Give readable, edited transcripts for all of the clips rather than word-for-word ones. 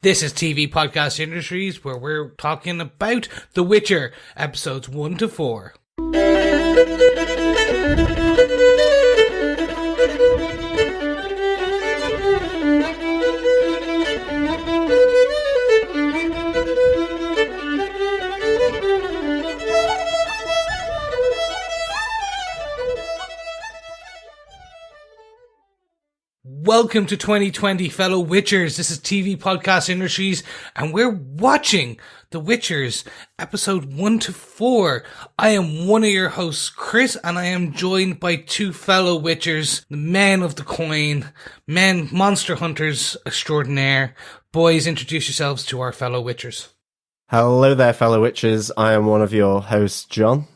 This is TV Podcast Industries, where we're talking about The Witcher, episodes 1 to 4. Welcome to 2020, fellow Witchers. This is TV Podcast Industries, and we're watching The Witchers, episode 1 to 4. I am one of your hosts, Chris, and I am joined by two fellow Witchers, the men of the coin, men, monster hunters extraordinaire. Boys, introduce yourselves to our fellow Witchers. Hello there, fellow Witchers. I am one of your hosts, John.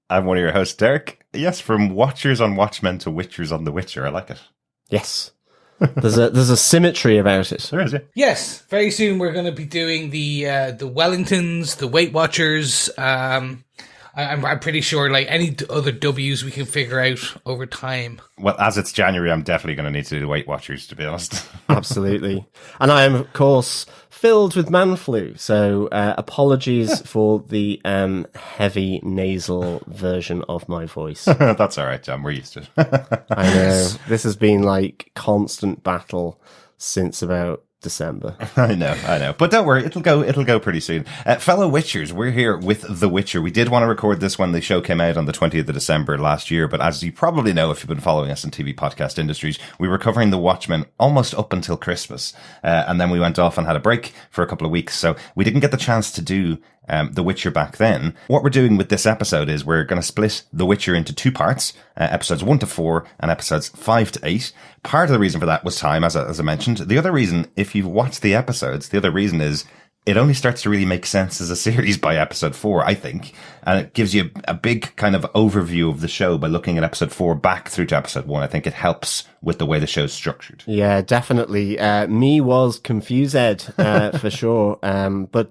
I'm one of your hosts, Derek. Yes, from Watchers on Watchmen to Witchers on The Witcher. I like it. Yes. There's a symmetry about it. There is, yeah. Yes, very soon we're going to be doing the Wellingtons, the Weight Watchers. I'm pretty sure, like, any other W's we can figure out over time. Well, as it's January, I'm definitely going to need to do the Weight Watchers, to be honest. Absolutely. And I am, of course, filled with man flu, so apologies for the heavy nasal version of my voice. That's all right, John. We're used to it. I know. This has been like constant battle since about December. I know. But don't worry, it'll go pretty soon. Fellow Witchers, we're here with The Witcher. We did want to record this when the show came out on the 20th of December last year, but as you probably know, if you've been following us in TV Podcast Industries, we were covering The Watchmen almost up until Christmas. And then we went off and had a break for a couple of weeks, so we didn't get the chance to do The Witcher back then. What we're doing with this episode is we're going to split The Witcher into two parts, episodes 1 to 4 and episodes 5 to 8. Part of the reason for that was time, as I mentioned. The other reason, if you've watched the episodes, the other reason is it only starts to really make sense as a series by episode 4, I think. And it gives you a big kind of overview of the show by looking at episode 4 back through to episode 1. I think it helps with the way the show's structured. Yeah, definitely. Me was confused, for sure. But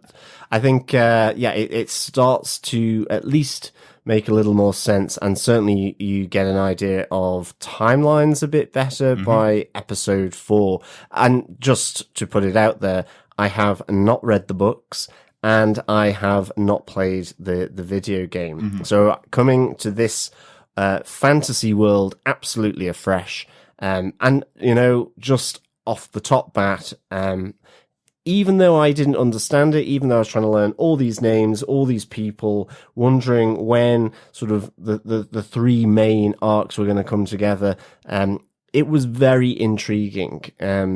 I think, it starts to at least make a little more sense, and certainly you get an idea of timelines a bit better by episode 4. And just to put it out there, I have not read the books and I have not played the video game. So coming to this fantasy world absolutely afresh, and just off the top bat, even though I didn't understand it, even though I was trying to learn all these names, all these people, wondering when sort of the three main arcs were going to come together, it was very intriguing.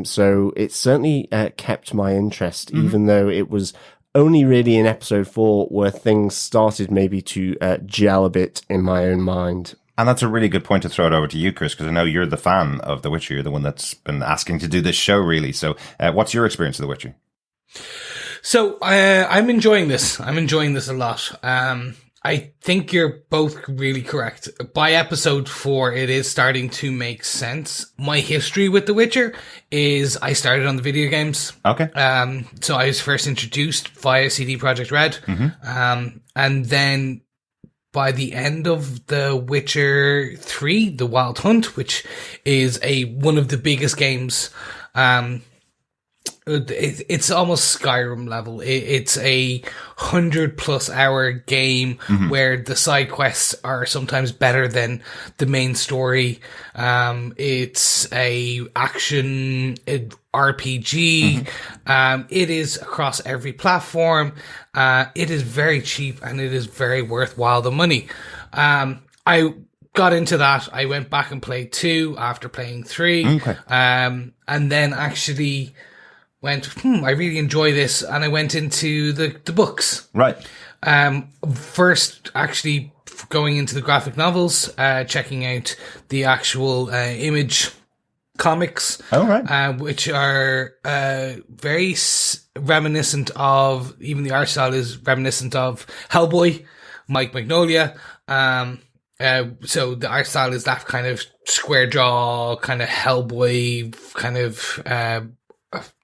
So it certainly kept my interest, even though it was only really in episode 4 where things started maybe to gel a bit in my own mind. And that's a really good point to throw it over to you, Chris, because I know you're the fan of The Witcher. You're the one that's been asking to do this show, really. So what's your experience of The Witcher? So I'm enjoying this. I'm enjoying this a lot. I think you're both really correct. By episode 4, it is starting to make sense. My history with The Witcher is I started on the video games. Okay. So I was first introduced via CD Projekt Red. And then by the end of The Witcher 3, The Wild Hunt, which is one of the biggest games, it's almost Skyrim level. It's a 100+ hour game where the side quests are sometimes better than the main story. It's a action RPG. It is across every platform. It is very cheap and it is very worthwhile the money. I got into that. I went back and played 2 after playing 3. Okay. And then actually went, I really enjoy this, and I went into the books. Right. First, actually going into the graphic novels, checking out the actual Image comics. Oh, right. Which are very reminiscent of, even the art style is reminiscent of Hellboy, Mike Mignola. So the art style is that kind of square jaw, kind of Hellboy, kind of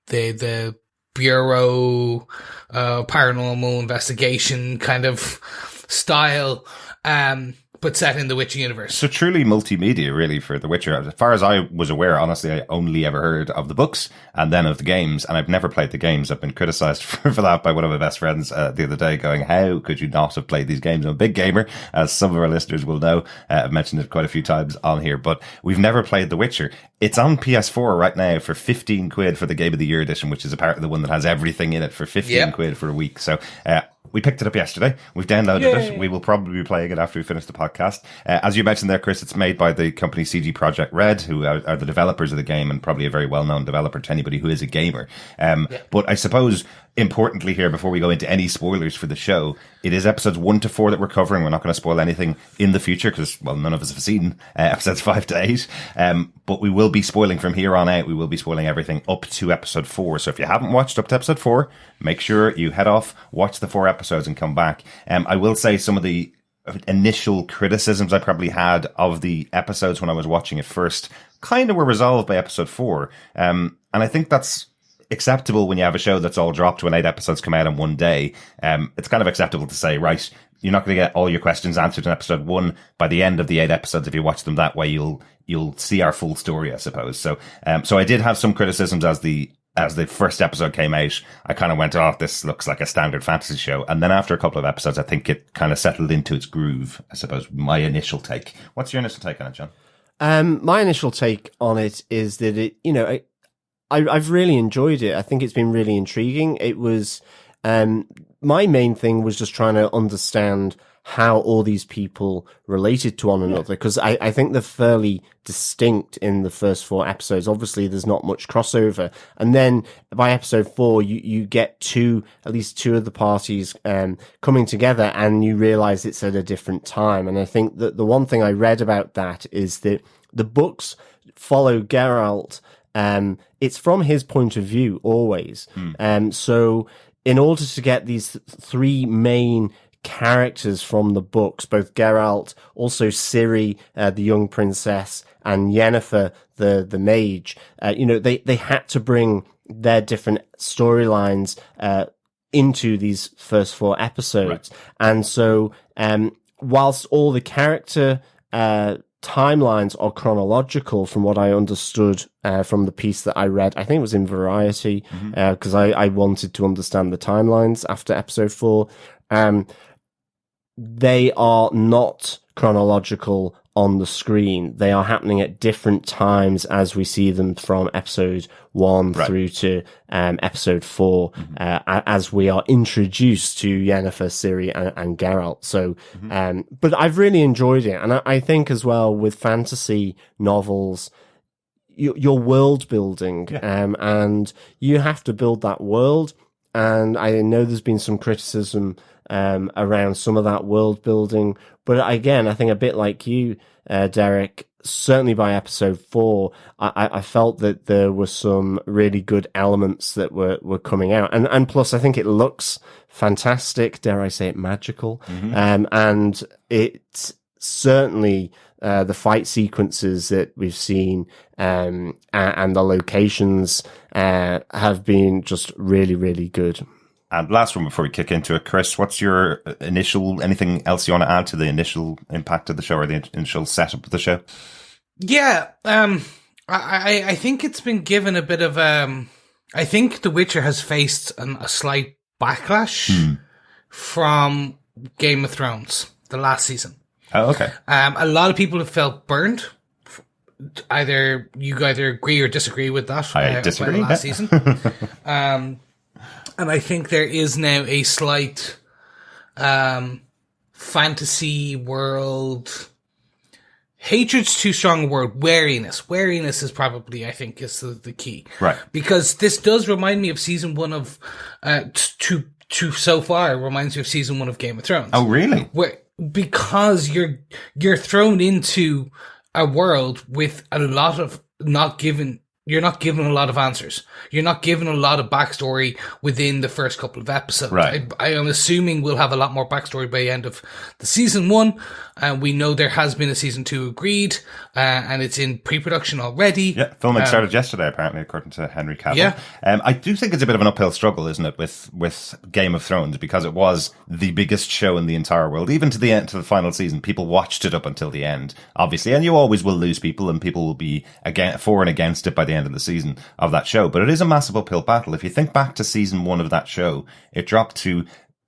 the bureau, paranormal investigation kind of style. But but set in the Witcher universe. So truly multimedia, really, for The Witcher. As far as I was aware, honestly, I only ever heard of the books and then of the games, and I've never played the games. I've been criticized for that by one of my best friends the other day, going, how could you not have played these games? I'm a big gamer, as some of our listeners will know. I've mentioned it quite a few times on here, but we've never played The Witcher. It's on PS4 right now for 15 quid for the Game of the Year edition, which is apparently the one that has everything in it for 15 quid for a week. So, we picked it up yesterday. We've downloaded it. We will probably be playing it after we finish the podcast. As you mentioned there, Chris, it's made by the company CG Projekt Red, who are the developers of the game and probably a very well-known developer to anybody who is a gamer. But I suppose, importantly here, before we go into any spoilers for the show, it is episodes 1 to 4 that we're covering. We're not going to spoil anything in the future because, well, none of us have seen episodes 5 to 8. But we will be spoiling from here on out. We will be spoiling everything up to episode 4. So if you haven't watched up to episode 4, make sure you head off, watch the 4 episodes and come back. I will say some of the initial criticisms I probably had of the episodes when I was watching it first kind of were resolved by episode 4. And I think that's acceptable when you have a show that's all dropped when 8 episodes come out in one day. It's kind of acceptable to say, right, you're not going to get all your questions answered in episode 1 by the end of the 8 episodes. If you watch them that way, you'll see our full story, I suppose. So I did have some criticisms as the first episode came out. I kind of went, oh, this looks like a standard fantasy show. And then after a couple of episodes, I think it kind of settled into its groove, I suppose, my initial take. What's your initial take on it, John? My initial take on it is that it, I've really enjoyed it. I think it's been really intriguing. It was, my main thing was just trying to understand how all these people related to one another, because I think they're fairly distinct in the first 4 episodes. Obviously, there's not much crossover. And then by episode 4, you get at least two of the parties coming together, and you realize it's at a different time. And I think that the one thing I read about that is that the books follow Geralt. It's from his point of view always. So in order to get these 3 main characters from the books, both Geralt, also Ciri, the young princess, and Yennefer, the mage, they had to bring their different storylines into these first 4 episodes. Right. And so whilst all the character timelines are chronological, from what I understood from the piece that I read, I think it was in Variety, because I wanted to understand the timelines after episode 4. They are not chronological on the screen. They are happening at different times as we see them from episode 1 through to episode 4, as we are introduced to Yennefer, Ciri, and Geralt. So, but I've really enjoyed it. And I think as well with fantasy novels, your world building, and you have to build that world. And I know there's been some criticism around some of that world building, but again, I think a bit like you, Derek, certainly by episode 4, I felt that there were some really good elements that were coming out, and plus I think it looks fantastic, dare I say it, magical, and it's certainly the fight sequences that we've seen and the locations have been just really, really good. And last one before we kick into it, Chris, what's your anything else you want to add to the initial impact of the show or the initial setup of the show? Yeah, I think it's been given a bit of I think The Witcher has faced a slight backlash from Game of Thrones, the last season. Oh, okay. A lot of people have felt burned. You either agree or disagree with that. I disagree. Last season. And I think there is now a slight fantasy world. Hatred's too strong a word. Wariness. Wariness is probably, I think, is the key. Right. Because this does remind me of season 1 of, so far, reminds me of season 1 of Game of Thrones. Oh, really? Because you're thrown into a world with a lot of not given you're not given a lot of answers. You're not given a lot of backstory within the first couple of episodes. Right. I am assuming we'll have a lot more backstory by the end of the season 1. We know there has been a season 2 agreed, and it's in pre-production already. Yeah, filming started yesterday, apparently, according to Henry Cavill. Yeah. I do think it's a bit of an uphill struggle, isn't it, with Game of Thrones, because it was the biggest show in the entire world. Even to the end, to the final season, people watched it up until the end, obviously, and you always will lose people, and people will be for and against it by the end of the season of that show. But it is a massive uphill battle. If you think back to season 1 of that show, it dropped to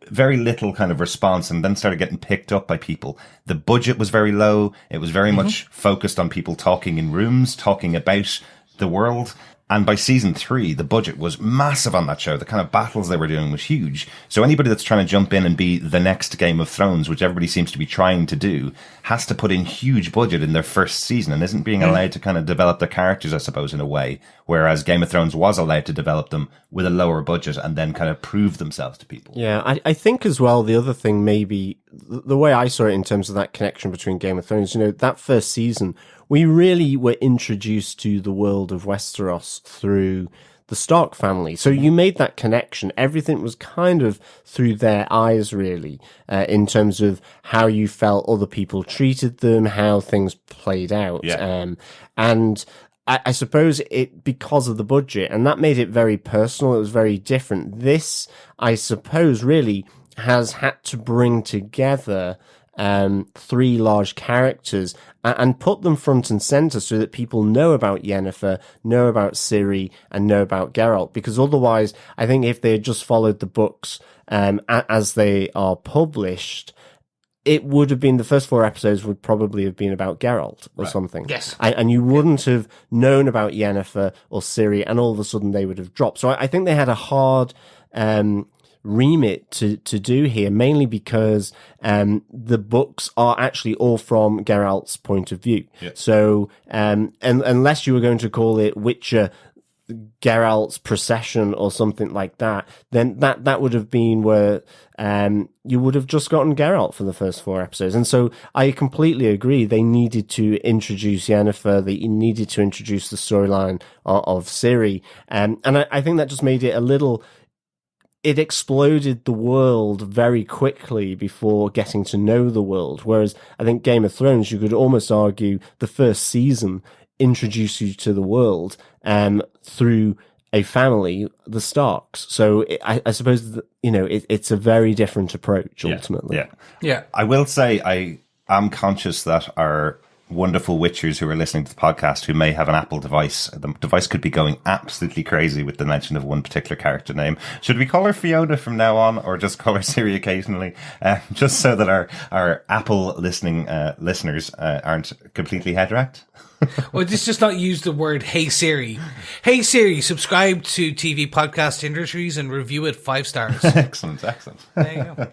very little kind of response and then started getting picked up by people. The budget was very low. It was very much focused on people talking in rooms, talking about the world. And by season 3, the budget was massive on that show. The kind of battles they were doing was huge. So anybody that's trying to jump in and be the next Game of Thrones, which everybody seems to be trying to do, has to put in huge budget in their first season and isn't being allowed to kind of develop their characters, I suppose, in a way. Whereas Game of Thrones was allowed to develop them with a lower budget and then kind of prove themselves to people. Yeah, I think as well, the other thing maybe, the way I saw it in terms of that connection between Game of Thrones, that first season, we really were introduced to the world of Westeros through the Stark family. So you made that connection. Everything was kind of through their eyes, really, in terms of how you felt other people treated them, how things played out. Yeah. And I suppose it, because of the budget, and that made it very personal. It was very different. This, I suppose, really has had to bring together 3 large characters and put them front and center so that people know about Yennefer, know about Ciri, and know about Geralt. Because otherwise, I think if they had just followed the books as they are published, it would have been, the first 4 episodes would probably have been about Geralt or something. Yes. And you wouldn't have known about Yennefer or Ciri, and all of a sudden they would have dropped. So I think they had a hard remit to do here, mainly because the books are actually all from Geralt's point of view. Yeah. So and unless you were going to call it Witcher Geralt's procession or something like that, then that would have been where you would have just gotten Geralt for the first 4 episodes. And so I completely agree. They needed to introduce Yennefer. They needed to introduce the storyline of Ciri. And I think that just made it a little... It exploded the world very quickly before getting to know the world. Whereas I think Game of Thrones, you could almost argue the first season introduced you to the world through a family, the Starks. So I suppose that, it's a very different approach ultimately. Yeah. I will say I am conscious that our wonderful Witchers who are listening to the podcast who may have an Apple device, the device could be going absolutely crazy with the mention of one particular character name. Should we call her Fiona from now on, or just call her Ciri occasionally, just so that our Apple listeners aren't completely head wrecked? Well, just not use the word "Hey Siri." Hey Siri, subscribe to TV Podcast Industries and review it 5 stars. Excellent. There you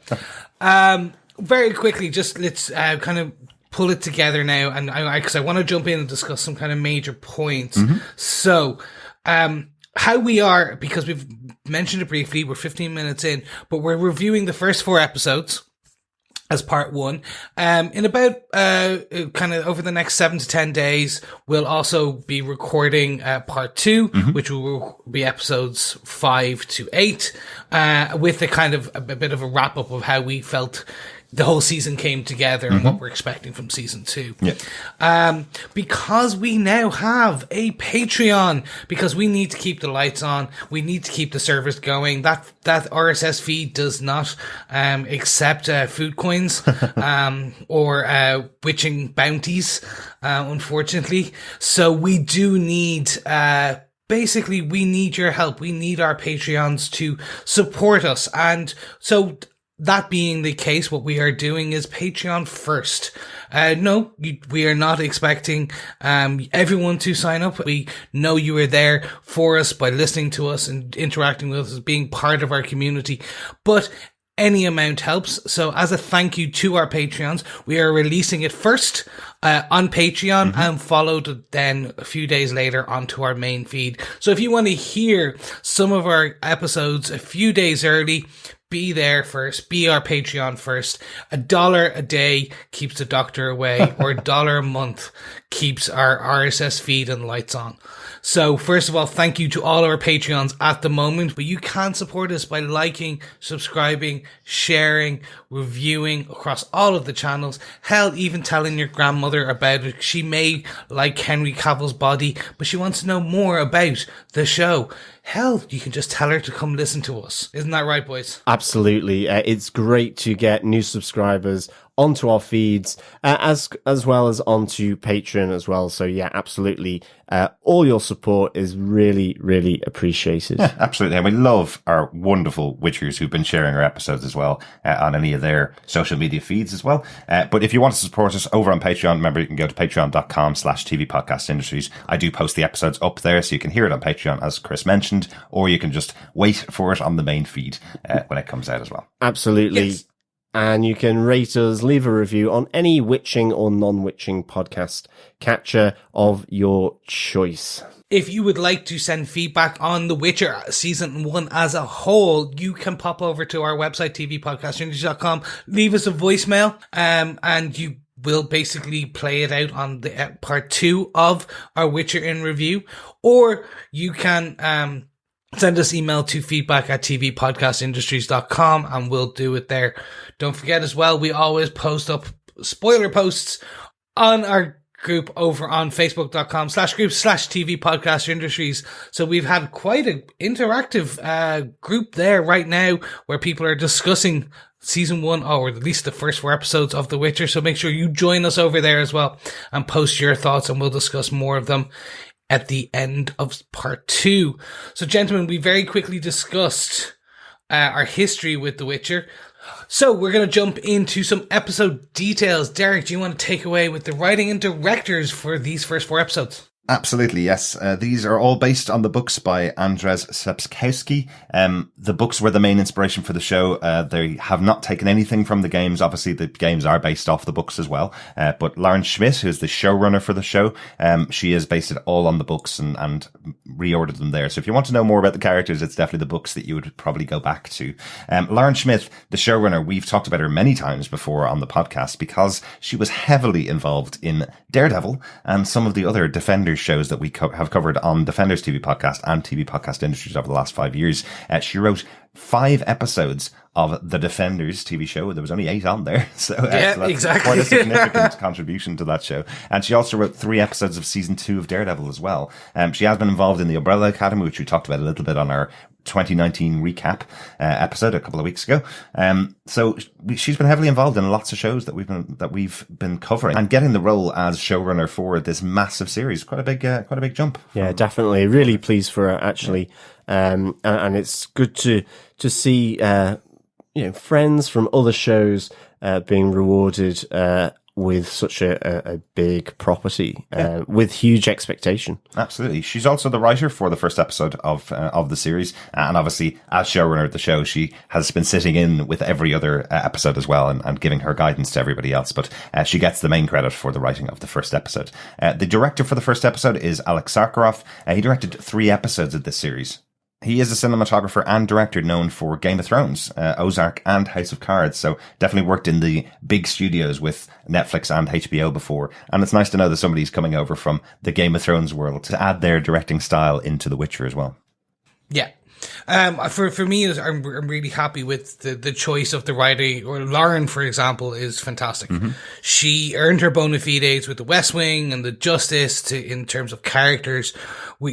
go. Very quickly, just let's kind of pull it together now, and because I want to jump in and discuss some kind of major points. So, how we are, because we've mentioned it briefly, we're 15 minutes in, but we're reviewing the first 4 episodes as part 1. In about kind of over the next 7 to 10 days, we'll also be recording part 2, which will be episodes 5 to 8, with a kind of a bit of a wrap up of how we felt the whole season came together and what we're expecting from season 2. Yeah. Because we now have a Patreon, because we need to keep the lights on, we need to keep the servers going. That RSS feed does not accept food coins or witching bounties, unfortunately. So we do need basically we need your help. We need our Patreons to support us. And so that being the case, what we are doing is Patreon first. We are not expecting everyone to sign up. We know you are there for us by listening to us and interacting with us, being part of our community. But any amount helps. So as a thank you to our Patreons, we are releasing it first on Patreon and followed then a few days later onto our main feed. So if you want to hear some of our episodes a few days early, be there first, be our Patreon first. $1 a day keeps the doctor away, or $1 a month keeps our RSS feed and lights on. So first of all, thank you to all our Patreons at the moment, but you can support us by liking, subscribing, sharing, reviewing across all of the channels. Hell, even telling your grandmother about it. She may like Henry Cavill's body, but she wants to know more about the show. Hell, you can just tell her to come listen to us. Isn't that right, boys? Absolutely. It's great to get new subscribers onto our feeds, as well as onto Patreon as well. So yeah, absolutely. All your support is really, really appreciated. Yeah, absolutely. And we love our wonderful Witchers who've been sharing our episodes as well on any of their social media feeds as well. But if you want to support us over on Patreon, remember you can go to patreon.com/TV Podcast Industries. I do post the episodes up there so you can hear it on Patreon, as Chris mentioned, or you can just wait for it on the main feed when it comes out as well. Absolutely. Yes. And you can rate us, leave a review on any witching or non-witching podcast catcher of your choice. If you would like to send feedback on The Witcher Season 1 as a whole, you can pop over to our website, tvpodcastindustries.com, leave us a voicemail, and you will basically play it out on the part 2 of our Witcher in review. Or you can send us email to feedback@tvpodcastindustries.com and we'll do it there. Don't forget as well, we always post up spoiler posts on our group over on facebook.com/group/TV Podcast Industries. So we've had quite an interactive group there right now where people are discussing season 1, or at least the first 4 episodes of The Witcher. So make sure you join us over there as well and post your thoughts, and we'll discuss more of them at the end of part 2. So gentlemen, we very quickly discussed our history with The Witcher. So we're going to jump into some episode details. Derek, do you want to take away with the writing and directors for these first 4 episodes? Absolutely, yes. These are all based on the books by Andrzej Sapkowski. The books were the main inspiration for the show. They have not taken anything from the games. Obviously, the games are based off the books as well. But Lauren Schmidt, who's the showrunner for the show, she has based it all on the books and reordered them there. So if you want to know more about the characters, it's definitely the books that you would probably go back to. Lauren Schmidt, the showrunner, we've talked about her many times before on the podcast because she was heavily involved in Daredevil and some of the other Defenders shows that we have covered on Defenders TV Podcast and TV Podcast Industries over the last 5 years. She wrote 5 episodes of the Defenders TV show. There was only 8 on there. So yeah, that's exactly. quite a significant contribution to that show. And she also wrote 3 episodes of season 2 of Daredevil as well. She has been involved in the Umbrella Academy, which we talked about a little bit on our 2019 recap episode a couple of weeks ago. So she's been heavily involved in lots of shows that we've been covering, and getting the role as showrunner for this massive series, quite a big jump. Yeah, definitely. Really pleased for her, actually. And it's good to see friends from other shows being rewarded with such a big property, with huge expectation. Absolutely. She's also the writer for the first episode of the series. And obviously, as showrunner of the show, she has been sitting in with every other episode as well and giving her guidance to everybody else. But she gets the main credit for the writing of the first episode. The director for the first episode is Alik Sakharov. He directed 3 episodes of this series. He is a cinematographer and director known for Game of Thrones, Ozark, and House of Cards. So definitely worked in the big studios with Netflix and HBO before. And it's nice to know that somebody's coming over from the Game of Thrones world to add their directing style into The Witcher as well. Yeah. For me, I'm really happy with the choice of the writer. Or Lauren, for example, is fantastic. Mm-hmm. She earned her bona fides with the West Wing and the Justice in terms of characters.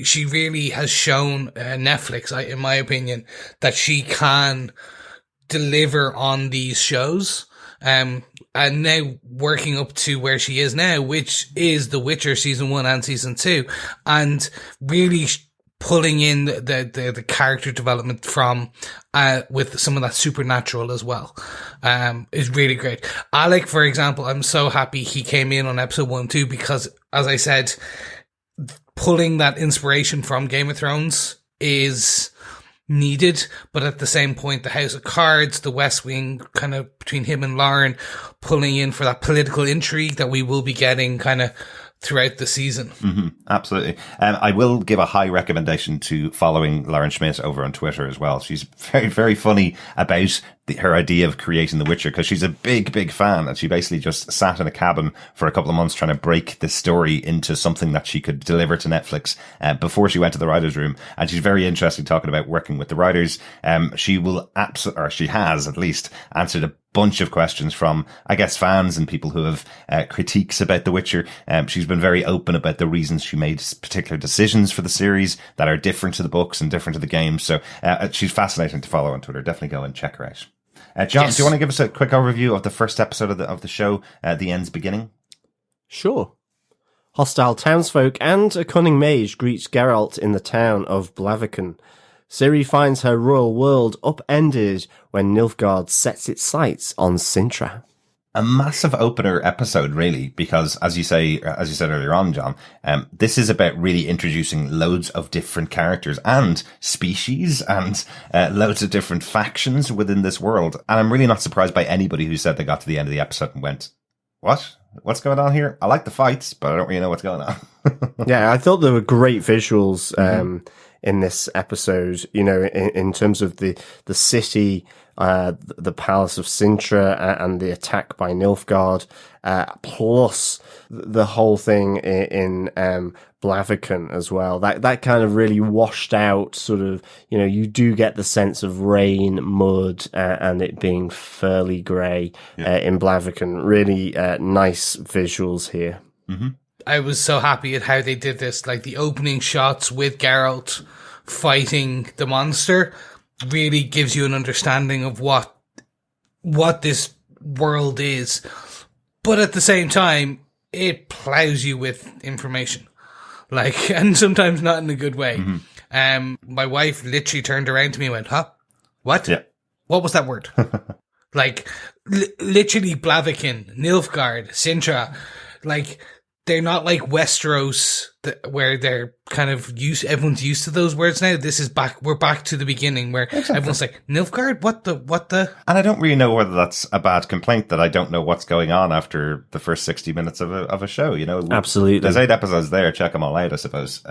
She really has shown Netflix, in my opinion, that she can deliver on these shows. And now working up to where she is now, which is The Witcher season 1 and season 2, and really pulling in the character development from with some of that supernatural as well is really great. Alik, for example, I'm so happy he came in on episode 1 too, because as I said, pulling that inspiration from Game of Thrones is needed, but at the same point, the House of Cards, the West Wing, kind of between him and Lauren, pulling in for that political intrigue that we will be getting kind of throughout the season. Mm-hmm, absolutely. I will give a high recommendation to following Lauren Schmidt over on Twitter as well. She's very, very funny about her idea of creating The Witcher, because she's a big, big fan, and she basically just sat in a cabin for a couple of months trying to break this story into something that she could deliver to Netflix before she went to the writer's room. And she's very interested talking about working with the writers. She has at least answered a bunch of questions from, I guess, fans and people who have critiques about The Witcher. She's been very open about the reasons she made particular decisions for the series that are different to the books and different to the games. So she's fascinating to follow on Twitter. Definitely go and check her out. John, Yes. do you want to give us a quick overview of the first episode of the show, The End's Beginning? Sure. Hostile townsfolk and a cunning mage greet Geralt in the town of Blaviken. Ciri finds her royal world upended when Nilfgaard sets its sights on Cintra. A massive opener episode, really, because as you said earlier on, John, this is about really introducing loads of different characters and species and loads of different factions within this world. And I'm really not surprised by anybody who said they got to the end of the episode and went, "What? What's going on here? I like the fights, but I don't really know what's going on." Yeah, I thought there were great visuals in this episode, you know, in terms of the city, the palace of Cintra, and the attack by Nilfgaard, plus the whole thing in Blaviken as well. That kind of really washed out sort of, you know, you do get the sense of rain, mud, and it being fairly grey in Blaviken. Really nice visuals here. Mm-hmm. I was so happy at how they did this. Like the opening shots with Geralt fighting the monster really gives you an understanding of what this world is. But at the same time, it plows you with information. Like, and sometimes not in a good way. Mm-hmm. My wife literally turned around to me and went, "Huh? What? Yeah. What was that word?" Like, literally Blaviken, Nilfgaard, Cintra, like, they're not like Westeros, where they're kind of everyone's used to those words now. This is we're back to the beginning where everyone's like, "Nilfgaard? What the? And I don't really know whether that's a bad complaint that I don't know what's going on after the first 60 minutes of a show, you know? Absolutely. There's 8 episodes there, check them all out, I suppose.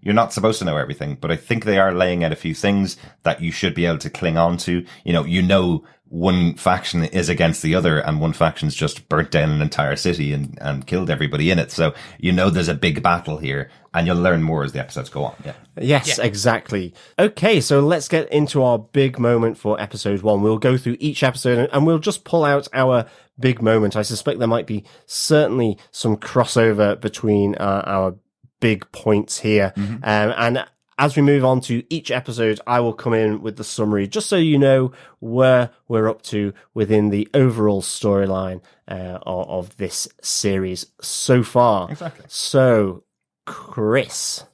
You're not supposed to know everything, but I think they are laying out a few things that you should be able to cling on to. You know, one faction is against the other, and one faction's just burnt down an entire city and killed everybody in it. So you know there's a big battle here, and you'll learn more as the episodes go on. Yeah. Yes, exactly. Okay, so let's get into our big moment for episode 1. We'll go through each episode and we'll just pull out our big moment. I suspect there might be certainly some crossover between our big points here. Mm-hmm. And as we move on to each episode, I will come in with the summary, just so you know where we're up to within the overall storyline of this series so far. Exactly. So, Chris,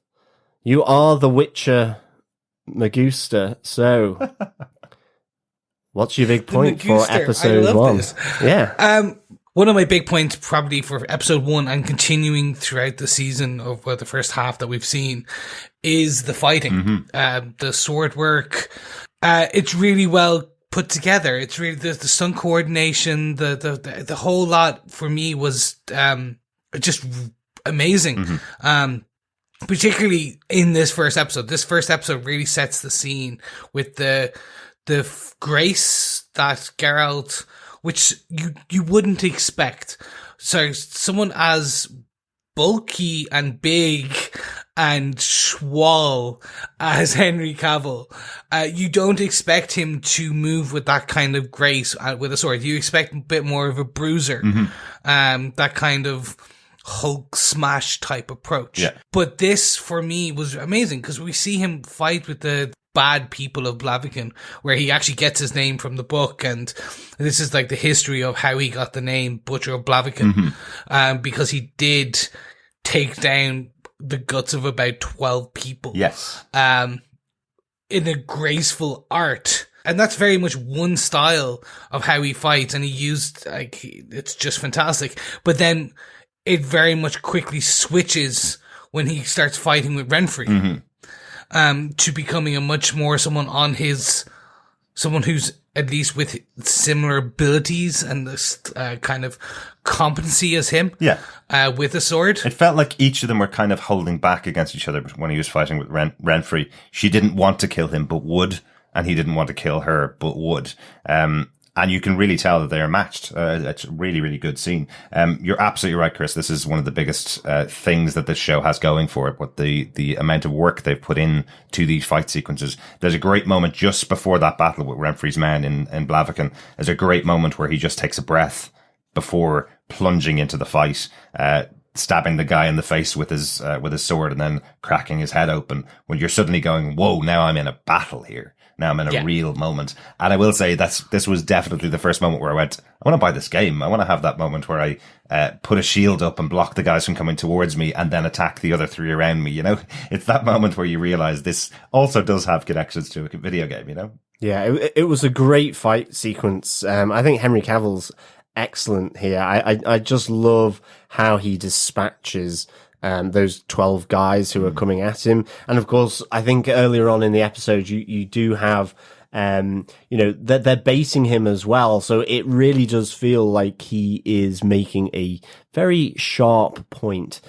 you are the Witcher Magusta. So, what's your big point for episode 1? This. Yeah. One of my big points probably for episode 1 and continuing throughout the season of the first half that we've seen is the fighting, the sword work. It's really well put together. It's really the stunt coordination, the whole lot for me was just amazing. Particularly in this first episode. This first episode really sets the scene with the grace that Geralt, which you wouldn't expect. So someone as bulky and big and schwal as Henry Cavill, you don't expect him to move with that kind of grace with a sword. You expect a bit more of a bruiser, that kind of Hulk smash type approach. Yeah. But this for me was amazing because we see him fight with the bad people of Blaviken, where he actually gets his name from the book, and this is like the history of how he got the name Butcher of Blaviken, because he did take down the guts of about 12 people. Yes. In a graceful art. And that's very much one style of how he fights, and he used, like, it's just fantastic. But then it very much quickly switches when he starts fighting with Renfrey. To becoming a much more someone on his someone who's at least with similar abilities and this kind of competency as him. Yeah. With a sword. It felt like each of them were kind of holding back against each other when he was fighting with Renfrey. She didn't want to kill him, but would, and he didn't want to kill her, but would. And you can really tell that they are matched. It's a really, really good scene. You're absolutely right, Chris. This is one of the biggest things that this show has going for it. What the amount of work they've put in to these fight sequences. There's a great moment just before that battle with Renfrey's men in Blaviken. There's a great moment where he just takes a breath before plunging into the fight, stabbing the guy in the face with his sword and then cracking his head open. When you're suddenly going, whoa, now I'm in a battle here. Now I'm in a real moment. And I will say this was definitely the first moment where I went, I want to buy this game. I want to have that moment where I put a shield up and block the guys from coming towards me and then attack the other three around me. You know, it's that moment where you realize this also does have connections to a video game, you know? Yeah, it was a great fight sequence. I think Henry Cavill's excellent here. I just love how he dispatches those 12 guys who are coming at him. And of course, I think earlier on in the episode, you do have, they're baiting him as well. So it really does feel like he is making a very sharp point,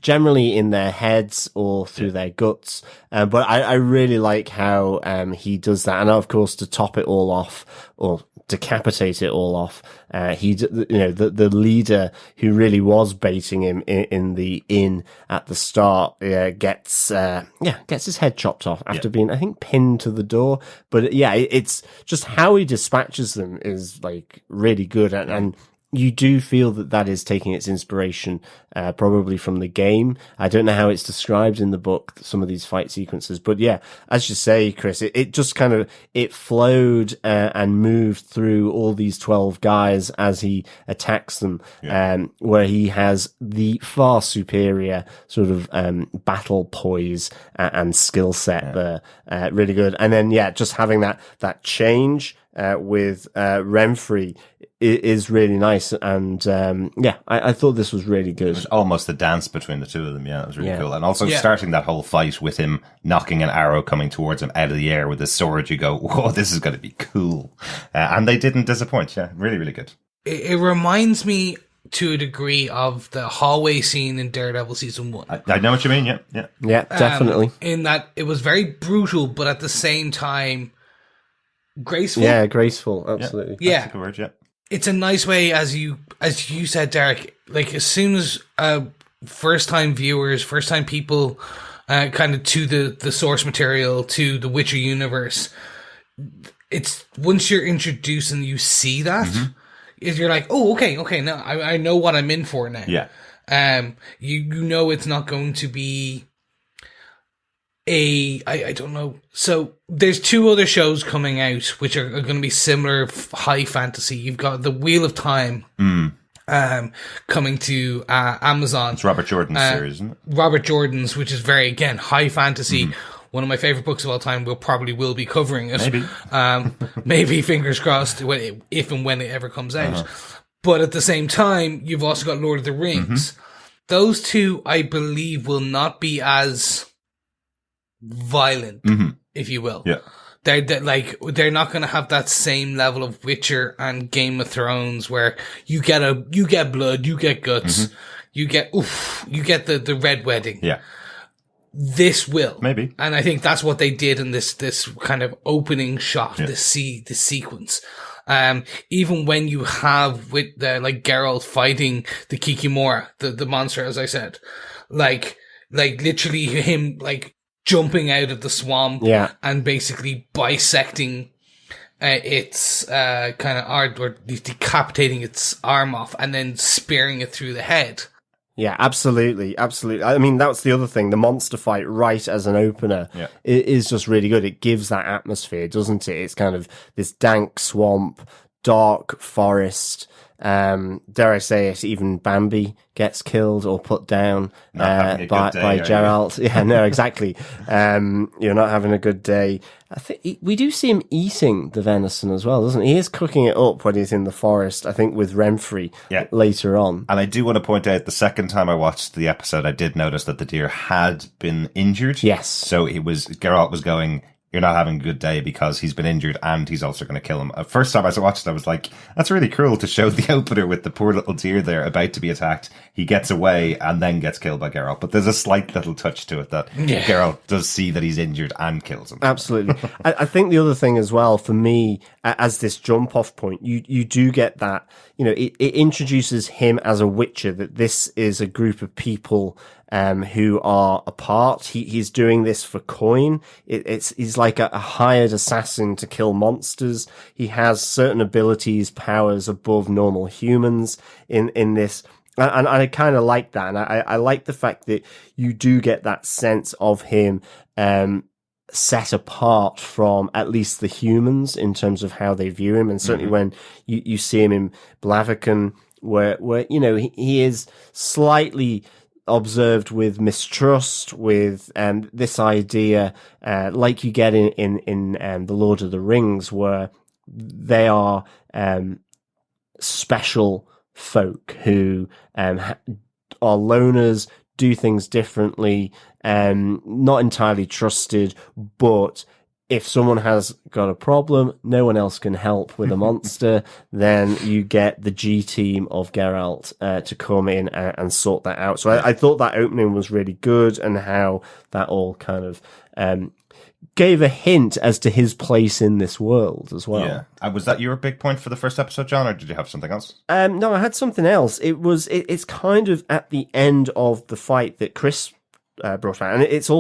generally in their heads or through their guts. But I really like how, he does that. And of course, to top it all off, or decapitate it all off, the leader who really was baiting him in the inn at the start, gets his head chopped off after being, I think, pinned to the door. But it's just how he dispatches them is like really good. And you do feel that is taking its inspiration, probably from the game. I don't know how it's described in the book, some of these fight sequences, but yeah, as you say, Chris, it just kind of, it flowed, and moved through all these 12 guys as he attacks them, where he has the far superior sort of, battle poise and skill set there, really good. And then, just having that change, with Renfrey is really nice, and I thought this was really good. It was almost a dance between the two of them. Yeah, it was really cool. And also starting that whole fight with him knocking an arrow coming towards him out of the air with his sword, you go, whoa, this is going to be cool. And they didn't disappoint. Yeah, really, really good. It reminds me to a degree of the hallway scene in Daredevil season 1. I know what you mean. Yeah, definitely. In that it was very brutal, but at the same time graceful. Yeah, graceful. Absolutely. Yeah. That's a good word, yeah. It's a nice way, as you said, Derek, like as soon as first time viewers, first time people kind of to the source material, to the Witcher universe, it's once you're introduced and you see that, is you're like, oh, okay, now I know what I'm in for now. Yeah. You know it's not going to be I don't know. So there's 2 other shows coming out which are going to be similar high fantasy. You've got The Wheel of Time coming to Amazon. It's Robert Jordan's series, isn't it? Robert Jordan's, which is very, again, high fantasy. One of my favorite books of all time. Will be covering it. Maybe. Maybe, fingers crossed, if and when it ever comes out. But at the same time, you've also got Lord of the Rings. Those 2, I believe, will not be as violent, if you will. Yeah. They're not going to have that same level of Witcher and Game of Thrones where you get blood, you get guts, you get the Red Wedding. Yeah. This will. Maybe. And I think that's what they did in this kind of opening shot, this sequence. Even when you have with like Geralt fighting the Kikimora, the monster, as I said, like literally him jumping out of the swamp and basically bisecting its kind of art, or decapitating its arm off and then spearing it through the head. Yeah, absolutely. I mean, that's the other thing. The monster fight right as an opener is just really good. It gives that atmosphere, doesn't it? It's kind of this dank swamp, dark forest. Dare I say it, even Bambi gets killed or put down by Geralt. Yeah, no, exactly. You're not having a good day. I think we do see him eating the venison as well, doesn't he? He is cooking it up when he's in the forest, I think, with Renfrey later on. And I do want to point out, the second time I watched the episode, I did notice that the deer had been injured. Yes. So Geralt was going, you're not having a good day because he's been injured and he's also going to kill him. First time I watched it, I was like, that's really cruel to show the opener with the poor little deer there about to be attacked. He gets away and then gets killed by Geralt. But there's a slight little touch to it that Geralt does see that he's injured and kills him. Absolutely. I think the other thing as well, for me, as this jump off point, you do get that, it introduces him as a witcher, that this is a group of people who are apart. He's doing this for coin. He's like a hired assassin to kill monsters. He has certain abilities, powers above normal humans in this. And I kind of like that. And I like the fact that you do get that sense of him, set apart from at least the humans in terms of how they view him. And certainly when you see him in Blaviken, where, he is slightly observed with mistrust, with this idea, like you get in the Lord of the Rings, where they are special folk who are loners, do things differently, not entirely trusted, but if someone has got a problem, no one else can help with a monster, then you get the G team of Geralt to come in and sort that out. So I thought that opening was really good, and how that all kind of gave a hint as to his place in this world as well. Yeah. Was that your big point for the first episode, John, or did you have something else? No, I had something else. It's kind of at the end of the fight that Chris brought out, and it's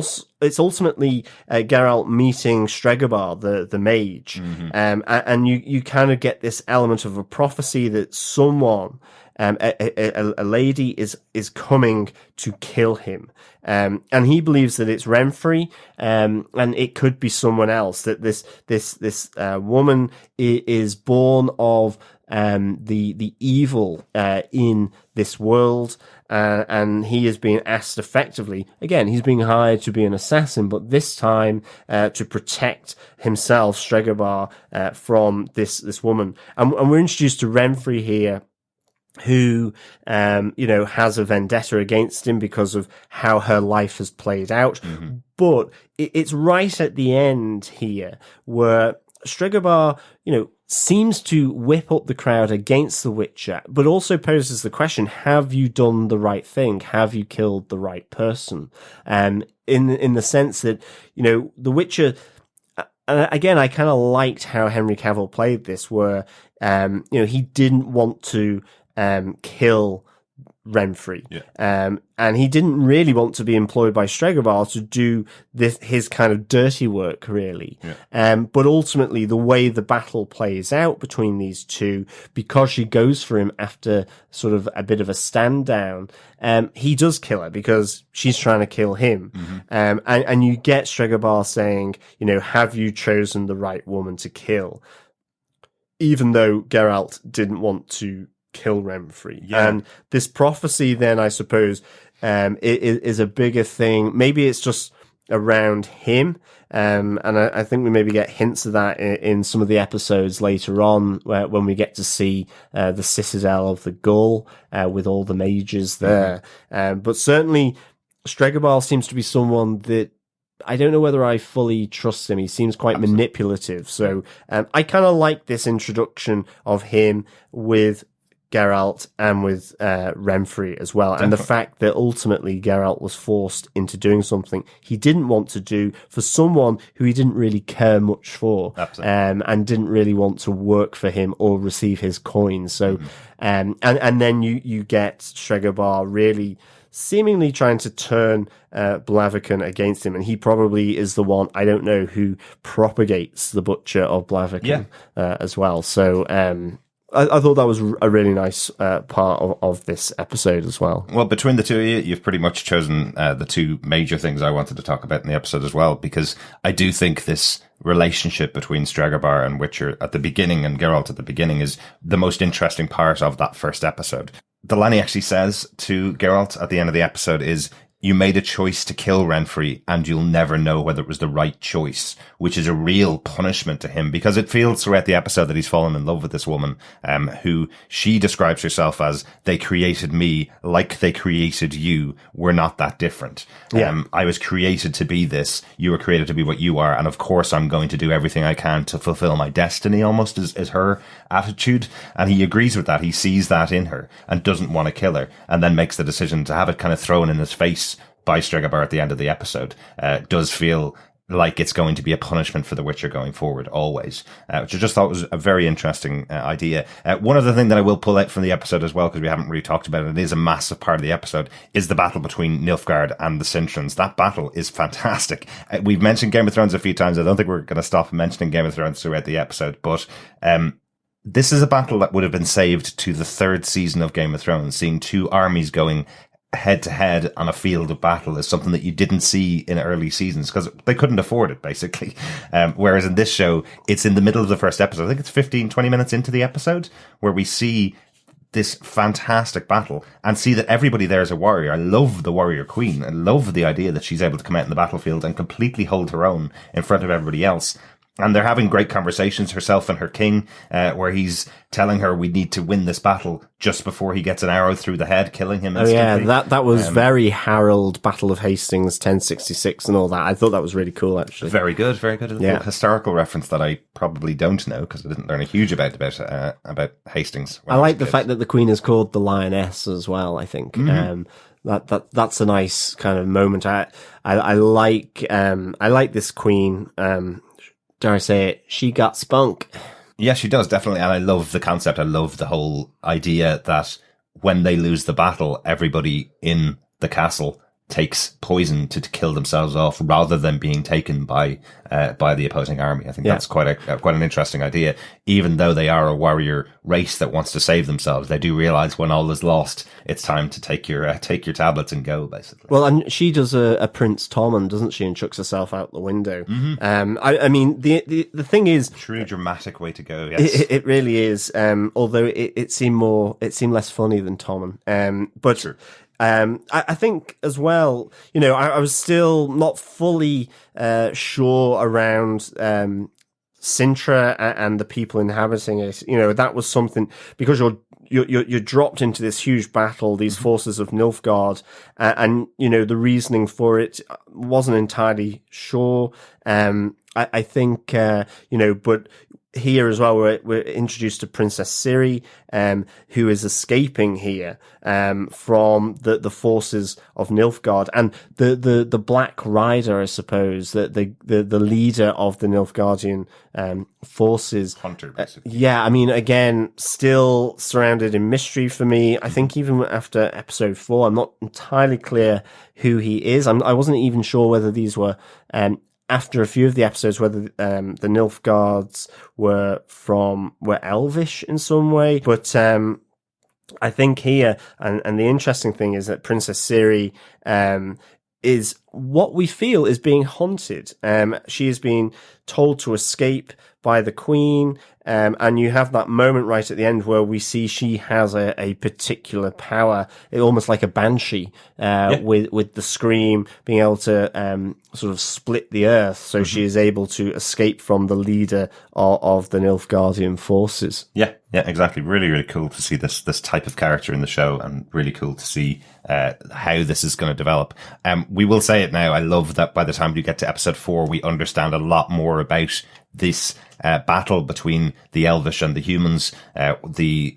ultimately Geralt meeting Stregobor, the mage, and you kind of get this element of a prophecy that someone, a lady is coming to kill him, and he believes that it's Renfrey, and it could be someone else. That this woman is born of the evil in this world, and he is being asked effectively, again, he's being hired to be an assassin, but this time to protect himself, Stregobor, from this woman. And we're introduced to Renfrey here, who, has a vendetta against him because of how her life has played out. But it's right at the end here where Stregobor, seems to whip up the crowd against the Witcher, but also poses the question, have you done the right thing? Have you killed the right person? In the sense that, the Witcher, again, I kind of liked how Henry Cavill played this, where, he didn't want to kill Renfrey. And he didn't really want to be employed by Stregobor to do his kind of dirty work, really. But ultimately, the way the battle plays out between these two, because she goes for him after sort of a bit of a stand down, he does kill her because she's trying to kill him. And you get Stregobor saying, have you chosen the right woman to kill? Even though Geralt didn't want to kill Renfrey. And this prophecy then, I suppose, is a bigger thing. Maybe it's just around him, and I think we maybe get hints of that in some of the episodes later on, when we get to see the Citadel of the Gull with all the mages there. But certainly Stregobor seems to be someone that I don't know whether I fully trust him. He seems quite manipulative. So I kind of like this introduction of him with Geralt and with Renfrey as well. Definitely. And the fact that ultimately Geralt was forced into doing something he didn't want to do for someone who he didn't really care much for, and didn't really want to work for him or receive his coins. So, and then you get Stregobor really seemingly trying to turn Blaviken against him, and he probably is the one, I don't know, who propagates the Butcher of Blaviken as well. So I thought that was a really nice part of this episode as well. Well, between the two of you, you've pretty much chosen the two major things I wanted to talk about in the episode as well, because I do think this relationship between Stregobor and Witcher at the beginning and Geralt at the beginning is the most interesting part of that first episode. Delaney actually says to Geralt at the end of the episode is, you made a choice to kill Renfrey and you'll never know whether it was the right choice, which is a real punishment to him because it feels throughout the episode that he's fallen in love with this woman, who she describes herself as, they created me like they created you. We're not that different. Yeah. I was created to be this. You were created to be what you are. And of course, I'm going to do everything I can to fulfill my destiny, almost is her attitude. And he agrees with that. He sees that in her and doesn't want to kill her, and then makes the decision to have it kind of thrown in his face by Stregobor at the end of the episode. Does feel like it's going to be a punishment for the Witcher going forward, always, which I just thought was a very interesting idea. One other thing that I will pull out from the episode as well, because we haven't really talked about it, it is a massive part of the episode, is the battle between Nilfgaard and the Cintrans. That battle is fantastic. We've mentioned Game of Thrones a few times. I don't think we're going to stop mentioning Game of Thrones throughout the episode, but this is a battle that would have been saved to the third season of Game of Thrones. Seeing two armies going head to head on a field of battle is something that you didn't see in early seasons because they couldn't afford it, basically. Whereas in this show, it's in the middle of the first episode. I think it's 15, 20 minutes into the episode where we see this fantastic battle and see that everybody there is a warrior. I love the warrior queen. I love the idea that she's able to come out in the battlefield and completely hold her own in front of everybody else. And they're having great conversations, herself and her king, where he's telling her we need to win this battle just before he gets an arrow through the head, killing him instantly. Oh yeah, that was very Harold, Battle of Hastings, 1066 and all that. I thought that was really cool, actually. Very good, very good. A little historical reference that I probably don't know because I didn't learn a huge about Hastings. I like the fact that the queen is called the Lioness as well, I think. That's a nice kind of moment. I like this queen. Dare I say it, she got spunk. Yeah, she does, definitely. And I love the concept. I love the whole idea that when they lose the battle, everybody in the castle takes poison to kill themselves off rather than being taken by the opposing army. I think that's quite an interesting idea. Even though they are a warrior race that wants to save themselves, they do realize when all is lost, it's time to take your tablets and go, basically. Well, and she does a Prince Tommen, doesn't she, and chucks herself out the window. I mean, the thing is, true dramatic way to go. Yes, it really is. Although it seemed less funny than Tommen. But true. I think as well, I was still not fully sure around Cintra and the people inhabiting it. That was something, because you're dropped into this huge battle, these forces of Nilfgaard, and the reasoning for it wasn't entirely sure. I think but here as well, we're introduced to Princess Ciri, who is escaping here from the forces of Nilfgaard, and the Black Rider, I suppose, the leader of the Nilfgaardian forces. Hunter, basically. Yeah, I mean, again, still surrounded in mystery for me. I think even after episode 4, I'm not entirely clear who he is. I wasn't even sure whether these were after a few of the episodes, whether the Nilfgaards were Elvish in some way. But I think here, and the interesting thing is that Princess Ciri is what we feel is being haunted. She is being told to escape by the Queen, and you have that moment right at the end where we see she has a particular power, almost like a banshee, with the scream, being able to sort of split the earth, so she is able to escape from the leader of the Nilfgaardian forces. Yeah, exactly. Really, really cool to see this type of character in the show, and really cool to see how this is going to develop. We will say it now. I love that by the time we get to episode 4, we understand a lot more about this battle between the Elvish and the humans, the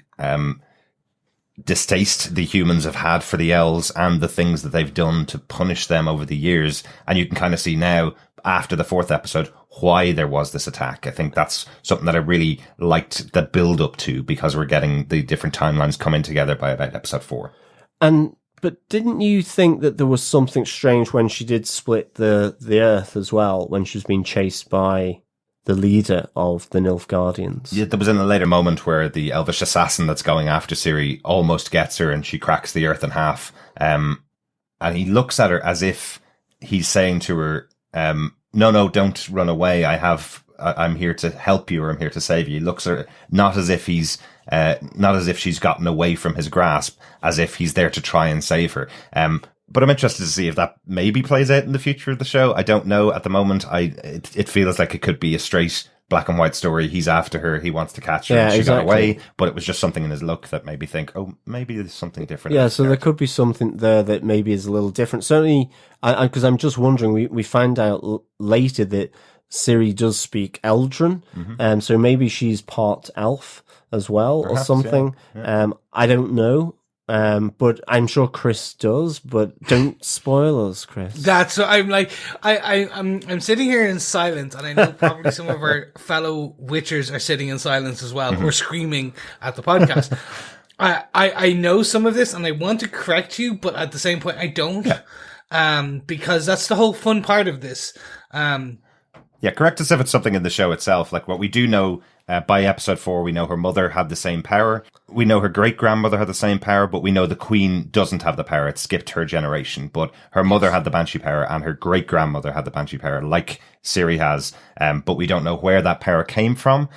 distaste the humans have had for the elves and the things that they've done to punish them over the years. And you can kind of see now, after the 4th episode, why there was this attack. I think that's something that I really liked the build up to, because we're getting the different timelines coming together by about episode 4. But didn't you think that there was something strange when she did split the earth as well, when she was being chased by the leader of the Nilfgaardians? Yeah, there was in a later moment where the Elvish assassin that's going after Ciri almost gets her, and she cracks the earth in half. And he looks at her as if he's saying to her, no, don't run away. I'm here to help you, or I'm here to save you. He looks at her not as if not as if she's gotten away from his grasp, as if he's there to try and save her. But I'm interested to see if that maybe plays out in the future of the show. I don't know at the moment. It feels like it could be a straight black and white story. He's after her. He wants to catch her. And she got away. But it was just something in his look that made me think, oh, maybe there's something different. Yeah, so there could be something there that maybe is a little different. Certainly, because I'm just wondering, we find out later that Ciri does speak Eldrin. So maybe she's part elf as well. Perhaps, or something. Yeah. I don't know. But I'm sure Chris does, but don't spoil us, Chris. That's what I'm like. I'm sitting here in silence, and I know probably some of our fellow Witchers are sitting in silence as well, or screaming at the podcast. I know some of this, and I want to correct you, but at the same point, I don't. Because that's the whole fun part of this. Yeah, correct us if it's something in the show itself. Like what we do know by episode 4, we know her mother had the same power. We know her great-grandmother had the same power, but we know the queen doesn't have the power. It skipped her generation. But her mother had the banshee power and her great-grandmother had the banshee power, like Ciri has. But we don't know where that power came from.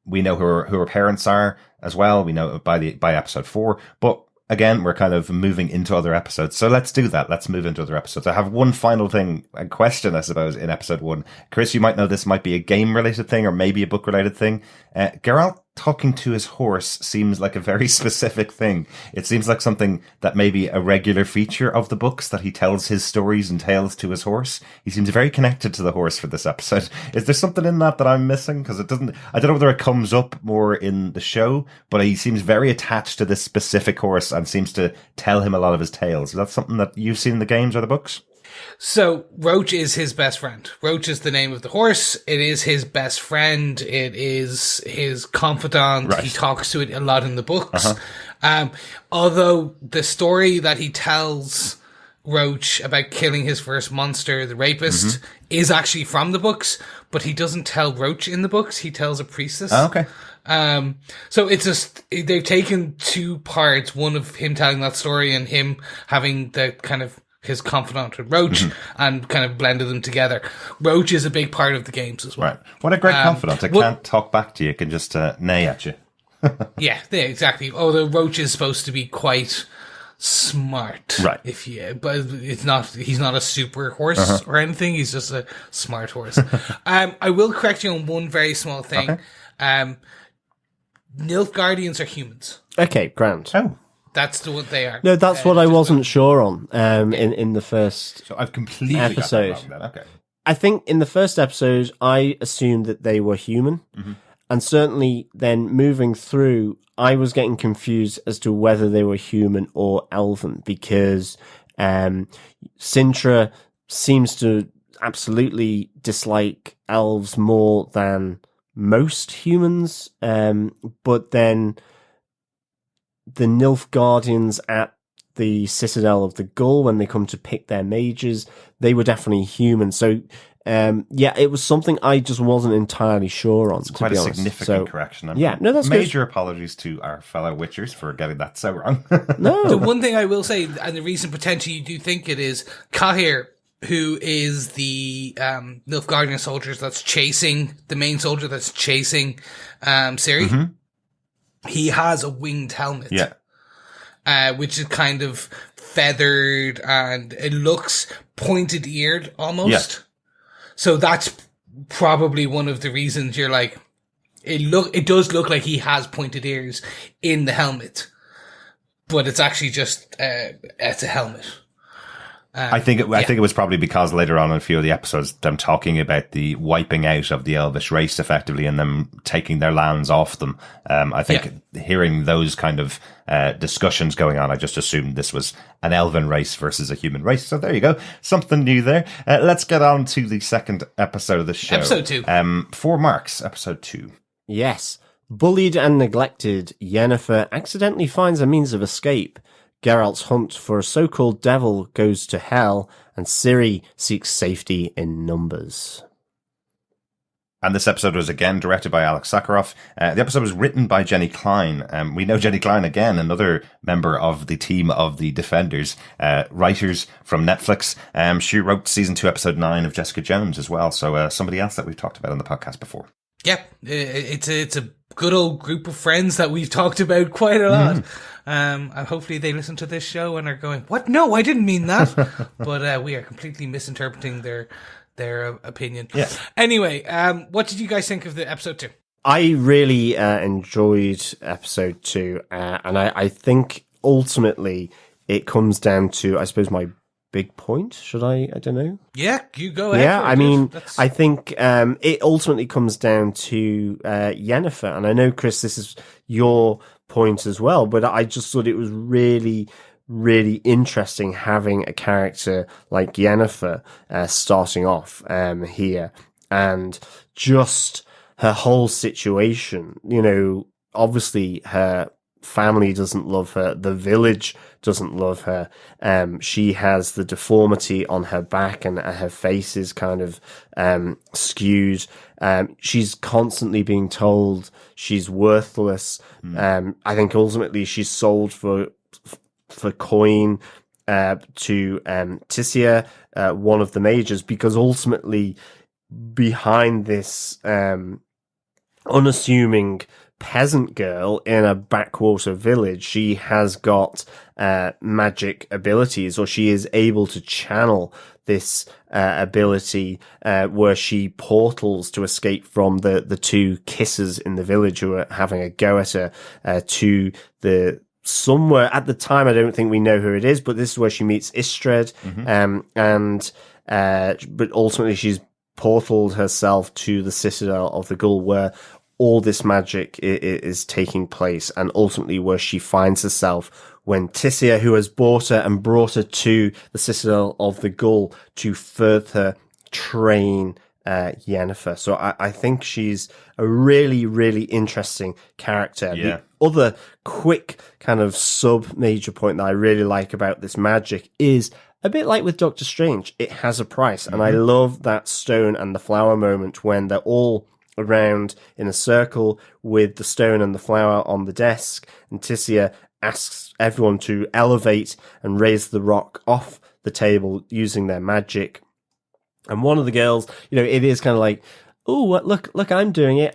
We know who her parents are as well. We know by episode 4. But again, we're kind of moving into other episodes. So let's do that. Let's move into other episodes. I have one final thing, a question, I suppose, in episode 1. Chris, you might know this might be a game-related thing or maybe a book-related thing. Geralt talking to his horse seems like a very specific thing. It seems like something that may be a regular feature of the books, that he tells his stories and tales to his horse. He seems very connected to the horse for this episode. Is there something in that I'm missing? Because I don't know whether it comes up more in the show, but he seems very attached to this specific horse and seems to tell him a lot of his tales. Is that something that you've seen in the games or the books? So, Roach is his best friend. Roach is the name of the horse. It is his best friend. It is his confidant. Right. He talks to it a lot in the books. Although the story that he tells Roach about killing his first monster, the rapist, is actually from the books, but he doesn't tell Roach in the books. He tells a priestess. Oh, okay. So it's just, they've taken 2 parts, one of him telling that story and him having the kind of his confidant with Roach and kind of blended them together. Roach is a big part of the games as well. Right. What a great confidant. It can't talk back to you. It can just neigh at you. yeah, exactly. Although Roach is supposed to be quite smart. Right. But it's not, he's not a super horse or anything. He's just a smart horse. I will correct you on one very small thing. Okay. Nilfgaardians are humans. Okay, grand. Oh. That's what they are. No, that's what I wasn't sure on in the first So I've completely episode. got that wrong then. Okay. I think in the first episode, I assumed that they were human. And certainly then moving through, I was getting confused as to whether they were human or elven, because Cintra seems to absolutely dislike elves more than most humans. But then the Nilfgaardians at the Citadel of the Gull, when they come to pick their mages, they were definitely human. So, yeah, it was something I just wasn't entirely sure on. It's quite a significant correction. That's major apologies to our fellow Witchers for getting that so wrong. No. The one thing I will say, and the reason potentially you do think it is, Cahir, who is the Nilfgaardian soldiers that's chasing, the main soldier that's chasing Ciri, he has a winged helmet. Yeah. Which is kind of feathered and it looks pointed eared almost. Yeah. So that's probably one of the reasons you're like, it does look like he has pointed ears in the helmet, but it's actually just, it's a helmet. I think it was probably because later on in a few of the episodes, them talking about the wiping out of the Elvish race effectively and them taking their lands off them. I think hearing those kind of discussions going on, I just assumed this was an elven race versus a human race. So there you go. Something new there. Let's get on to the second episode of the show. Episode 2. 4 marks, episode 2. Yes. Bullied and neglected, Yennefer accidentally finds a means of escape. Geralt's hunt for a so-called devil goes to hell, and Ciri seeks safety in numbers. And this episode was again directed by Alik Sakharov. The episode was written by Jenny Klein. We know Jenny Klein again, another member of the team of the Defenders, writers from Netflix. She wrote season 2, episode 9 of Jessica Jones as well. So somebody else that we've talked about on the podcast before. Yeah, it's a good old group of friends that we've talked about quite a lot. And hopefully they listen to this show and are going, "What? No, I didn't mean that." But we are completely misinterpreting their opinion. Yeah. Anyway, what did you guys think of the episode 2? I really enjoyed episode 2, and I think ultimately it comes down to, I suppose, my big point. Should I don't know. Yeah, you go ahead. Yeah, I mean, I think it ultimately comes down to Yennefer, and I know, Chris, this is your point as well, but I just thought it was really, really interesting having a character like Yennefer starting off here, and just her whole situation. You know, obviously her family doesn't love her, the village doesn't love her, she has the deformity on her back and her face is kind of skewed, she's constantly being told she's worthless. I think ultimately she's sold for coin to Tisia, one of the mages, because ultimately behind this unassuming peasant girl in a backwater village, she has got magic abilities, or she is able to channel this ability where she portals to escape from the two kissers in the village who are having a go at her to the somewhere at the time. I don't think we know who it is, but this is where she meets Istred. But ultimately she's portaled herself to the Citadel of the Gull, where all this magic is taking place, and ultimately where she finds herself when Tisia, who has bought her and brought her to the Citadel of the Gull to further train Yennefer. So I think she's a really, really interesting character. Yeah. The other quick kind of sub-major point that I really like about this magic is, a bit like with Doctor Strange, it has a price. And I love that stone and the flower moment when they're all around in a circle with the stone and the flower on the desk, and Tisia asks everyone to elevate and raise the rock off the table using their magic. And one of the girls, you know, it is kind of like, oh, look, I'm doing it,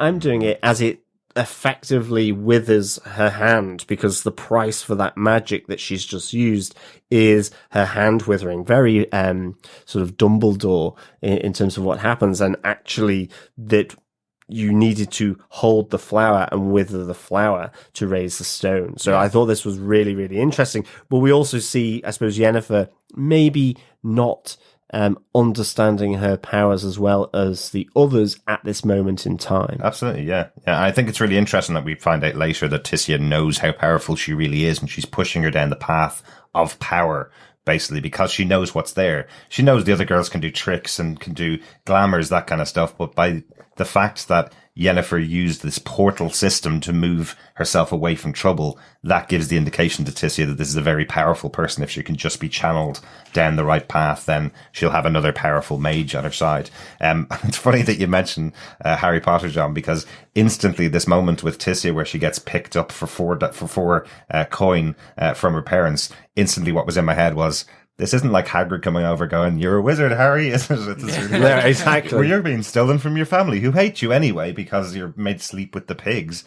as it effectively withers her hand, because the price for that magic that she's just used is her hand withering. Very sort of Dumbledore in terms of what happens, and actually that you needed to hold the flower and wither the flower to raise the stone. So I thought this was really, really interesting. But we also see, I suppose, Yennefer maybe not understanding her powers as well as the others at this moment in time. Absolutely, yeah. I think it's really interesting that we find out later that Tisia knows how powerful she really is, and she's pushing her down the path of power, basically, because she knows what's there. She knows the other girls can do tricks and can do glamours, that kind of stuff, but by the fact that Yennefer used this portal system to move herself away from trouble, that gives the indication to Tisia that this is a very powerful person. If she can just be channeled down the right path, then she'll have another powerful mage at her side. It's funny that you mention Harry Potter, John, because instantly this moment with Tisia where she gets picked up for four coin from her parents, instantly what was in my head was, this isn't like Hagrid coming over going, "You're a wizard, Harry." It's Yeah, exactly. Well, you're being stolen from your family, who hate you anyway because you're made sleep with the pigs.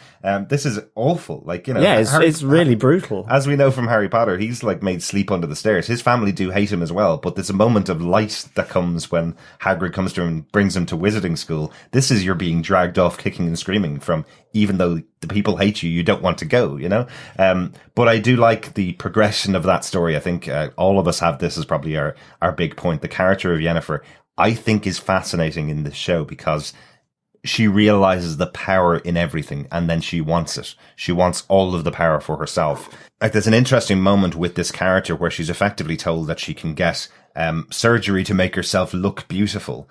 This is awful. Like, you know, yeah, it's really brutal. As we know from Harry Potter, he's like made sleep under the stairs. His family do hate him as well, but there's a moment of light that comes when Hagrid comes to him and brings him to wizarding school. This is you're being dragged off kicking and screaming from, even though the people hate you, you don't want to go, you know? But I do like the progression of that story. I think all of us have this as probably our big point. The character of Yennefer, I think, is fascinating in this show because she realizes the power in everything, and then she wants it. She wants all of the power for herself. Like, there's an interesting moment with this character where she's effectively told that she can get surgery to make herself look beautiful.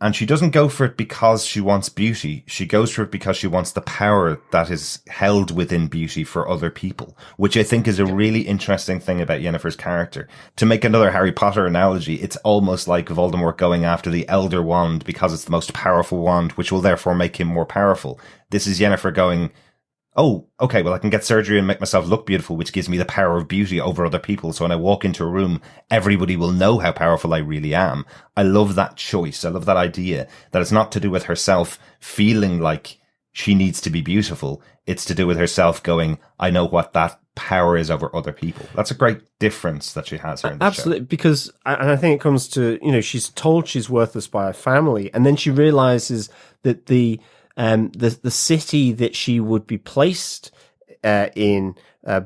And she doesn't go for it because she wants beauty. She goes for it because she wants the power that is held within beauty for other people, which I think is a really interesting thing about Yennefer's character. To make another Harry Potter analogy, it's almost like Voldemort going after the Elder Wand because it's the most powerful wand, which will therefore make him more powerful. This is Yennefer going, oh, okay, well, I can get surgery and make myself look beautiful, which gives me the power of beauty over other people. So when I walk into a room, everybody will know how powerful I really am. I love that choice. I love that idea that it's not to do with herself feeling like she needs to be beautiful. It's to do with herself going, I know what that power is over other people. That's a great difference that she has here in the Absolutely, show. because, and I think it comes to, she's told she's worthless by her family, and then she realizes that the city that she would be placed in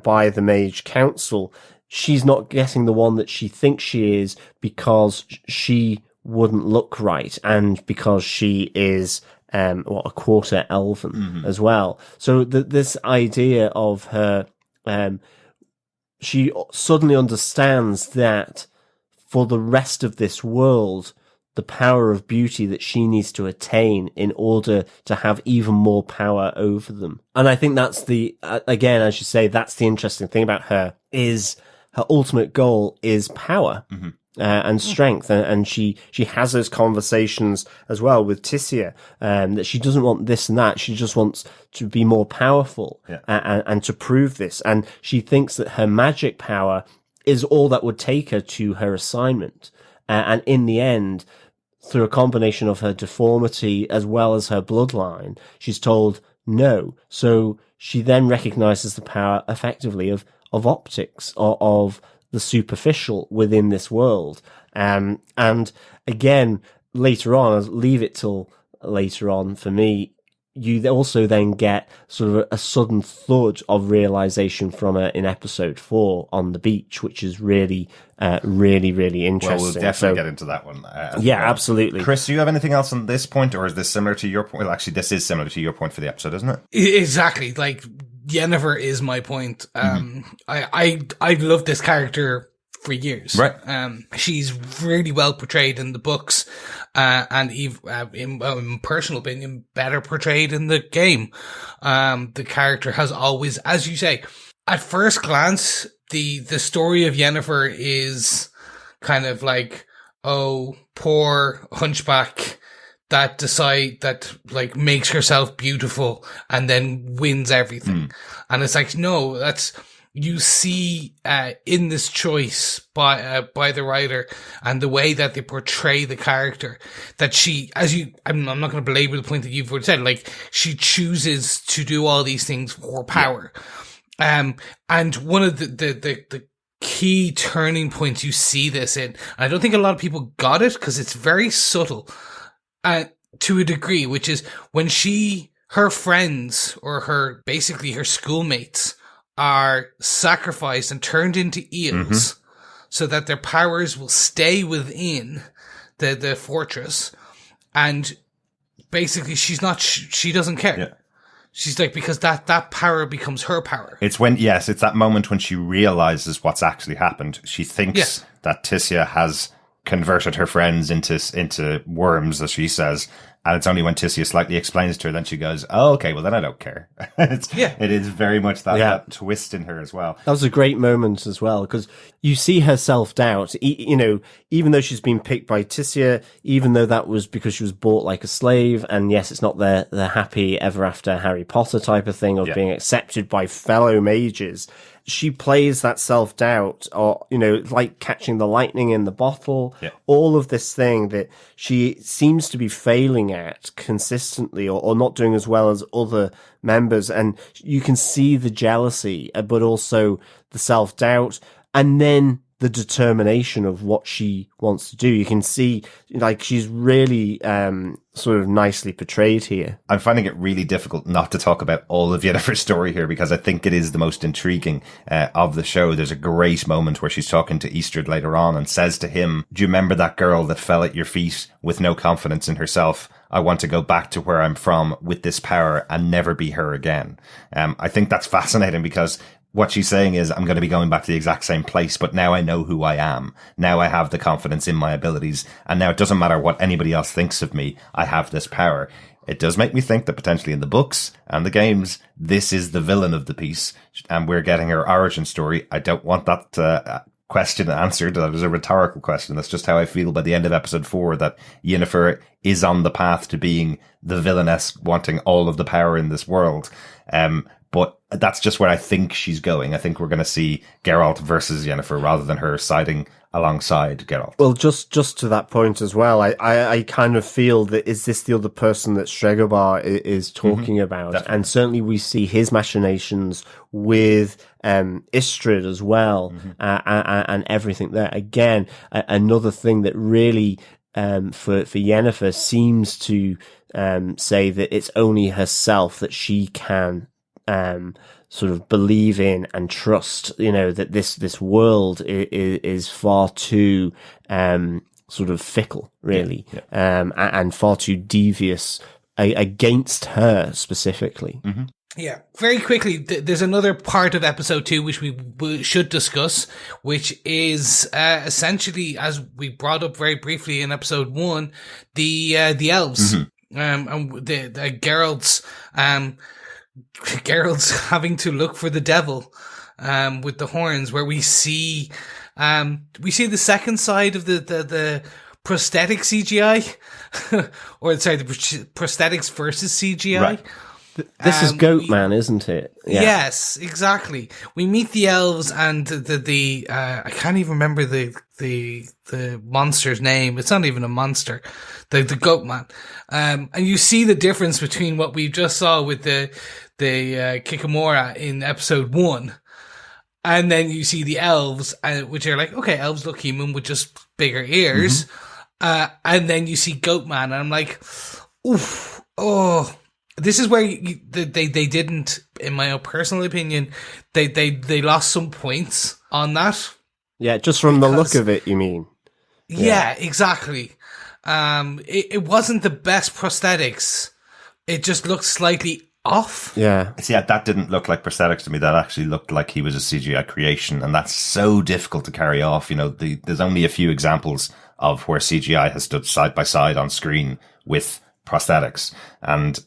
by the Mage Council, she's not getting the one that she thinks she is because she wouldn't look right, and because she is a quarter elven as well. So this idea of her, she suddenly understands that for the rest of this world, the power of beauty that she needs to attain in order to have even more power over them. And I think that's again, as you say, that's the interesting thing about her, is her ultimate goal is power. And strength, and she has those conversations as well with Tissia, that she doesn't want this and that. She just wants to be more powerful, and to prove this. And she thinks that her magic power is all that would take her to her assignment. And in the end, through a combination of her deformity as well as her bloodline, she's told no. So she then recognizes the power effectively of optics, or of the superficial within this world. And again, later on, I'll leave it till later on for me, you also then get sort of a sudden thud of realization from her in episode 4 on the beach, which is really, really interesting. Well, we'll definitely get into that one. Absolutely. Chris, do you have anything else on this point, or is this similar to your point? Well, actually, this is similar to your point for the episode, isn't it? Exactly. Like, Yennefer is my point. I love this character for years. Right. She's really well portrayed in the books, and even, in personal opinion, better portrayed in the game. The character has always, as you say, at first glance, the story of Yennefer is kind of like, oh, poor hunchback that like makes herself beautiful and then wins everything. And it's like, no, you see in this choice by the writer and the way that they portray the character, that she, I'm not going to belabor the point that you've already said, like, she chooses to do all these things for power. And one of the key turning points you see this in, I don't think a lot of people got it because it's very subtle, to a degree, which is when her friends, or basically her schoolmates, are sacrificed and turned into eels so that their powers will stay within the fortress. And basically she doesn't care. Yeah. She's like, because that power becomes her power. It's that moment when she realizes what's actually happened. She thinks that Tissia has converted her friends into worms, as she says. And it's only when Tissia slightly explains to her, then she goes, oh, okay, well, then I don't care. It is very much that twist in her as well. That was a great moment as well, because you see her self-doubt, even though she's been picked by Tissia, even though that was because she was bought like a slave, and yes, it's not the happy ever after Harry Potter type of thing of being accepted by fellow mages. She plays that self-doubt, or, like catching the lightning in the bottle, all of this thing that she seems to be failing at consistently, or not doing as well as other members. And you can see the jealousy, but also the self-doubt, and then the determination of what she wants to do. You can see, like, she's really sort of nicely portrayed here. I'm finding it really difficult not to talk about all of Yennefer's story here, because I think it is the most intriguing of the show. There's a great moment where she's talking to Eastred later on and says to him, do you remember that girl that fell at your feet with no confidence in herself? I want to go back to where I'm from with this power and never be her again. I think that's fascinating, because what she's saying is, I'm going to be going back to the exact same place, but now I know who I am. Now I have the confidence in my abilities, and now it doesn't matter what anybody else thinks of me. I have this power. It does make me think that potentially in the books and the games, this is the villain of the piece, and we're getting her origin story. I don't want that question answered. That is a rhetorical question. That's just how I feel by the end of episode 4, that Yennefer is on the path to being the villainess, wanting all of the power in this world. but that's just where I think she's going. I think we're going to see Geralt versus Yennefer rather than her siding alongside Geralt. Well, just to that point as well, I kind of feel that is this the other person that Stregobar is talking about? Definitely. And certainly we see his machinations with Istrid as well, and everything there. Again, another thing that really for Yennefer seems to say that it's only herself that she can sort of believe in and trust, that this world is far too sort of fickle, really, and far too devious against her specifically. Yeah, very quickly, there's another part of episode 2 which we should discuss, which is essentially, as we brought up very briefly in episode 1, the elves, and the Geralt's having to look for the devil with the horns, where we see the second side of the prosthetic CGI, or sorry, the prosthetics versus CGI. Right. This is Goatman, isn't it? Yeah. Yes, exactly. We meet the elves and the I can't even remember the monster's name. It's not even a monster. The Goatman. And you see the difference between what we just saw with the Kikamora in episode 1. And then you see the elves, which are like, okay, elves look human with just bigger ears. And then you see Goatman, and I'm like, oof, oh. This is where they didn't, in my personal opinion, they lost some points on that. Yeah, just from the look of it, you mean? Yeah, exactly. It wasn't the best prosthetics. It just looked slightly off. Yeah. See, that didn't look like prosthetics to me. That actually looked like he was a CGI creation, and that's so difficult to carry off. There's only a few examples of where CGI has stood side by side on screen with prosthetics, and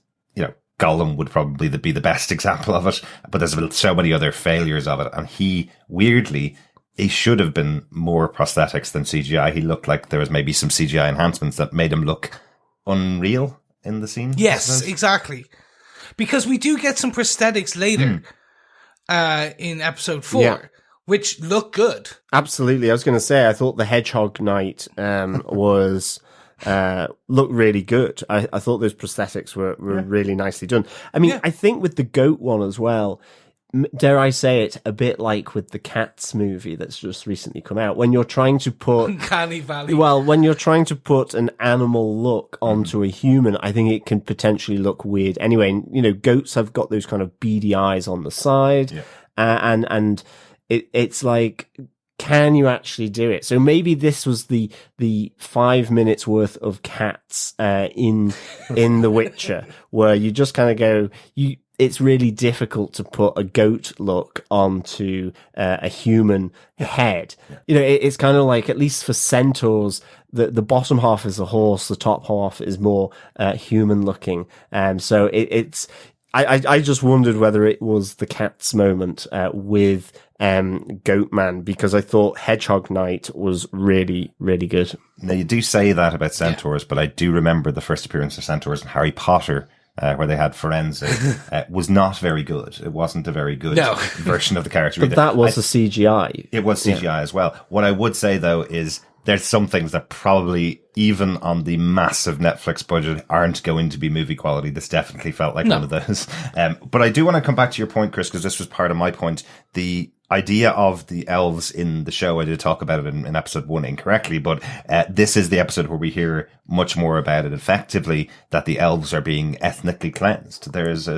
Gollum would probably be the best example of it, but there's so many other failures of it. And he should have been more prosthetics than CGI. He looked like there was maybe some CGI enhancements that made him look unreal in the scene. Yes, exactly. Because we do get some prosthetics later in episode 4, which look good. Absolutely. I was going to say, I thought the Hedgehog Knight was... looked really good. I thought those prosthetics were really nicely done. I mean, I think with the goat one as well, dare I say it, a bit like with the Cats movie that's just recently come out, when you're trying to put Uncanny Valley. Well, when you're trying to put an animal look onto a human, I think it can potentially look weird. Anyway, goats have got those kind of beady eyes on the side, and it's like, can you actually do it? So maybe this was the 5 minutes worth of cats in The Witcher, where you just kind of go, it's really difficult to put a goat look onto a human head. It's kind of like, at least for centaurs, the bottom half is a horse, the top half is more human looking. So it's. I just wondered whether it was the Cats moment with Goatman, because I thought Hedgehog Knight was really, really good. Now, you do say that about centaurs, but I do remember the first appearance of centaurs in Harry Potter, where they had Forensic, was not very good. It wasn't a very good version of the character but either. That was a CGI. It was CGI as well. What I would say, though, is there's some things that probably, even on the massive Netflix budget, aren't going to be movie quality. This definitely felt like one of those. But I do want to come back to your point, Chris, because this was part of my point. The idea of the elves in the show, I did talk about it in episode 1 incorrectly, but this is the episode where we hear much more about it effectively, that the elves are being ethnically cleansed. There is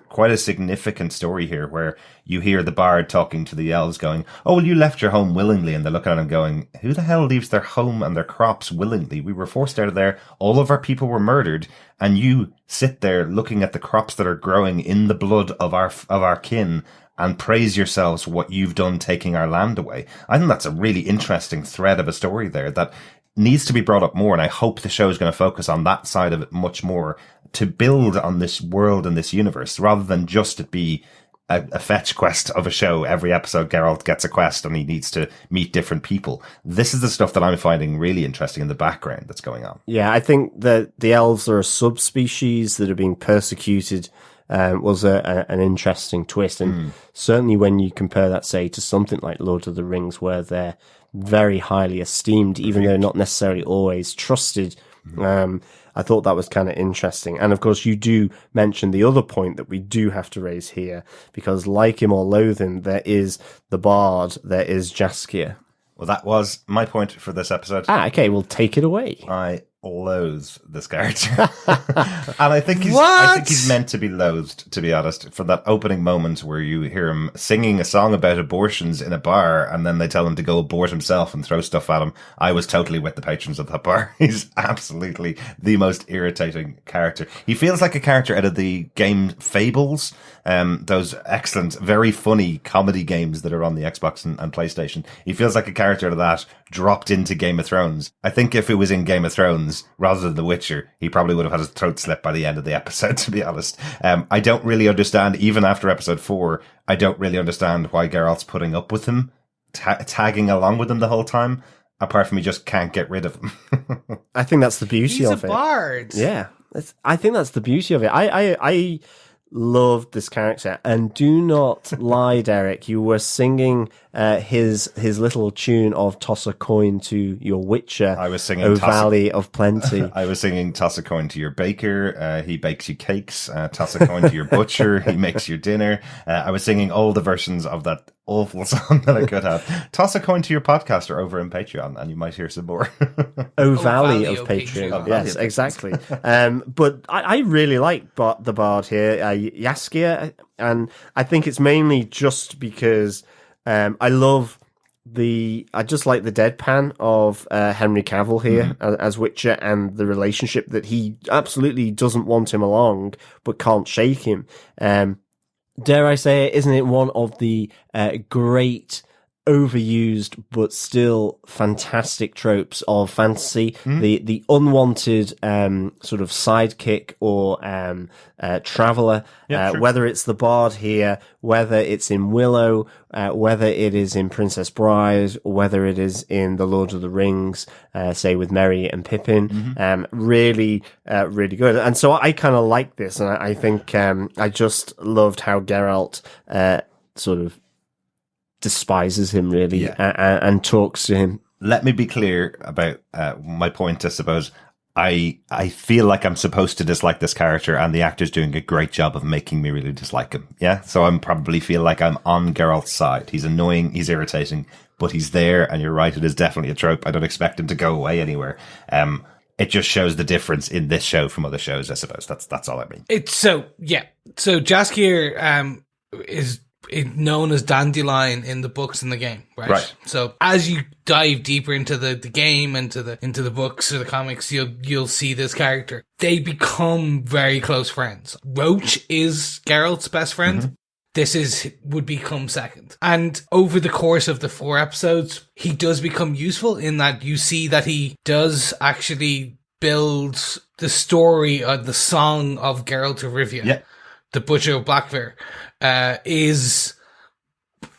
quite a significant story here where you hear the bard talking to the elves going, oh, well, you left your home willingly. And they're looking at him going, who the hell leaves their home and their crops willingly? We were forced out of there. All of our people were murdered. And you sit there looking at the crops that are growing in the blood of our kin and praise yourselves what you've done taking our land away. I think that's a really interesting thread of a story there that needs to be brought up more. And I hope the show is going to focus on that side of it much more, to build on this world and this universe, rather than just it be a fetch quest of a show. Every episode, Geralt gets a quest and he needs to meet different people. This is the stuff that I'm finding really interesting in the background that's going on. Yeah, I think that the elves are a subspecies that are being persecuted was an interesting twist. And certainly when you compare that, say, to something like Lord of the Rings, where they're very highly esteemed, even though not necessarily always trusted, I thought that was kind of interesting. And of course, you do mention the other point that we do have to raise here, because like him or loathe him, there is the bard, there is Jaskier. Well, that was my point for this episode. Okay, well, take it away. I loathe this character. And I think he's meant to be loathed, to be honest, for that opening moment where you hear him singing a song about abortions in a bar, and then they tell him to go abort himself and throw stuff at him. I was totally with the patrons of that bar. He's absolutely the most irritating character. He feels like a character out of the game Fables, those excellent, very funny comedy games that are on the Xbox and PlayStation. He feels like a character out of that dropped into Game of Thrones. I think if it was in Game of Thrones rather than The Witcher, he probably would have had his throat slit by the end of the episode, to be honest. I don't really understand, even after episode 4, I don't really understand why Geralt's putting up with him, tagging along with him the whole time, apart from he just can't get rid of him. I think that's the beauty of it. He's a bard. Yeah. I think that's the beauty of it. I loved this character, and do not lie, Derek. You were singing his little tune of "Toss a coin to your Witcher." I was singing "O Valley of Plenty." I was singing "Toss a coin to your baker." He bakes you cakes. Toss a coin to your butcher. He makes your dinner. I was singing all the versions of that awful song that I could have. Toss a coin to your podcaster over in Patreon, and you might hear some more. O Valley of Patreon. Yes, exactly. But I really like the bard here, Jaskier, and I think it's mainly just because I just like the deadpan of Henry Cavill here as Witcher, and the relationship that he absolutely doesn't want him along, but can't shake him. Dare I say it, isn't it one of the great, overused but still fantastic tropes of fantasy? The unwanted sort of sidekick or traveller, whether it's the bard here, whether it's in Willow, whether it is in Princess Bride, or whether it is in The Lord of the Rings, say with Merry and Pippin. Really good. And so I kind of like this, and I think I just loved how Geralt sort of despises him, really, and talks to him. Let me be clear about my point, I suppose. I feel like I'm supposed to dislike this character, and the actor's doing a great job of making me really dislike him. Yeah, so I'm probably feel like I'm on Geralt's side. He's annoying, he's irritating, but he's there, and you're right, it is definitely a trope. I don't expect him to go away anywhere. It just shows the difference in this show from other shows, I suppose. That's all I mean. So Jaskier is known as Dandelion in the books and the game, right? So as you dive deeper into the game and into the books or the comics, you'll see this character. They become very close friends. Roach is Geralt's best friend. This would become second. And over the course of the 4 episodes, he does become useful in that you see that he does actually build the story of the song of Geralt of Rivia, the Butcher of Blackfyre. Is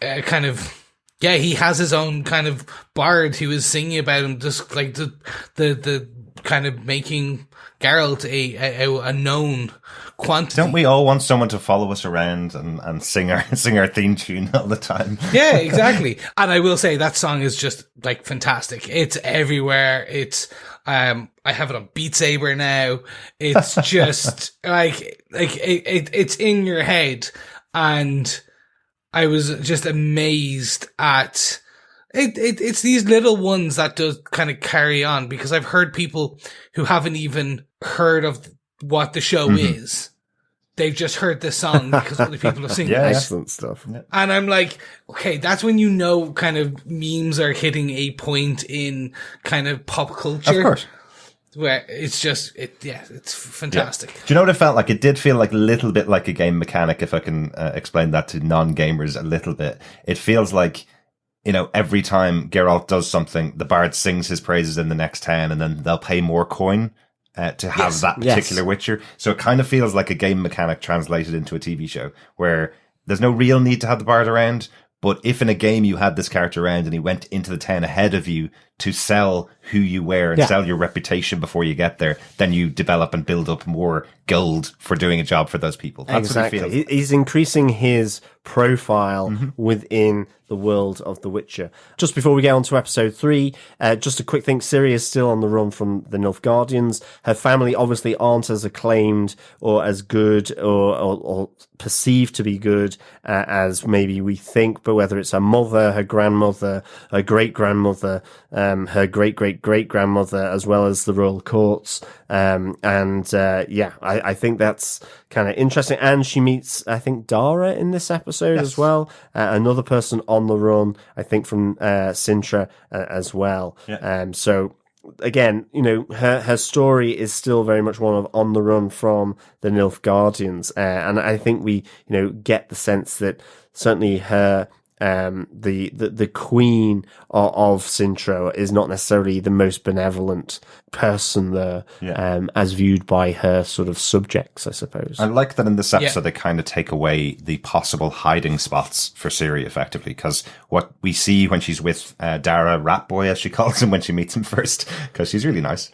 kind of, he has his own kind of bard who is singing about him, just like the kind of making Geralt a known quantity. Don't we all want someone to follow us around and sing our theme tune all the time? Yeah, exactly. And I will say that song is just like fantastic. It's everywhere. It's I have it on Beat Saber now. It's just it's in your head. And I was just amazed at it. It's these little ones that does kind of carry on, because I've heard people who haven't even heard of what the show is. They've just heard the song because other people have seen it. Excellent stuff. And I'm like, okay, that's when you know kind of memes are hitting a point in kind of pop culture. Of course. Where it's just, it's fantastic. Do you know what it felt like? It did feel like a little bit like a game mechanic, if I can explain that to non-gamers a little bit. It feels like, every time Geralt does something, the bard sings his praises in the next town, and then they'll pay more coin to have that particular Witcher. So it kind of feels like a game mechanic translated into a TV show, where there's no real need to have the bard around, but if in a game you had this character around and he went into the town ahead of you to sell who you were and sell your reputation before you get there, then you develop and build up more gold for doing a job for those people. That's exactly. what he feels. He's increasing his profile within the world of The Witcher. Just before we get on to episode 3, just a quick thing. Ciri is still on the run from the Nilfgaardians. Her family obviously aren't as acclaimed or as good or perceived to be good as maybe we think, but whether it's her mother, her grandmother, her great-grandmother, her great-great-great-grandmother, as well as the royal courts. I think that's kind of interesting. And she meets, I think, Dara in this episode as well. Another person on the run, I think, from Cintra as well. Yeah. So again, you know, her story is still very much one of on the run from the Nilfgaardians. And I think we, you know, get the sense that certainly her, the queen of Cintra is not necessarily the most benevolent person there, as viewed by her sort of subjects, I suppose. I like that in this episode they kind of take away the possible hiding spots for Ciri effectively, because what we see when she's with Dara, Rat Boy as she calls him when she meets him first, because she's really nice.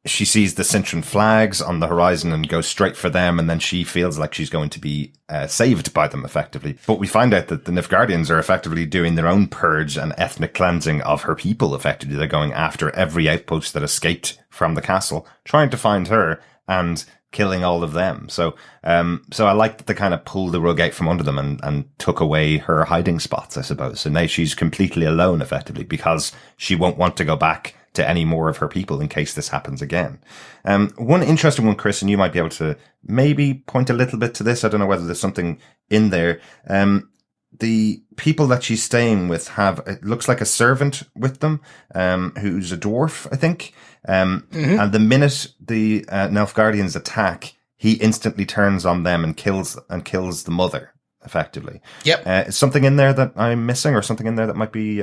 She sees the Cintran flags on the horizon and goes straight for them, and then she feels like she's going to be saved by them, effectively. But we find out that the Nilfgaardians are effectively doing their own purge and ethnic cleansing of her people, effectively. They're going after every outpost that escaped from the castle, trying to find her and killing all of them. So I like that they kind of pulled the rug out from under them and took away her hiding spots, I suppose. So now she's completely alone, effectively, because she won't want to go back to any more of her people in case this happens again. One interesting one, Chris, and you might be able to maybe point a little bit to this. I don't know whether there's something in there. The people that she's staying with have, it looks like a servant with them, who's a dwarf, I think. And the minute the Nilfgaardians attack, he instantly turns on them and kills the mother, effectively. Yep. Is something in there that I'm missing, or something in there that might be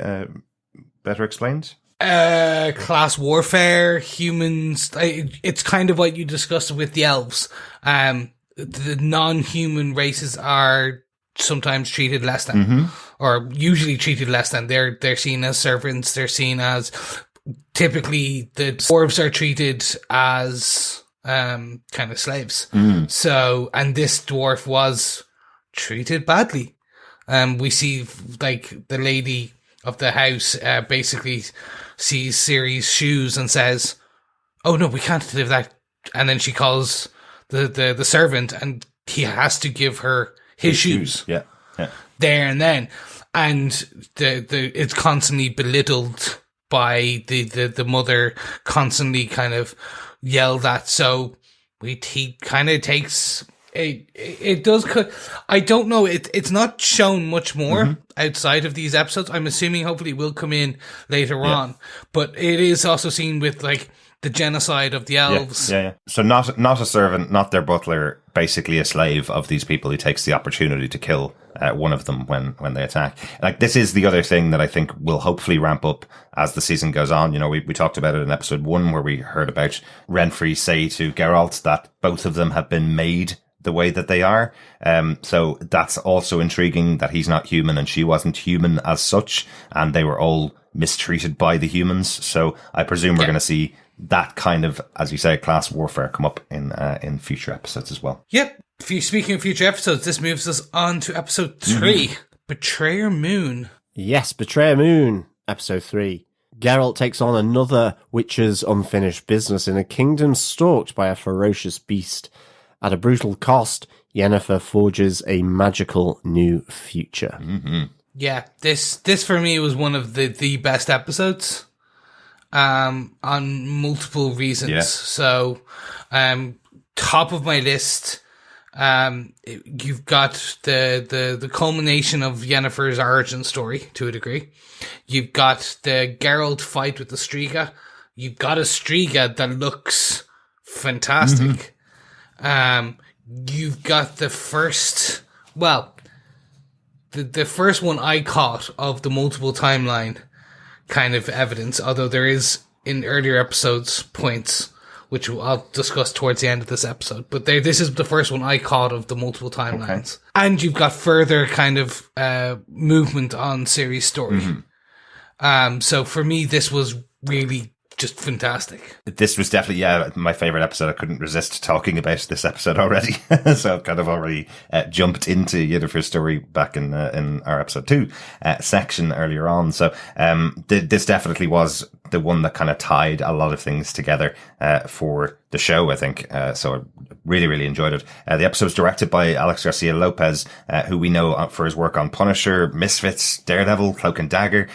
better explained? Class warfare, humans. It's kind of what you discussed with the elves. The non-human races are sometimes treated less than, or usually treated less than. They're seen as servants. They're seen as, typically the dwarves are treated as kind of slaves. So, and this dwarf was treated badly. We see like the lady of the house basically sees Ciri's shoes and says, "Oh no, we can't live that." And then she calls the servant, and he has to give her his shoes. Yeah. There and then, and it's constantly belittled by the mother, constantly kind of yelled at. So he kind of takes. It does cut. I don't know. It's not shown much more outside of these episodes. I'm assuming hopefully it will come in later on, but it is also seen with like the genocide of the elves. Yeah. So not a servant, not their butler, basically a slave of these people who takes the opportunity to kill one of them when they attack. Like, this is the other thing that I think will hopefully ramp up as the season goes on. You know, we talked about it in episode 1 where we heard about Renfrey say to Geralt that both of them have been made the way that they are. So that's also intriguing, that he's not human and she wasn't human as such, and they were all mistreated by the humans. So I presume we're going to see that kind of, as you say, class warfare come up in future episodes as well. Yep. Speaking of future episodes, this moves us on to episode 3, Betrayer Moon. Yes, Betrayer Moon, episode 3. Geralt takes on another witcher's unfinished business in a kingdom stalked by a ferocious beast. At a brutal cost, Yennefer forges a magical new future. Yeah, this for me was one of the best episodes, on multiple reasons. Yeah. So, top of my list, you've got the culmination of Yennefer's origin story to a degree. You've got the Geralt fight with the Striga. You've got a Striga that looks fantastic. You've got the first, the first one I caught of the multiple timeline kind of evidence, although there is in earlier episodes points, which I'll discuss towards the end of this episode, but this is the first one I caught of the multiple timelines. Okay. And you've got further kind of, movement on Ciri's story. So for me, this was really just fantastic. This was definitely, my favorite episode. I couldn't resist talking about this episode already. So I've kind of already jumped into Yennefer's story back in our episode 2 section earlier on. So this definitely was the one that kind of tied a lot of things together for the show, I think. So I really, really enjoyed it. The episode was directed by Alex Garcia Lopez, who we know for his work on Punisher, Misfits, Daredevil, Cloak and Dagger.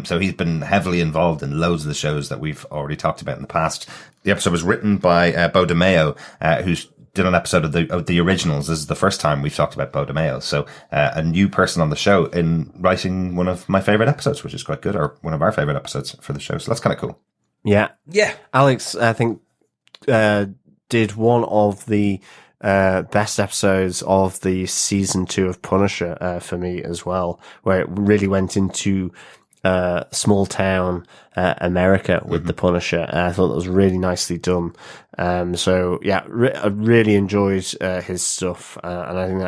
So he's been heavily involved in loads of the shows that we've already talked about in the past. The episode was written by Beau DeMayo, who's did an episode of the originals. This is the first time we've talked about Beau DeMayo. So a new person on the show in writing one of my favorite episodes, which is quite good, or one of our favorite episodes for the show. So that's kind of cool. Yeah. Yeah. Alex, I think, did one of the best episodes of the season 2 of Punisher for me as well, where it really went into small town America with the Punisher. I thought that was really nicely done. So yeah, I really enjoyed his stuff, and I think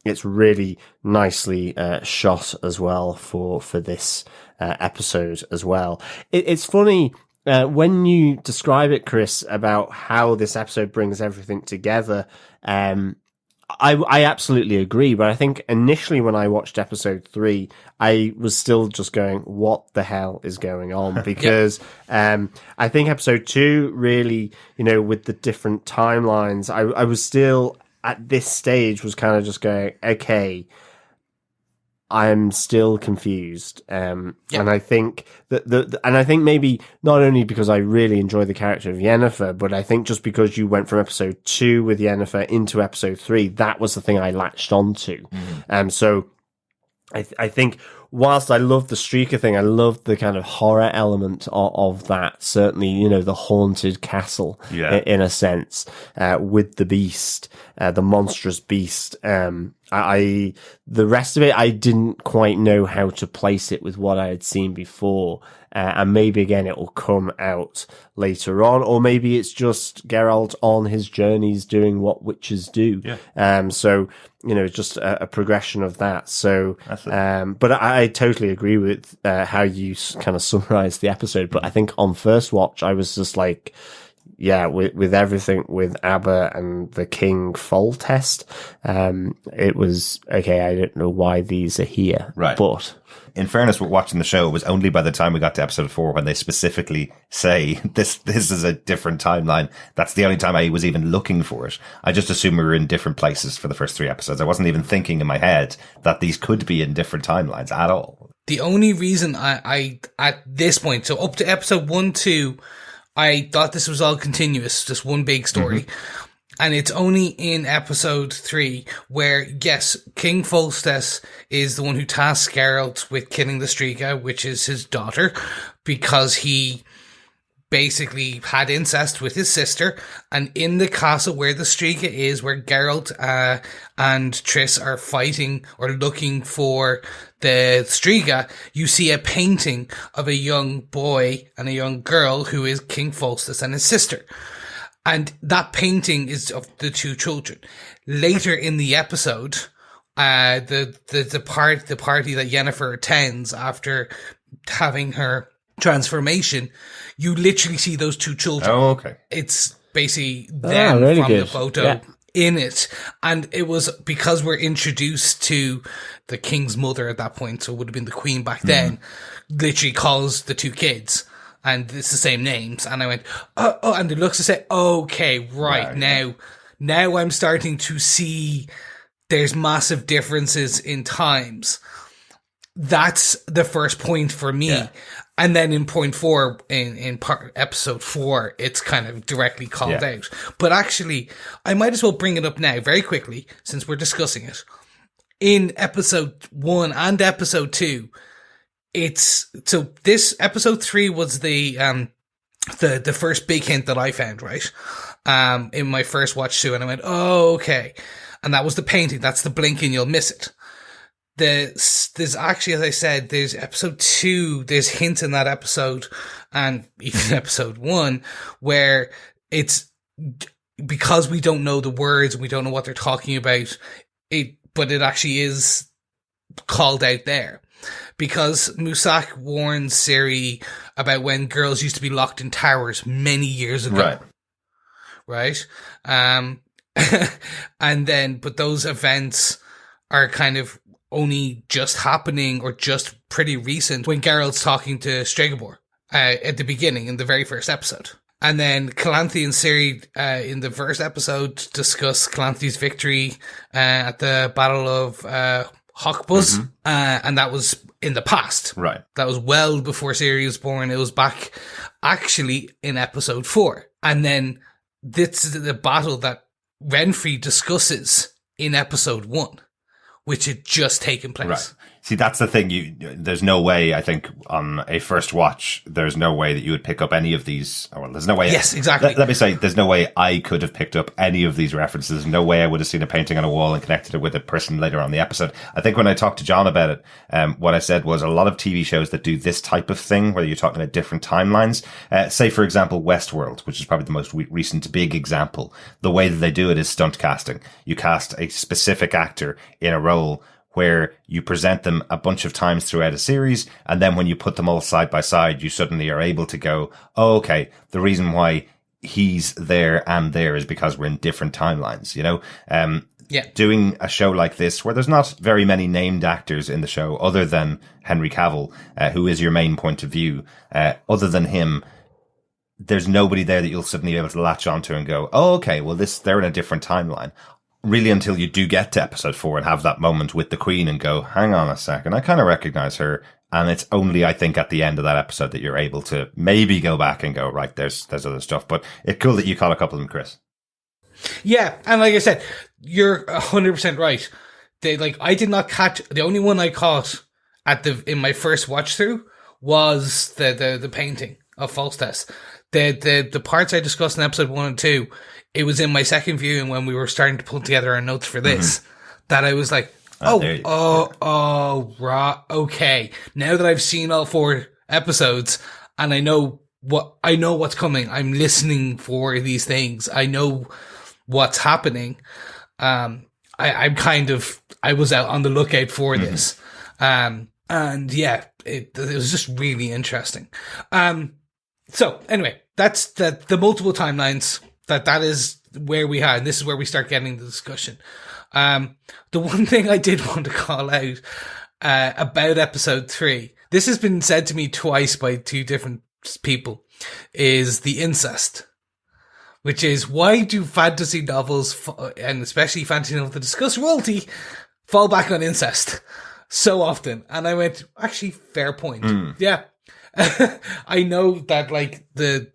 it's really nicely shot as well for this episode as well. It's funny when you describe it, Chris, about how this episode brings everything together. I absolutely agree, but I think initially when I watched episode 3, I was still just going, what the hell is going on? Because I think episode 2 really, with the different timelines, I was still at this stage was kind of just going, okay, I'm still confused. And I think and I think maybe not only because I really enjoy the character of Yennefer, but I think just because you went from episode 2 with Yennefer into episode 3, that was the thing I latched onto. So I think whilst I love the streaker thing, I love the kind of horror element of that. Certainly, the haunted castle in a sense, with the beast, the monstrous beast. The rest of it, I didn't quite know how to place it with what I had seen before. And maybe again, it will come out later on, or maybe it's just Geralt on his journeys doing what witches do. So, just a progression of that. So, but I totally agree with how you kind of summarized the episode. But I think on first watch, I was just like, with everything with Abba and the King Fall test, it was, okay, I don't know why these are here. Right. But in fairness, with watching the show, it was only by the time we got to episode 4 when they specifically say this is a different timeline. That's the only time I was even looking for it. I just assumed we were in different places for the first 3 episodes. I wasn't even thinking in my head that these could be in different timelines at all. The only reason I at this point, so up to episode 1, 2, I thought this was all continuous, just one big story. And it's only in episode 3 where, yes, King Folstes is the one who tasks Geralt with killing the Striga, which is his daughter, because he basically had incest with his sister. And in the castle where the Striga is, where Geralt and Triss are fighting or looking for the Striga, you see a painting of a young boy and a young girl who is King Folstes and his sister. And that painting is of the 2 children. Later in the episode, the party that Yennefer attends after having her transformation, you literally see those 2 children. Oh, okay. It's basically them really from good. the photo in it. And it was because we're introduced to the king's mother at that point, so it would have been the queen back then, literally calls the 2 kids. And it's the same names. And I went, oh, and it looks to say, okay, right, now I'm starting to see there's massive differences in times. That's the first point for me. Yeah. And then in point 4, in episode 4, it's kind of directly called out. But actually, I might as well bring it up now very quickly, since we're discussing it. In episode 1 and episode 2, so this episode 3 was the first big hint that I found, right? In my first watch too, and I went, oh, okay. And that was the painting. That's the blinking, you'll miss it. There's actually, as I said, there's episode 2, there's hints in that episode, and even episode 1, where it's, because we don't know the words, we don't know what they're talking about, but it actually is called out there. Because Musak warns Ciri about when girls used to be locked in towers many years ago. Right. And then, but those events are kind of only just happening or just pretty recent when Geralt's talking to Stregobor at the beginning in the very first episode. And then Calanthe and Ciri in the first episode discuss Calanthe's victory at the Battle of Hawkbuzz, and that was in the past. Right. That was well before Ciri was born. It was back actually in episode 4. And then this is the battle that Renfrey discusses in episode 1, which had just taken place. Right. See, that's the thing. There's no way, I think, on a first watch, there's no way that you would pick up any of these. Well, there's no way. Yes, exactly. Let me say, there's no way I could have picked up any of these references. No way I would have seen a painting on a wall and connected it with a person later on in the episode. I think when I talked to John about it, what I said was a lot of TV shows that do this type of thing, where you're talking about different timelines, say, for example, Westworld, which is probably the most recent big example. The way that they do it is stunt casting. You cast a specific actor in a role where you present them a bunch of times throughout a series, and then when you put them all side by side, you suddenly are able to go, oh, okay, the reason why he's there and there is because we're in different timelines, you know? Doing a show like this, where there's not very many named actors in the show, other than Henry Cavill, who is your main point of view, other than him, there's nobody there that you'll suddenly be able to latch onto and go, oh, okay, well, they're in a different timeline. Really, until you do get to episode 4 and have that moment with the Queen and go, hang on a second, I kind of recognize her. And it's only, I think, at the end of that episode that you're able to maybe go back and go, right, there's other stuff. But it's cool that you caught a couple of them, Chris. Yeah, and like I said, you're 100% right. I did not catch, the only one I caught in my first watch through was the painting of Falstad. The parts I discussed in episode 1 and 2, it was in my second viewing when we were starting to pull together our notes for this, that I was like, right, okay. Now that I've seen all 4 episodes and I know what's coming, I'm listening for these things. I know what's happening. I was out on the lookout for this. And yeah, it was just really interesting. So anyway, that's the multiple timelines. That is where we had, and this is where we start getting the discussion. The one thing I did want to call out about episode 3, this has been said to me twice by 2 different people, is the incest. Which is, why do fantasy novels, and especially fantasy novels that discuss royalty, fall back on incest so often? And I went, actually, fair point. Yeah. I know that,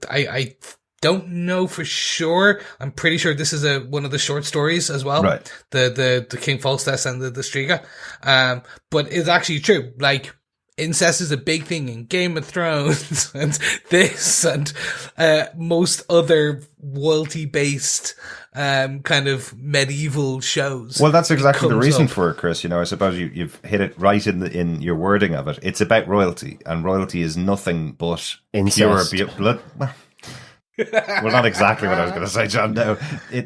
I don't know for sure. I'm pretty sure this is one of the short stories as well. Right. The King Falstad and the Striga. But it's actually true. Incest is a big thing in Game of Thrones and this and most other royalty-based kind of medieval shows. Well, that's exactly the reason for it, Chris. You know, I suppose you've hit it right in your wording of it. It's about royalty, and royalty is nothing but incest. Pure blood. Well, not exactly what I was going to say, John. No,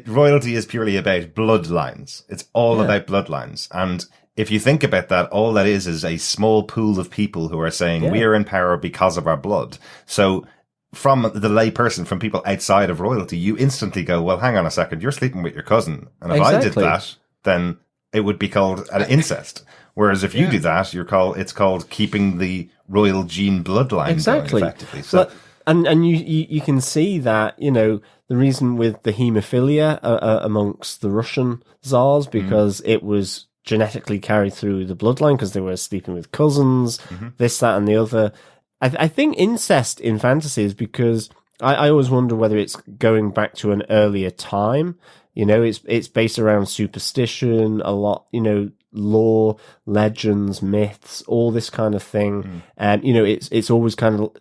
royalty is purely about bloodlines. It's all about bloodlines. And if you think about that, all that is a small pool of people who are saying we are in power because of our blood. So from the lay person, from people outside of royalty, you instantly go, well, hang on a second, you're sleeping with your cousin. And if I did that, then it would be called an incest. Whereas if you do that, it's called keeping the royal gene bloodline going, effectively. So, And you can see that, you know, the reason with the haemophilia amongst the Russian Tsars, because it was genetically carried through the bloodline because they were sleeping with cousins, this, that, and the other. I think incest in fantasy is because I always wonder whether it's going back to an earlier time. You know, it's based around superstition, a lot, you know, lore, legends, myths, all this kind of thing. And, you know, it's always kind of,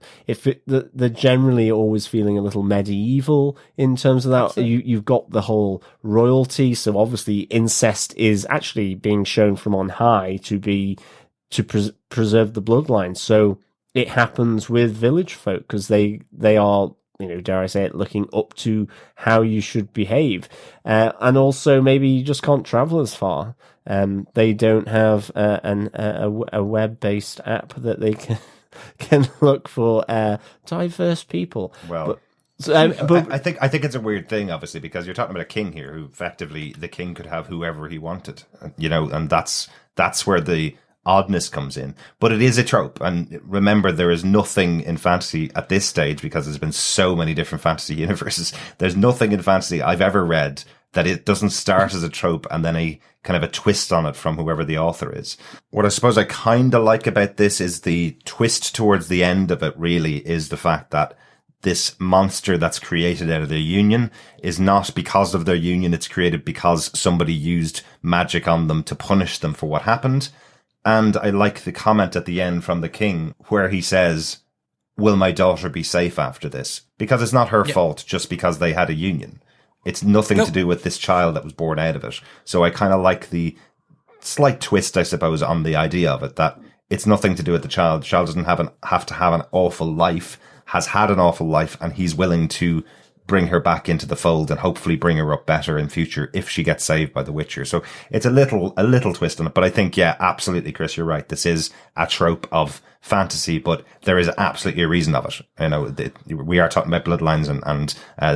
they're generally always feeling a little medieval in terms of that. You've got the whole royalty. So obviously incest is actually being shown from on high to preserve the bloodline. So it happens with village folk because they are, you know, dare I say it, looking up to how you should behave. And also maybe you just can't travel as far. They don't have a web-based app that they can can look for diverse people. Well, but I think it's a weird thing, obviously, because you're talking about a king here who effectively the king could have whoever he wanted, and that's where the oddness comes in. But it is a trope, and remember, there is nothing in fantasy at this stage, because there's been so many different fantasy universes. There's nothing in fantasy I've ever read that it doesn't start as a trope and then a kind of a twist on it from whoever the author is. What I suppose I kind of like about this is the twist towards the end of it really is the fact that this monster that's created out of their union is not because of their union. It's created because somebody used magic on them to punish them for what happened. And I like the comment at the end from the king where he says, will my daughter be safe after this? Because it's not her fault just because they had a union. It's nothing to do with this child that was born out of it. So I kind of like the slight twist, I suppose, on the idea of it, that it's nothing to do with the child. The child doesn't have to have an awful life, has had an awful life, and he's willing to bring her back into the fold and hopefully bring her up better in future if she gets saved by the Witcher. So it's a little twist on it. But I think, yeah, absolutely, Chris, you're right. This is a trope of fantasy, but there is absolutely a reason of it. We are talking about bloodlines and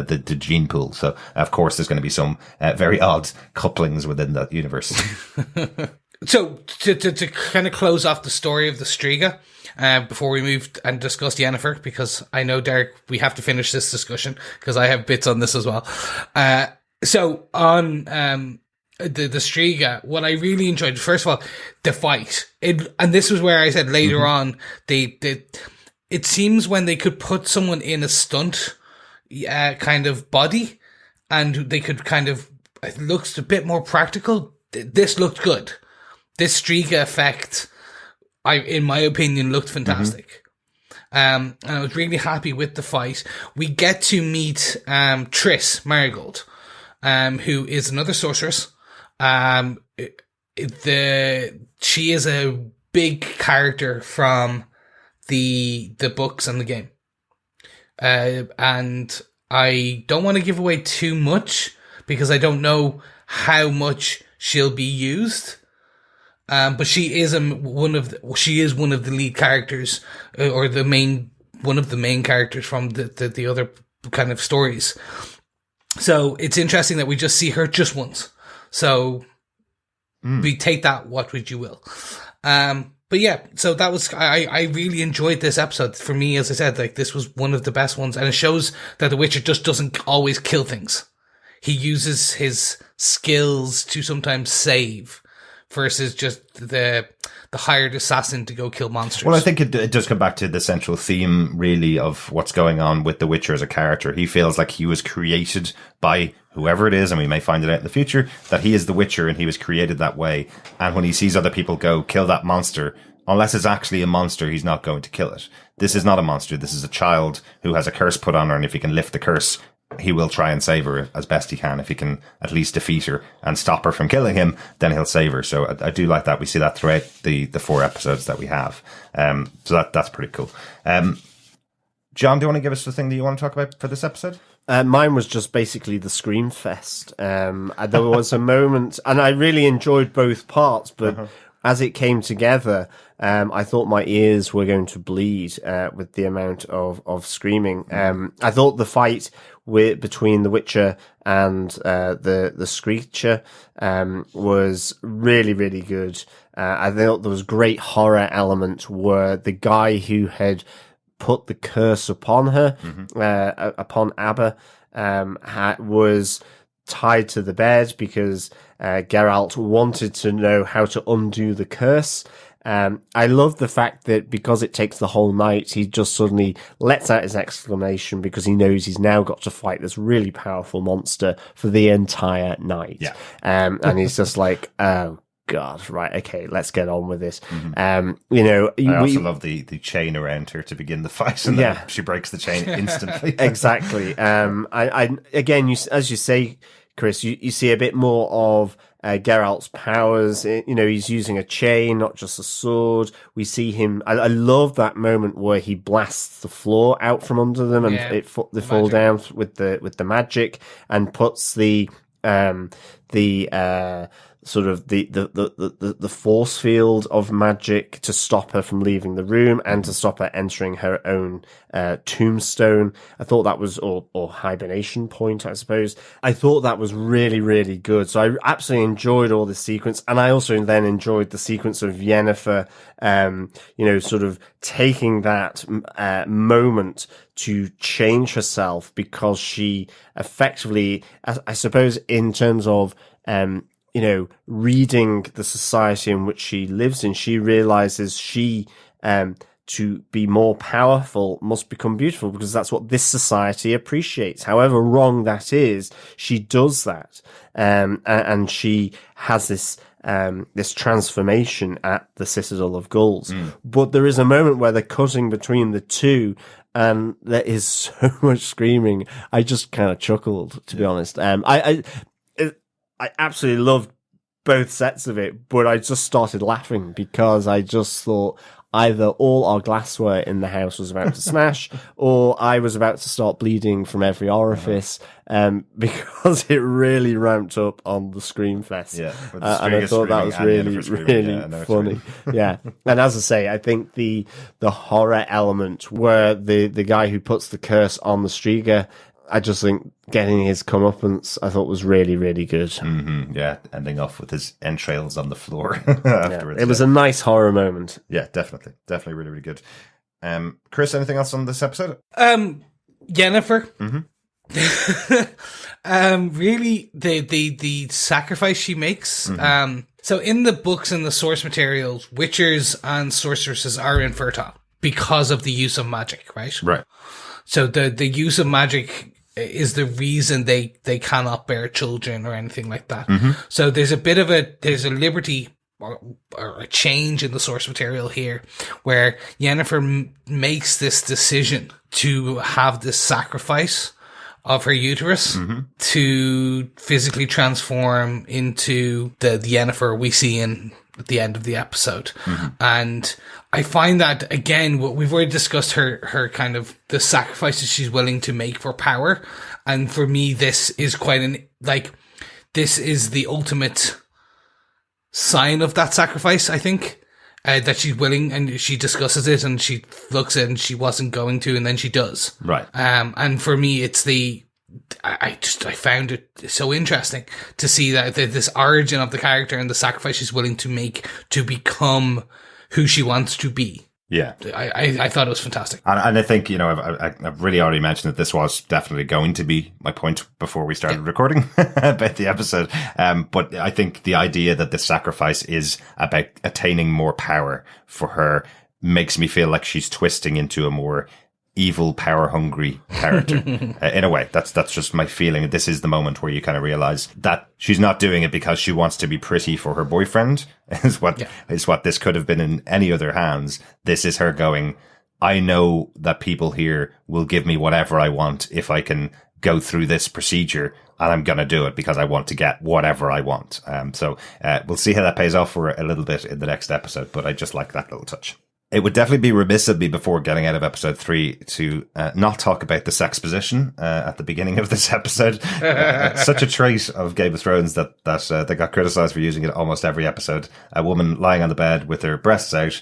the gene pool. So of course there's going to be some very odd couplings within that universe. So to kind of close off the story of the Striga, before we move and discuss Yennefer, because I know, Derek, we have to finish this discussion because I have bits on this as well. So on the Striga, what I really enjoyed, first of all, the fight. And this was where I said later on, it seems when they could put someone in a stunt kind of body and they could kind of, it looks a bit more practical. This looked good. This Striga effect, in my opinion, looked fantastic. And I was really happy with the fight. We get to meet Triss Marigold, who is another sorceress. She is a big character from the books and the game. And I don't want to give away too much because I don't know how much she'll be used. But she is one of the lead characters, or one of the main characters from the other kind of stories. So it's interesting that we just see her just once. So we take that what would you will. But yeah, so that was, I really enjoyed this episode. For me, as I said, like, this was one of the best ones, and it shows that the Witcher just doesn't always kill things. He uses his skills to sometimes save, versus just the hired assassin to go kill monsters. Well, I think it does come back to the central theme, really, of what's going on with the Witcher as a character. He feels like he was created by whoever it is, and we may find it out in the future, that he is the Witcher and he was created that way. And when he sees other people go kill that monster, unless it's actually a monster, he's not going to kill it. This is not a monster. This is a child who has a curse put on her, and if he can lift the curse, he will try and save her as best he can. If he can at least defeat her and stop her from killing him, then he'll save her. So I do like that. We see that throughout the 4 episodes that we have. So that's pretty cool. John, do you want to give us the thing that you want to talk about for this episode? Mine was just basically the Scream Fest. There was a moment, and I really enjoyed both parts, but as it came together, I thought my ears were going to bleed with the amount of screaming. I thought the fight between the Witcher and the Screecher was really, really good. I thought there was great horror element where the guy who had put the curse upon her, upon Abba, was tied to the bed because Geralt wanted to know how to undo the curse. I love the fact that because it takes the whole night, he just suddenly lets out his exclamation because he knows he's now got to fight this really powerful monster for the entire night. Yeah. And he's just like, oh God, right, okay, let's get on with this. I also love the chain around her to begin the fight, and then she breaks the chain instantly. Exactly. Again, as you say, Chris, you see a bit more of Geralt's powers. He's using a chain, not just a sword. We see him. I love that moment where he blasts the floor out from under them, and they fall down with the magic, and puts the sort of the force field of magic to stop her from leaving the room and to stop her entering her own tombstone. I thought that was, or hibernation point, I suppose. I thought that was really, really good. So I absolutely enjoyed all this sequence, and I also then enjoyed the sequence of Yennefer, sort of taking that moment to change herself, because she effectively, I suppose, in terms of reading the society in which she lives in, she realizes to be more powerful must become beautiful, because that's what this society appreciates. However wrong that is, she does that. And she has this transformation at the Citadel of Gulls. But there is a moment where they're cutting between the two, and there is so much screaming. I just kind of chuckled, to be honest. I absolutely loved both sets of it, but I just started laughing because I just thought either all our glassware in the house was about to smash, or I was about to start bleeding from every orifice, because it really ramped up on the Scream Fest. Yeah, and I thought that was really, really funny. Yeah, and as I say, I think the horror element where the guy who puts the curse on the Striga, I just think getting his comeuppance, I thought was really, really good. Mm-hmm. Yeah, ending off with his entrails on the floor afterwards. Yeah. It was a nice horror moment. Yeah, definitely really, really good. Chris, anything else on this episode? Yennefer. Really, the sacrifice she makes. So in the books and the source materials, witchers and sorceresses are infertile because of the use of magic, right? Right. So the use of magic is the reason they cannot bear children or anything like that. So there's a bit of there's a liberty or a change in the source material here, where Yennefer makes this decision to have this sacrifice of her uterus to physically transform into the Yennefer we see at the end of the episode. And I find that, again, we've already discussed her kind of the sacrifices she's willing to make for power. And for me, this is this is the ultimate sign of that sacrifice, I think, that she's willing, and she discusses it and she looks at it and she wasn't going to, and then she does. Right. And for me, it's I found it so interesting to see that this origin of the character and the sacrifice she's willing to make to become who she wants to be. Yeah. I thought it was fantastic. And I think, I've really already mentioned that this was definitely going to be my point before we started recording about the episode. But I think the idea that the sacrifice is about attaining more power for her makes me feel like she's twisting into a more evil, power-hungry character. In a way, that's just my feeling. This is the moment where you kind of realize that she's not doing it because she wants to be pretty for her boyfriend. is what this could have been in any other hands. This is her going, I know that people here will give me whatever I want if I can go through this procedure, and I'm going to do it because I want to get whatever I want. So we'll see how that pays off for a little bit in the next episode, but I just like that little touch. It would definitely be remiss of me before getting out of episode 3 to not talk about the sexposition at the beginning of this episode. Such a trait of Game of Thrones that they got criticised for using it almost every episode. A woman lying on the bed with her breasts out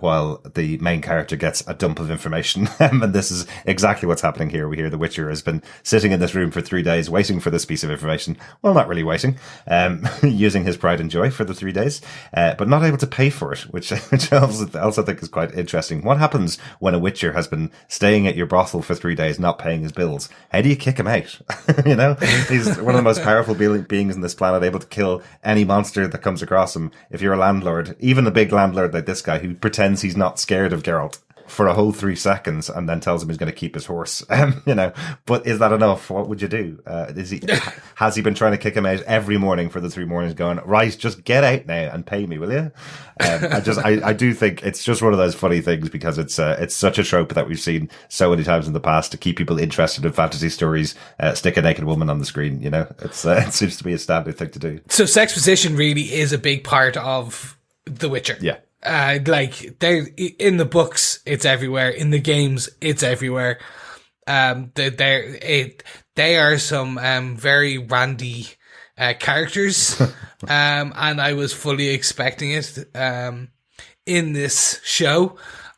while the main character gets a dump of information. And this is exactly what's happening here. We hear the Witcher has been sitting in this room for 3 days waiting for this piece of information. Well, not really waiting. Using his pride and joy for the 3 days, but not able to pay for it, which I also think is quite interesting. What happens when a Witcher has been staying at your brothel for 3 days, not paying his bills? How do you kick him out? He's one of the most powerful beings on this planet, able to kill any monster that comes across him. If you're a landlord, even a big landlord like this guy who pretends he's not scared of Geralt for a whole 3 seconds and then tells him he's going to keep his horse. But is that enough? What would you do? Has he been trying to kick him out every morning for the 3 mornings going, right, just get out now and pay me, will you? I do think it's just one of those funny things because it's such a trope that we've seen so many times in the past to keep people interested in fantasy stories. Stick a naked woman on the screen, it seems to be a standard thing to do. So sexposition really is a big part of The Witcher. Yeah. They're in the books, it's everywhere. In the games, it's everywhere. They are some very randy characters, and I was fully expecting it in this show.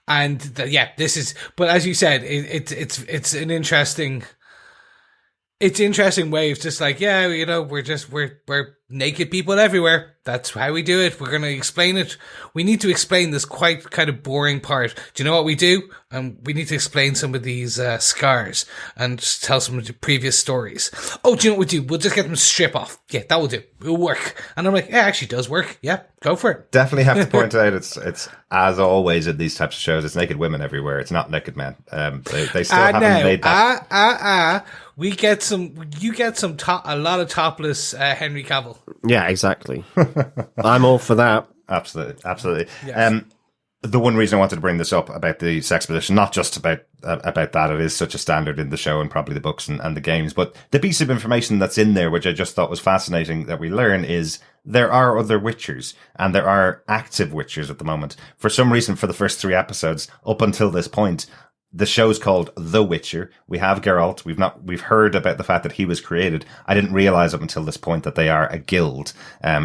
And this is. But as you said, it's an interesting. It's interesting way of just like, we're naked people everywhere. That's how we do it. We're going to explain it. We need to explain this quite kind of boring part. Do you know what we do? We need to explain some of these scars and just tell some of the previous stories. Oh, do you know what we do? We'll just get them to strip off. Yeah, that will do. It'll work. And I'm like, yeah, it actually does work. Yeah, go for it. Definitely have to point out, it's as always in these types of shows, it's naked women everywhere. It's not naked men. They still haven't made that. You get a lot of topless Henry Cavill. Yeah, exactly. I'm all for that. Absolutely. Yes. The one reason I wanted to bring this up about the sex position, not just about that, it is such a standard in the show and probably the books and the games, but the piece of information that's in there, which I just thought was fascinating that we learn, is there are other Witchers, and there are active Witchers at the moment. For some reason, for the first 3 episodes, up until this point, the show's called The Witcher. We have Geralt. We've heard about the fact that he was created. I didn't realize up until this point that they are a guild.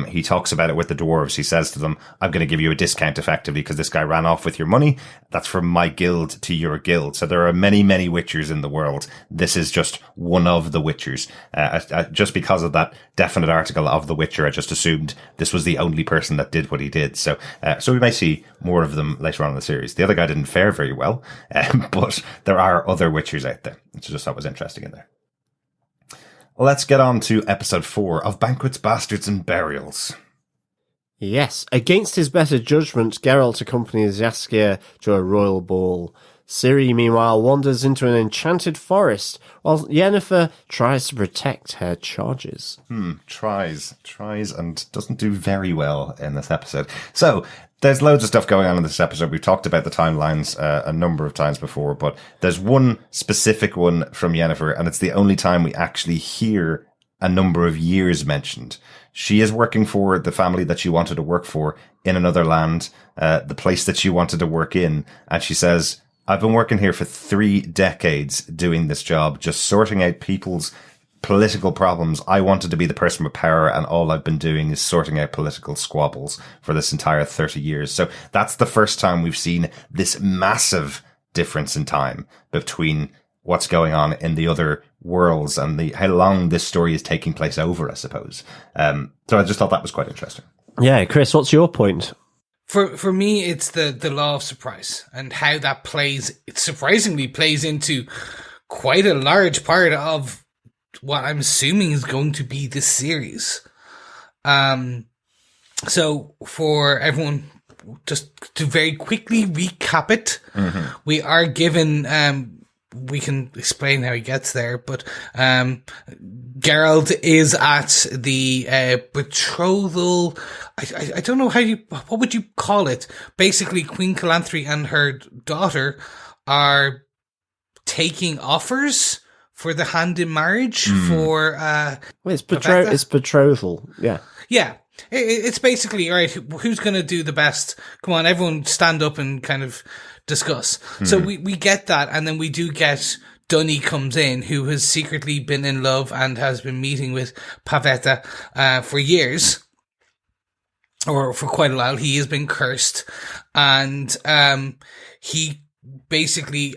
He talks about it with the dwarves. He says to them, I'm going to give you a discount effectively because this guy ran off with your money. That's from my guild to your guild. So there are many, many Witchers in the world. This is just one of the Witchers. Just because of that definite article of The Witcher, I just assumed this was the only person that did what he did. So we may see more of them later on in the series. The other guy didn't fare very well. But there are other Witchers out there, which I just thought was interesting in there. Let's get on to episode 4 of Banquets, Bastards and Burials. Yes, against his better judgment, Geralt accompanies Jaskier to a royal ball. Ciri, meanwhile, wanders into an enchanted forest, while Yennefer tries to protect her charges. Tries, and doesn't do very well in this episode. So, there's loads of stuff going on in this episode. We've talked about the timelines a number of times before, but there's one specific one from Yennefer, and it's the only time we actually hear a number of years mentioned. She is working for the family that she wanted to work for in another land, the place that she wanted to work in, and she says, I've been working here for 3 decades doing this job, just sorting out people's political problems. I wanted to be the person with power, and all I've been doing is sorting out political squabbles for this entire 30 years. So that's the first time we've seen this massive difference in time between what's going on in the other worlds and how long this story is taking place over, I suppose. So I just thought that was quite interesting. Yeah, Chris, what's your point? For me, it's the law of surprise and how that it surprisingly plays into quite a large part of what I'm assuming is going to be this series. So for everyone, just to very quickly recap it, we are given, we can explain how he gets there, but Geralt is at the betrothal. I don't know what would you call it? Basically, Queen Calanthe and her daughter are taking offers for the hand in marriage for it's betrothal. Yeah. It's basically, all right, who's going to do the best? Come on, everyone stand up and kind of discuss. So we get that, and then we do get Dunny comes in, who has secretly been in love and has been meeting with Pavetta for years, or for quite a while. He has been cursed, and he basically,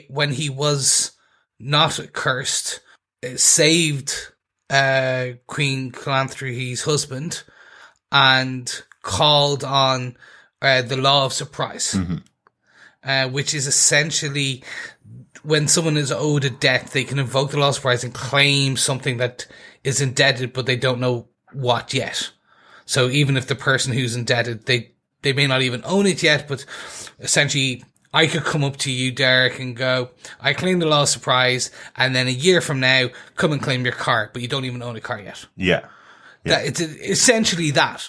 when he was not cursed, saved Queen Calanthe's husband and called on the law of surprise, which is essentially when someone is owed a debt, they can invoke the law of surprise and claim something that is indebted, but they don't know what yet. So even if the person who's indebted, they may not even own it yet, but essentially I could come up to you, Derek, and go, I claim the law of surprise, and then a year from now, come and claim your car, but you don't even own a car yet. Yeah. It's essentially that.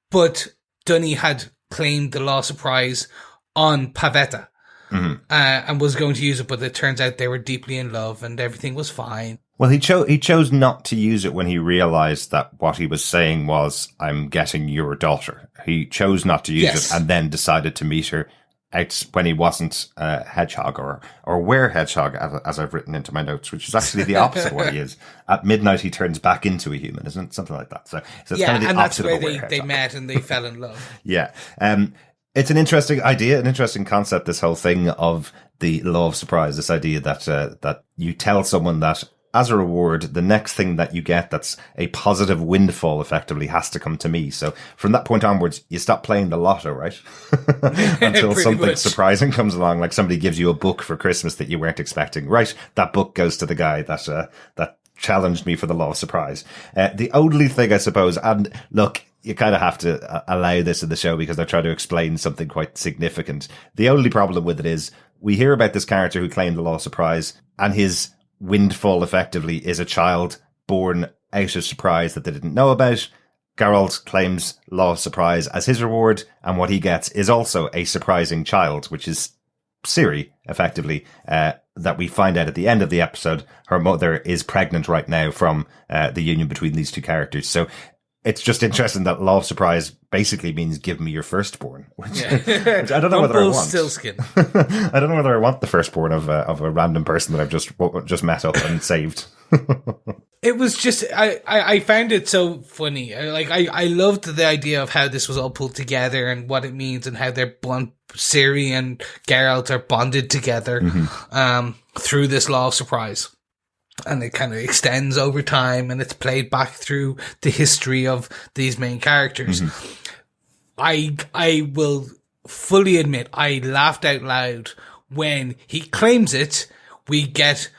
But Dunny had claimed the law of surprise on Pavetta, and was going to use it, but it turns out they were deeply in love and everything was fine. Well, he chose not to use it when he realized that what he was saying was, I'm getting your daughter. He chose not to use it and then decided to meet her out when he wasn't a hedgehog or were hedgehog, as I've written into my notes, which is actually the opposite of what he is. At midnight, he turns back into a human, isn't it? Something like that. So it's yeah, kind of the and that's opposite where of a they met and they fell in love. Yeah. It's an interesting idea, an interesting concept, this whole thing of the law of surprise, this idea that you tell someone that as a reward, the next thing that you get that's a positive windfall effectively has to come to me. So from that point onwards, you stop playing the lotto, right? Until something much. Surprising comes along, like somebody gives you a book for Christmas that you weren't expecting. Right, that book goes to the guy that challenged me for the law of surprise. The only thing, I suppose, and look, you kind of have to allow this in the show because they're trying to explain something quite significant. The only problem with it is we hear about this character who claimed the law of surprise, and his windfall effectively is a child born out of surprise that they didn't know about. Geralt claims law of surprise as his reward, and what he gets is also a surprising child, which is Ciri, effectively, that we find out at the end of the episode. Her mother is pregnant right now from the union between these two characters. So it's just interesting that law of surprise basically means give me your firstborn, which I don't know whether I want. I don't know whether I want the firstborn of a random person that I've just met up and saved. It was just, I found it so funny. I loved the idea of how this was all pulled together and what it means and how Ciri and Geralt are bonded together, through this law of surprise. And it kind of extends over time and it's played back through the history of these main characters. I will fully admit I laughed out loud when he claims it. We get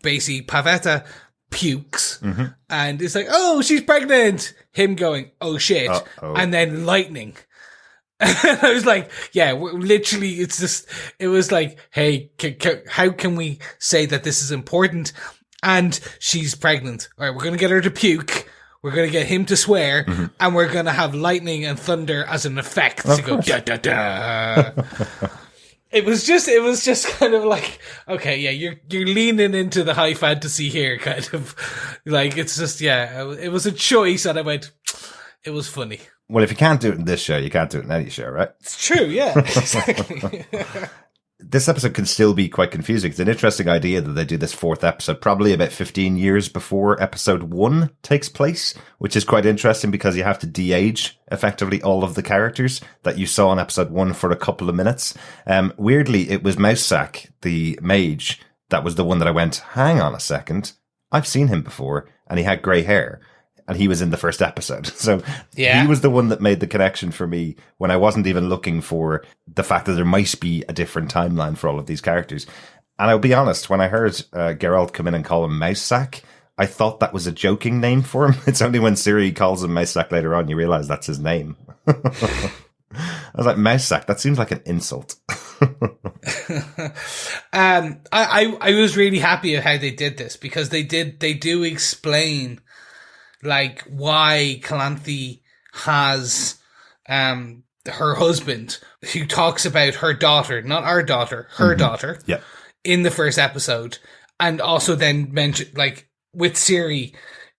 basically Pavetta pukes and it's like, oh, she's pregnant. Him going, oh shit. Uh-oh. And then lightning. I was like, yeah, literally, it was like, hey, how can we say that this is important? And she's pregnant. All right, we're going to get her to puke. We're going to get him to swear. And we're going to have lightning and thunder as an effect to go, da, da, da. It was just kind of like, okay, yeah, you're leaning into the high fantasy here, kind of. Like, it's just, yeah, it was a choice and I went, it was funny. Well, if you can't do it in this show, you can't do it in any show, right? It's true, yeah, exactly. This episode can still be quite confusing. It's an interesting idea that they do this fourth episode, probably about 15 years before episode 1 takes place, which is quite interesting because you have to de-age effectively all of the characters that you saw in episode 1 for a couple of minutes. Weirdly, it was Mousesack, the mage, that was the one that I went, hang on a second, I've seen him before, and he had grey hair. And he was in the first episode. So he was the one that made the connection for me when I wasn't even looking for the fact that there might be a different timeline for all of these characters. And I'll be honest, when I heard Geralt come in and call him Mousesack, I thought that was a joking name for him. It's only when Ciri calls him Mousesack later on you realise that's his name. I was like, Mousesack, that seems like an insult. I was really happy at how they did this because they do explain like why Calanthe has her husband who talks about her daughter, not our daughter, her daughter, in the first episode, and also then mention like with Ciri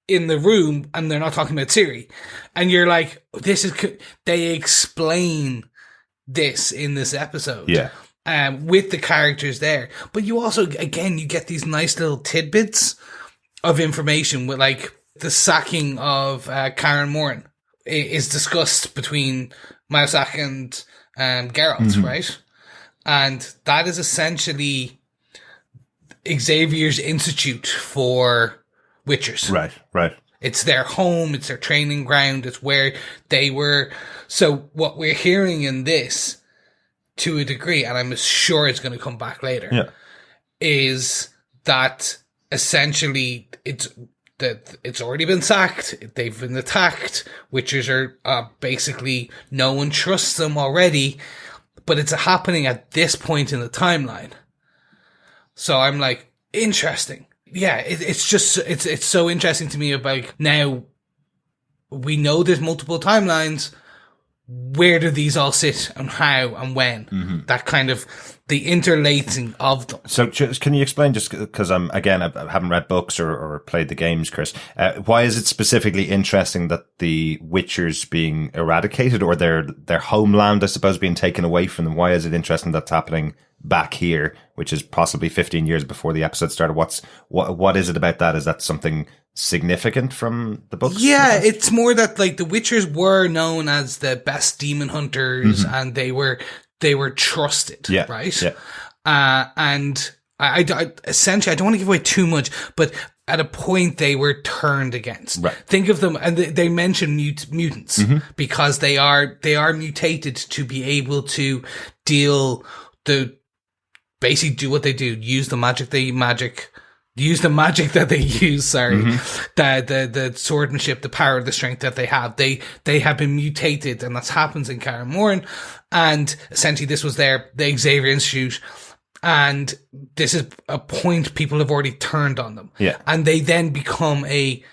in the room, and they're not talking about Ciri, and you're like, they explain this in this episode, with the characters there, but you also again you get these nice little tidbits of information with like. The sacking of Karen Morin is discussed between Mousesack and Geralt, right? And that is essentially Xavier's Institute for Witchers. Right. It's their home, it's their training ground, it's where they were. So what we're hearing in this, to a degree, and I'm sure it's going to come back later, is that essentially it's already been sacked. They've been attacked. Witchers are basically, no one trusts them already, but it's happening at this point in the timeline. So I'm like, interesting. Yeah, it's just, it's so interesting to me about now we know there's multiple timelines. where do these all sit and how and when? That kind of the interlacing of them. So can you explain, just because I haven't read books or played the games, Chris, why is it specifically interesting that the Witcher's being eradicated, or their homeland, I suppose, being taken away from them? Why is it interesting that's happening back here, which is possibly 15 years before the episode started? What is it about that? Is that something significant from the books? Yeah, it's more that like the Witchers were known as the best demon hunters, and they were trusted, right? Yeah. And I essentially, I don't want to give away too much, but at a point they were turned against. Right. Think of them, and they mention mutants because they are mutated to be able to basically do what they do, use the magic that they use, the swordsmanship, the power, the strength that they have. They have been mutated, and that happens in Kaer Morhen. And essentially this was the Xavier Institute. And this is a point people have already turned on them. Yeah. And they then become a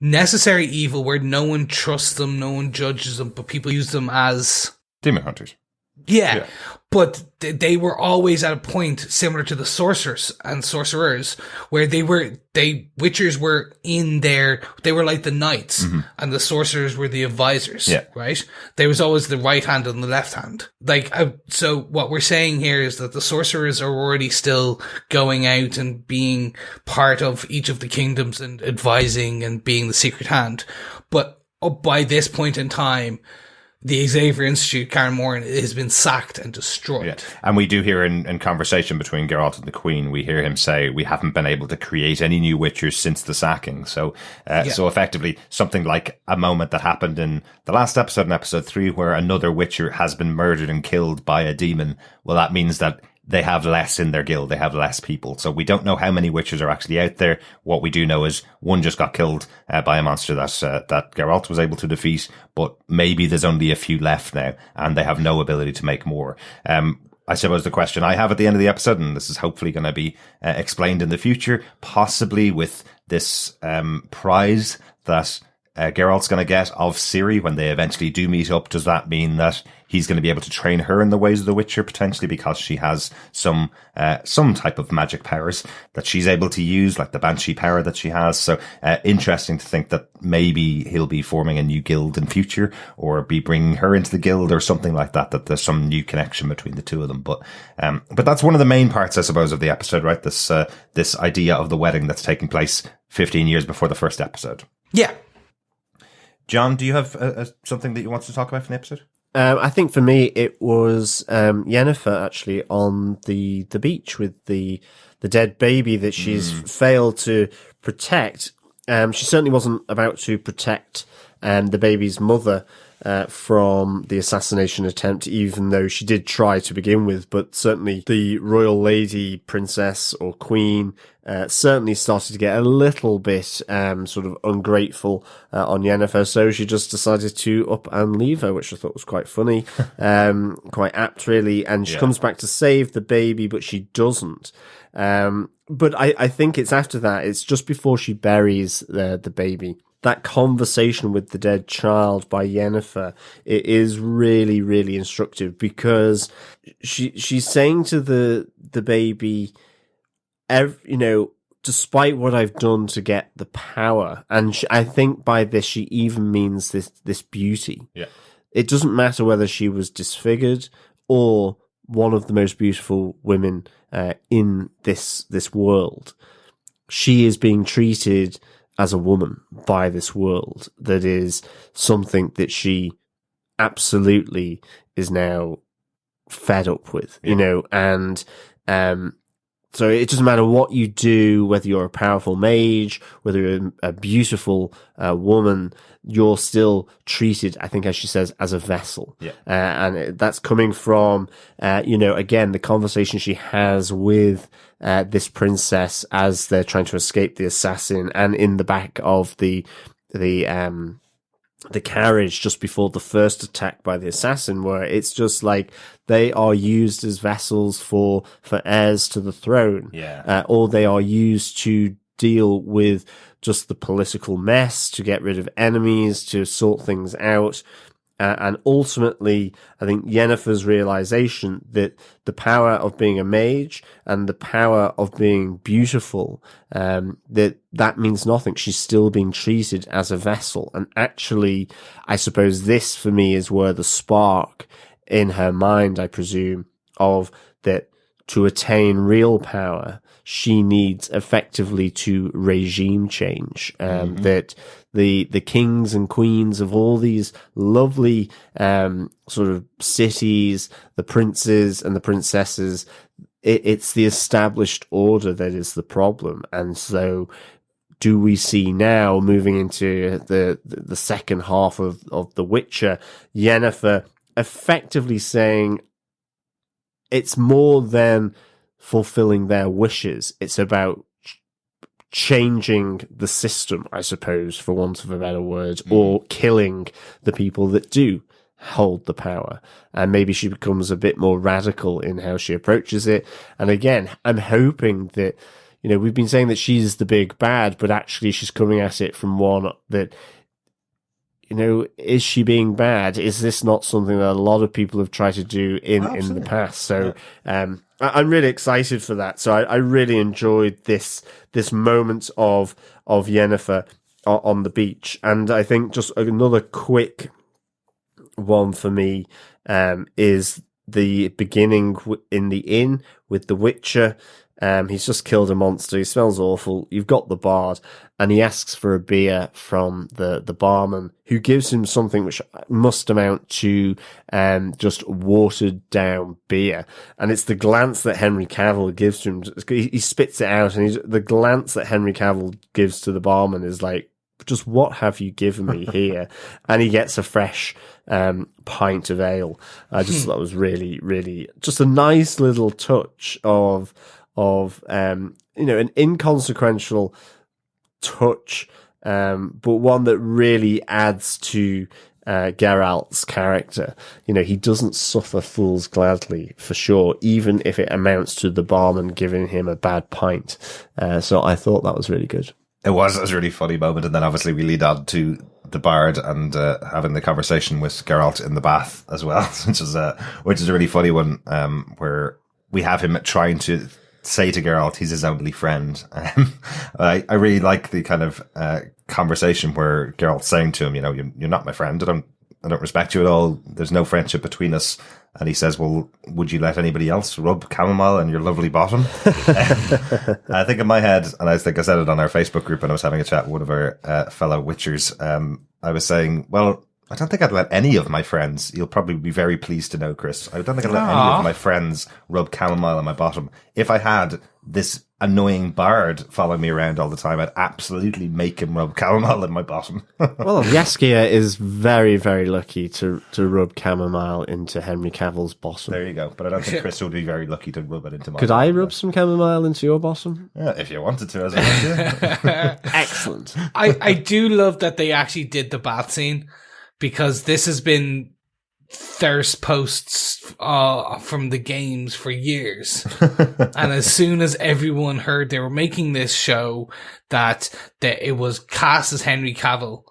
necessary evil where no one trusts them, no one judges them, but people use them as demon hunters. Yeah. But they were always at a point similar to the sorcerers and sorcerers, where Witchers were they were like the knights, and the sorcerers were the advisors, right? There was always the right hand and the left hand. So what we're saying here is that the sorcerers are already still going out and being part of each of the kingdoms and advising and being the secret hand. But by this point in time, the Xavier Institute, Kaer Morhen, has been sacked and destroyed. Yeah. And we do hear in conversation between Geralt and the Queen, we hear him say, we haven't been able to create any new Witchers since the sacking. So effectively something like a moment that happened in the last episode, in episode 3, where another Witcher has been murdered and killed by a demon. Well, that means that they have less in their guild. They have less people. So we don't know how many Witchers are actually out there. What we do know is one just got killed by a monster that Geralt was able to defeat, but maybe there's only a few left now, and they have no ability to make more. I suppose the question I have at the end of the episode, and this is hopefully going to be explained in the future, possibly with this prize that Geralt's going to get of Ciri when they eventually do meet up. Does that mean that he's going to be able to train her in the ways of the Witcher, potentially, because she has some type of magic powers that she's able to use, like the Banshee power that she has? So interesting to think that maybe he'll be forming a new guild in future, or be bringing her into the guild or something like that, that there's some new connection between the two of them. But that's one of the main parts, I suppose, of the episode, right? This idea of the wedding that's taking place 15 years before the first episode. Yeah. John, do you have something that you want to talk about from the episode? I think for me it was Yennefer actually on the beach with the dead baby that she's failed to protect. She certainly wasn't about to protect the baby's mother from the assassination attempt, even though she did try to begin with. But certainly the royal lady, princess or queen, certainly started to get a little bit sort of ungrateful on Yennefer, so she just decided to up and leave her, which I thought was quite funny, quite apt really. And she comes back to save the baby, but she doesn't. But I think it's after that, it's just before she buries the baby. That conversation with the dead child by Yennefer, it is really, really instructive, because she's saying to the baby, despite what I've done to get the power, and I think by this she even means this beauty. Yeah, it doesn't matter whether she was disfigured or one of the most beautiful women in this world. She is being treated as a woman by this world. That is something that she absolutely is now fed up with, and so it doesn't matter what you do, whether you're a powerful mage, whether you're a beautiful woman, you're still treated, I think, as she says, as a vessel. Yeah. And that's coming from, again, the conversation she has with this princess as they're trying to escape the assassin, and in the back of the carriage just before the first attack by the assassin, where it's just like they are used as vessels for heirs to the throne, or they are used to deal with just the political mess, to get rid of enemies, to sort things out. And ultimately, I think Yennefer's realization that the power of being a mage and the power of being beautiful, that means nothing. She's still being treated as a vessel. And actually, I suppose this for me is where the spark in her mind, I presume, of that to attain real power, she needs effectively to regime change. That the kings and queens of all these lovely sort of cities, the princes and the princesses, it's the established order that is the problem. And so do we see now, moving into the second half of The Witcher, Yennefer effectively saying it's more than fulfilling their wishes. It's about changing the system, I suppose, for want of a better word, or killing the people that do hold the power. And maybe she becomes a bit more radical in how she approaches it. And again, I'm hoping that, we've been saying that she's the big bad, but actually she's coming at it from one that, is she being bad? Is this not something that a lot of people have tried to do in the past? So, I'm really excited for that. So I really enjoyed this moment of Yennefer on the beach. And I think just another quick one for me, is the beginning in the inn with the Witcher. He's just killed a monster. He smells awful. You've got the bard, and he asks for a beer from the barman, who gives him something which must amount to just watered down beer. And it's the glance that Henry Cavill gives to him. He spits it out, and the glance that Henry Cavill gives to the barman is like, just what have you given me here? And he gets a fresh pint of ale. I just thought that was really, really just a nice little touch of an inconsequential touch, but one that really adds to Geralt's character. He doesn't suffer fools gladly, for sure, even if it amounts to the barman giving him a bad pint. So I thought that was really good. It was a really funny moment, and then obviously we lead on to the bard and having the conversation with Geralt in the bath as well, which is a really funny one, where we have him trying to say to Geralt he's his only friend. I really like the kind of conversation where Geralt's saying to him, you're not my friend. I don't respect you at all. There's no friendship between us. And he says, well, would you let anybody else rub chamomile on your lovely bottom? I think in my head, and I think I said it on our Facebook group when I was having a chat with one of our fellow Witchers, I was saying, well, I don't think I'd let any of my friends, you'll probably be very pleased to know, Chris, I don't think I'd let any of my friends rub chamomile on my bottom. If I had this annoying bard following me around all the time, I'd absolutely make him rub chamomile in my bottom. Well, Jaskier is very, very lucky to rub chamomile into Henry Cavill's bottom. There you go. But I don't think Chris would be very lucky to rub it into mine. Could I rub some chamomile into your bottom? Yeah, if you wanted to, as well. Excellent. I do love that they actually did the bath scene, because this has been thirst posts from the games for years. And as soon as everyone heard they were making this show, that it was cast as Henry Cavill,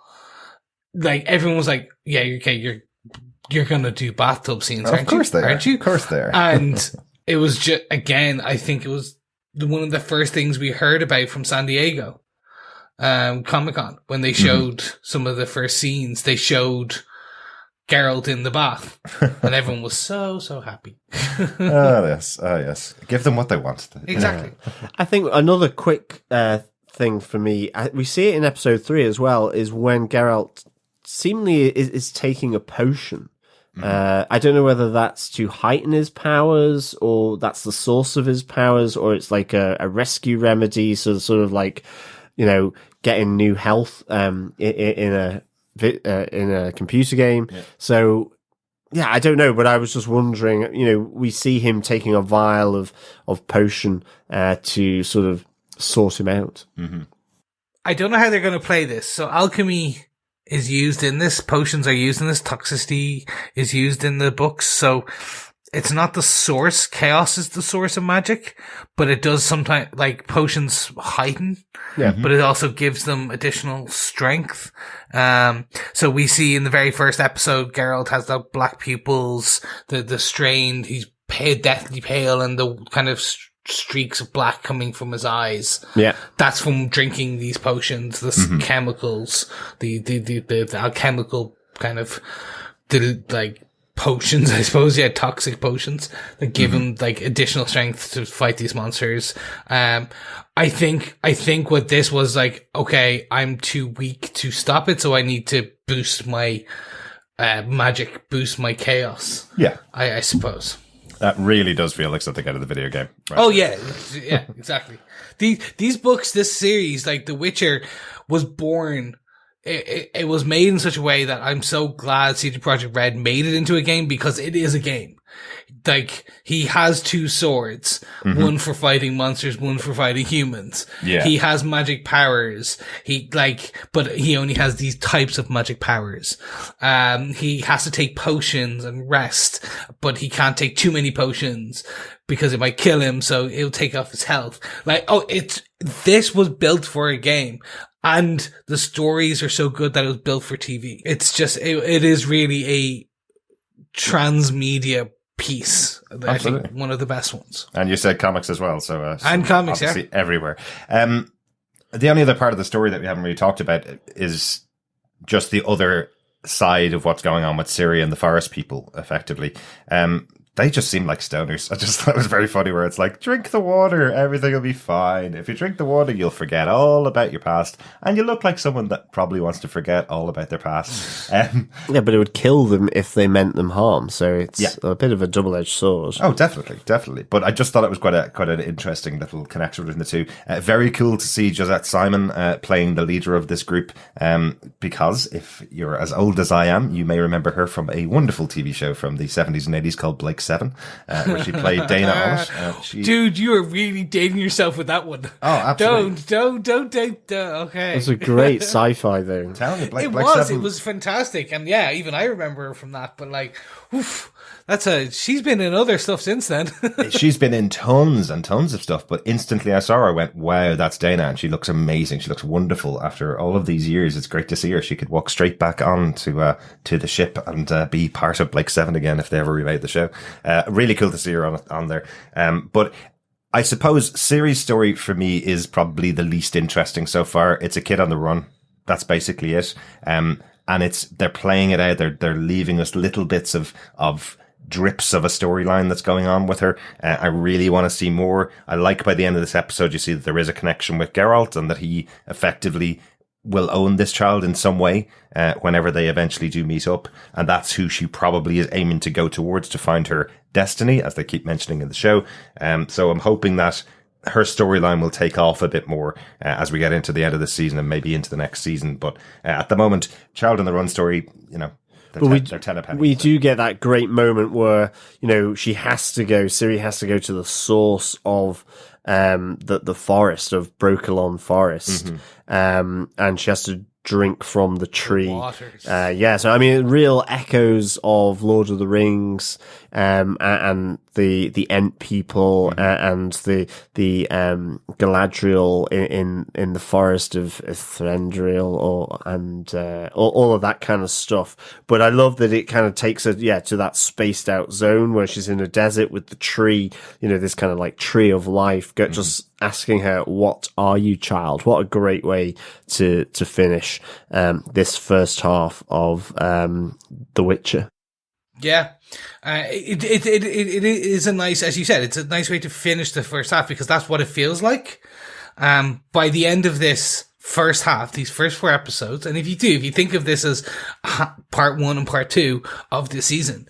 like everyone was like, yeah, okay, you're gonna do bathtub scenes, aren't you? Aren't you? Of course they are. And it was just, again, I think it was one of the first things we heard about from San Diego Comic-Con, when they showed some of the first scenes. They showed Geralt in the bath, and everyone was so happy. Oh yes. Give them what they want. Exactly. I think another quick thing for me, we see it in episode 3 as well, is when Geralt seemingly is taking a potion. I don't know whether that's to heighten his powers, or that's the source of his powers, or it's like a rescue remedy, so sort of like, getting new health in a computer game. Yeah. So yeah, I don't know, but I was just wondering, we see him taking a vial of potion to sort of sort him out. Mm-hmm. I don't know how they're going to play this. So alchemy is used in this, potions are used in this, toxicity is used in the books. So it's not the source. Chaos is the source of magic, but it does sometimes, like, potions heighten, but it also gives them additional strength. So we see in the very first episode, Geralt has the black pupils, the strained, he's deathly pale, and the kind of streaks of black coming from his eyes. Yeah. That's from drinking these potions, the chemicals, the alchemical kind of, like, potions, I suppose. Yeah, toxic potions that give him like additional strength to fight these monsters. I think what this was like, okay, I'm too weak to stop it, so I need to boost my magic, boost my chaos. Yeah. I suppose. That really does feel like something out of the video game. Right? Oh yeah, yeah, exactly. These books, this series, like The Witcher, was born. It was made in such a way that I'm so glad CD Projekt Red made it into a game, because it is a game. Like, he has two swords, one for fighting monsters, one for fighting humans. Yeah. He has magic powers. But he only has these types of magic powers. He has to take potions and rest, but he can't take too many potions because it might kill him, so it'll take off his health. Like, this was built for a game. And the stories are so good that it was built for TV. It's just, it is really a transmedia piece. I think one of the best ones. And you said comics as well, so and comics, obviously everywhere. The only other part of the story that we haven't really talked about is just the other side of what's going on with Ciri and the forest people, effectively. They just seem like stoners. I just thought it was very funny where it's like, drink the water, everything will be fine. If you drink the water, you'll forget all about your past. And you look like someone that probably wants to forget all about their past. Yeah, but it would kill them if they meant them harm. So it's a bit of a double-edged sword. Oh, definitely. But I just thought it was quite an interesting little connection between the two. Very cool to see Josette Simon playing the leader of this group. Because if you're as old as I am, you may remember her from a wonderful TV show from the 70s and 80s called Blake 7, where she played Dana on it. Dude, you are really dating yourself with that one. Oh, absolutely. Don't date. Okay. It was a great sci-fi though. Tell me, Blake it was fantastic, and yeah, even I remember her from that. But like, oof, she's been in other stuff since then. She's been in tons and tons of stuff, but instantly I saw her, I went, wow, that's Dana, and she looks amazing. She looks wonderful after all of these years. It's great to see her. She could walk straight back on to the ship and be part of Blake 7 again if they ever remade the show. Really cool to see her on there. But I suppose Ciri's story for me is probably the least interesting so far. It's a kid on the run. That's basically it. And they're playing it out. They're leaving us little bits of drips of a storyline that's going on with her. I really want to see more. I like by the end of this episode, you see that there is a connection with Geralt and that he effectively will own this child in some way whenever they eventually do meet up. And that's who she probably is aiming to go towards to find her destiny, as they keep mentioning in the show. So I'm hoping that her storyline will take off a bit more as we get into the end of the season and maybe into the next season. But at the moment, Child on the Run story, we do get that great moment where, Ciri has to go to the source of the forest of Brokilon Forest, and she has to drink from the tree. So I mean, real echoes of Lord of the Rings, and the Ent people, and the Galadriel in the forest of Threndriel, and all of that kind of stuff. But I love that it kind of takes her to that spaced out zone where she's in a desert with the tree, this kind of like tree of life, just asking her, "What are you, child?" What a great way to finish this first half of The Witcher. Yeah, it is a nice, as you said, it's a nice way to finish the first half, because that's what it feels like. By the end of this first half, these first 4 episodes, and if you think of this as part 1 and part 2 of the season,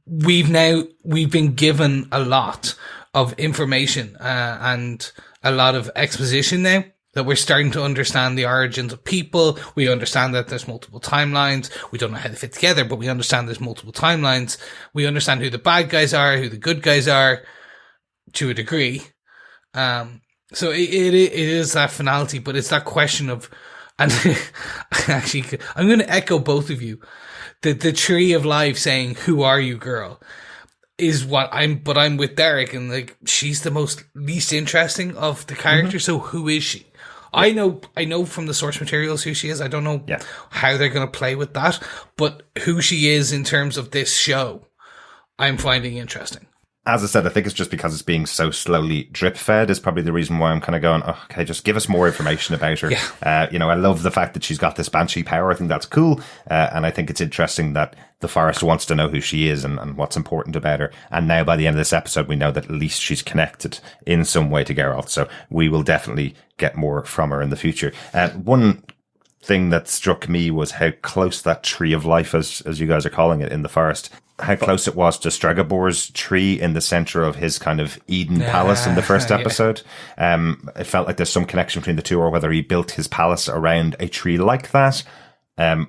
we've been given a lot of information and a lot of exposition now, that we're starting to understand the origins of people. We understand that there's multiple timelines. We don't know how they fit together, but we understand there's multiple timelines. We understand who the bad guys are, who the good guys are, to a degree. So it is that finality, but it's that question of, and actually, I'm going to echo both of you. The tree of life saying, "Who are you, girl?" is what I'm with Derek, and like, she's the least interesting of the characters. So who is she? I know from the source materials who she is. I don't know how they're going to play with that, but who she is in terms of this show, I'm finding interesting. As I said, I think it's just because it's being so slowly drip fed is probably the reason why I'm kind of going, oh, okay, just give us more information about her. Yeah. I love the fact that she's got this banshee power. I think that's cool. And I think it's interesting that the forest wants to know who she is and what's important about her. And now by the end of this episode, we know that at least she's connected in some way to Geralt. So we will definitely get more from her in the future. One thing that struck me was how close that tree of life, as you guys are calling it in the forest, how close it was to Stregabor's tree in the center of his kind of Eden palace in the first episode. It felt like there's some connection between the two, or whether he built his palace around a tree like that.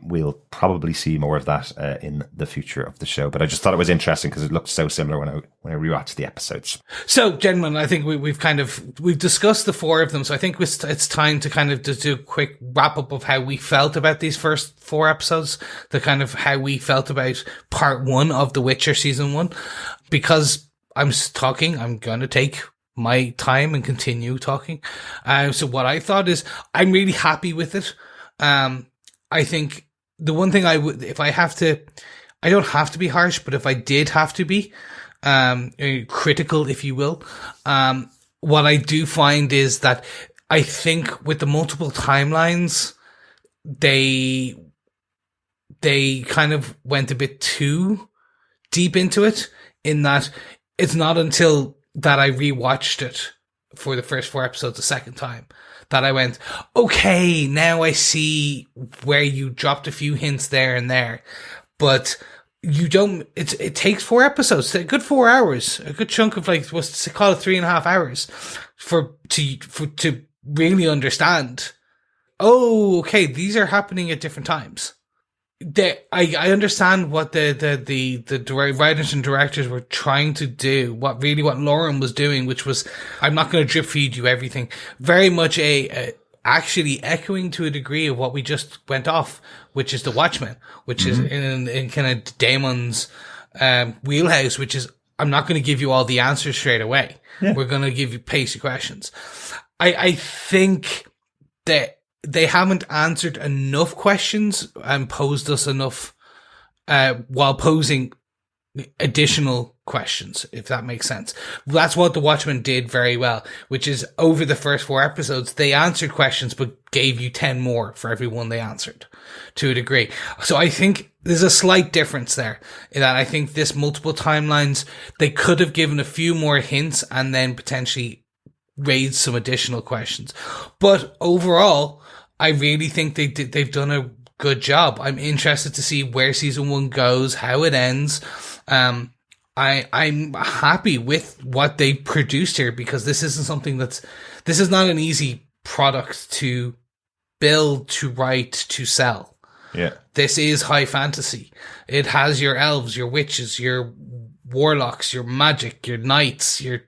We'll probably see more of that in the future of the show, but I just thought it was interesting because it looked so similar when I rewatched the episodes. So, gentlemen, I think we've discussed the 4 of them, so I think it's time to kind of just do a quick wrap up of how we felt about these first 4 episodes, the kind of how we felt about part 1 of The Witcher season 1. Because I'm talking, I'm going to take my time and continue talking. So what I thought is, I'm really happy with it. I think the one thing I would, if I have to, I don't have to be harsh, but if I did have to be, critical, if you will, what I do find is that I think with the multiple timelines, they kind of went a bit too deep into it, in that it's not until that I rewatched it for the first 4 episodes a second time that I went, okay, now I see where you dropped a few hints there and there, but you don't, it takes 4 episodes, a good 4 hours, a good chunk of, like, what's to call it, 3.5 hours to really understand. Oh, okay, these are happening at different times. I understand what the writers and directors were trying to do, what Lauren was doing, which was, I'm not going to drip feed you everything. Very much actually echoing to a degree of what we just went off, which is The Watchmen, which is in kind of Damon's wheelhouse, which is, I'm not going to give you all the answers straight away. Yeah. We're going to give you pacey questions. I think that they haven't answered enough questions and posed us enough while posing additional questions, if that makes sense. That's what The Watchmen did very well, which is over the first 4 episodes, they answered questions but gave you 10 more for every one they answered, to a degree. So I think there's a slight difference there, in that I think this multiple timelines, they could have given a few more hints and then potentially raised some additional questions. But overall, I really think they've done a good job. I'm interested to see where season 1 goes, how it ends. I'm happy with what they produced here, because this isn't something this is not an easy product to build, to write, to sell. Yeah. This is high fantasy. It has your elves, your witches, your warlocks, your magic, your knights, your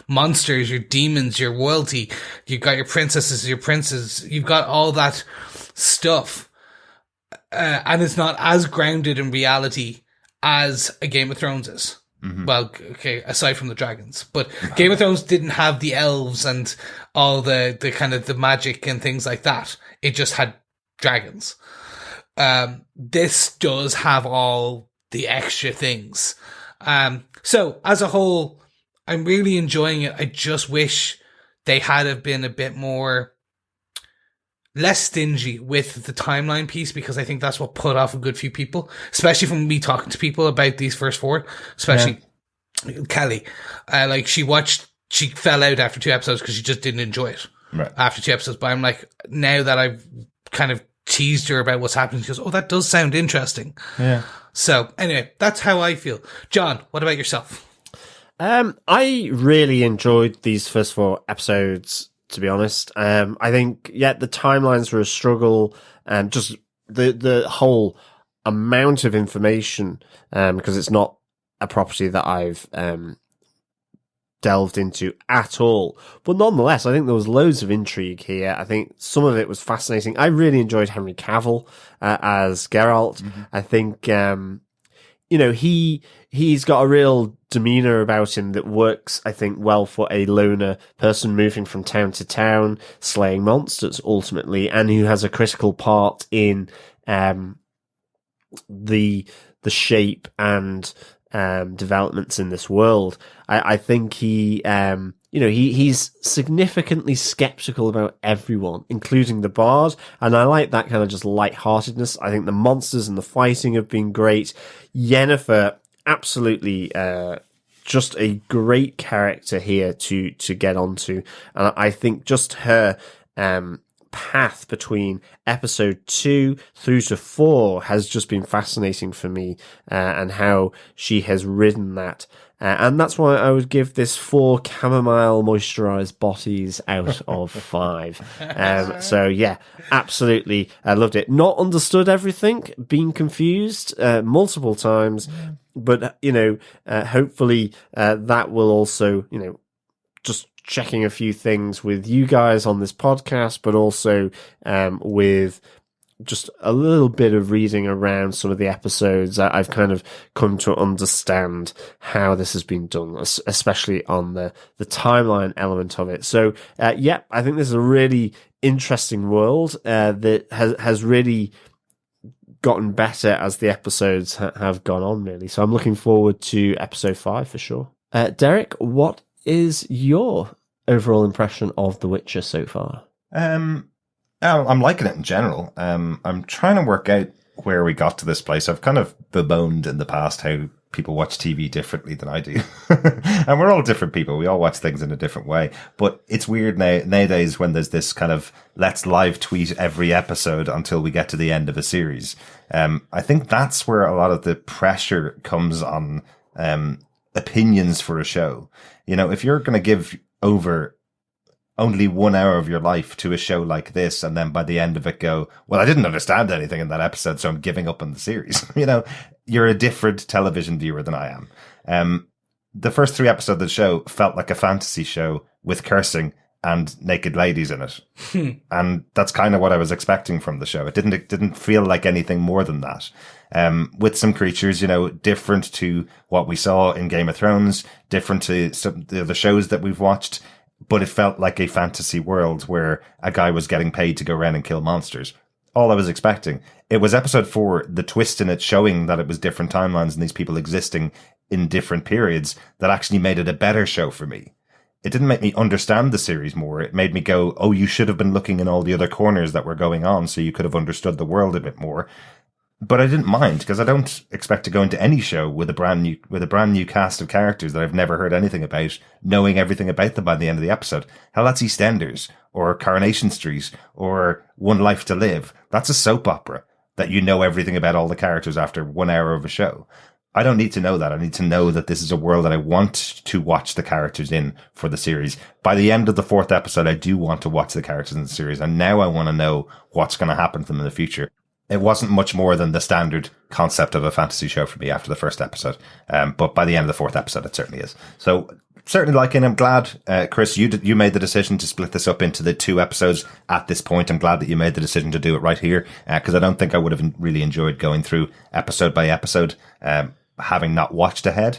monsters, your demons, your royalty. You've got your princesses, your princes. You've got all that stuff. And it's not as grounded in reality as a Game of Thrones is. Mm-hmm. Well, okay, aside from the dragons. But Game of Thrones didn't have the elves and all the kind of the magic and things like that. It just had dragons. This does have all the extra things. So as a whole, I'm really enjoying it. I just wish they had have been a bit less stingy with the timeline piece, because I think that's what put off a good few people, especially from me talking to people about these first 4, especially Kelly. She fell out after 2 episodes because she just didn't enjoy it after 2 episodes. But I'm like, now that I've kind of teased her about what's happening, she goes, oh, that does sound interesting. Yeah. So anyway, that's how I feel. John, what about yourself? I really enjoyed these first 4 episodes, to be honest. I think, the timelines were a struggle, and just the whole amount of information, because it's not a property that I've delved into at all. But nonetheless, I think there was loads of intrigue here. I think some of it was fascinating. I really enjoyed Henry Cavill as Geralt. Mm-hmm. I think he's got a real demeanor about him that works, I think, well for a loner person moving from town to town, slaying monsters ultimately, and who has a critical part in the shape and developments in this world. I think he's significantly skeptical about everyone, including the bard, and I like that kind of just lightheartedness. I think the monsters and the fighting have been great. Yennefer, absolutely, just a great character here to get onto, and I think just her path between episode 2 through to 4 has just been fascinating for me, and how she has ridden that. And that's why I would give this 4 chamomile moisturized bodies out of 5. So yeah, absolutely. I loved it. Not understood everything, been confused multiple times, but hopefully that will also, just checking a few things with you guys on this podcast, but also with just a little bit of reading around some of the episodes, I've kind of come to understand how this has been done, especially on the timeline element of it. So, I think this is a really interesting world that has really gotten better as the episodes have gone on, really. So I'm looking forward to episode 5 for sure. Derek, what is your overall impression of The Witcher so far? I'm liking it in general. I'm trying to work out where we got to this place. I've kind of bemoaned in the past how people watch TV differently than I do. And we're all different people. We all watch things in a different way. But it's weird nowadays when there's this kind of let's live tweet every episode until we get to the end of a series. I think that's where a lot of the pressure comes on opinions for a show. If you're going to give over only 1 hour of your life to a show like this, and then by the end of it go, well, I didn't understand anything in that episode, so I'm giving up on the series. You're a different television viewer than I am. The first 3 episodes of the show felt like a fantasy show with cursing and naked ladies in it. And that's kind of what I was expecting from the show. It didn't feel like anything more than that. With some creatures, different to what we saw in Game of Thrones, different to some the shows that we've watched, but it felt like a fantasy world where a guy was getting paid to go around and kill monsters. All I was expecting. It was episode 4, the twist in it showing that it was different timelines and these people existing in different periods, that actually made it a better show for me. It didn't make me understand the series more. It made me go, oh, you should have been looking in all the other corners that were going on so you could have understood the world a bit more. But I didn't mind, because I don't expect to go into any show with a brand new cast of characters that I've never heard anything about, knowing everything about them by the end of the episode. Hell, that's EastEnders, or Coronation Street, or One Life to Live. That's a soap opera that you know everything about all the characters after 1 hour of a show. I don't need to know that. I need to know that this is a world that I want to watch the characters in for the series. By the end of the 4th episode, I do want to watch the characters in the series, and now I want to know what's going to happen to them in the future. It wasn't much more than the standard concept of a fantasy show for me after the first episode. But by the end of the 4th episode, it certainly is. So certainly liking it. I'm glad, Chris, you made the decision to split this up into the 2 episodes at this point. I'm glad that you made the decision to do it right here, because I don't think I would have really enjoyed going through episode by episode, having not watched ahead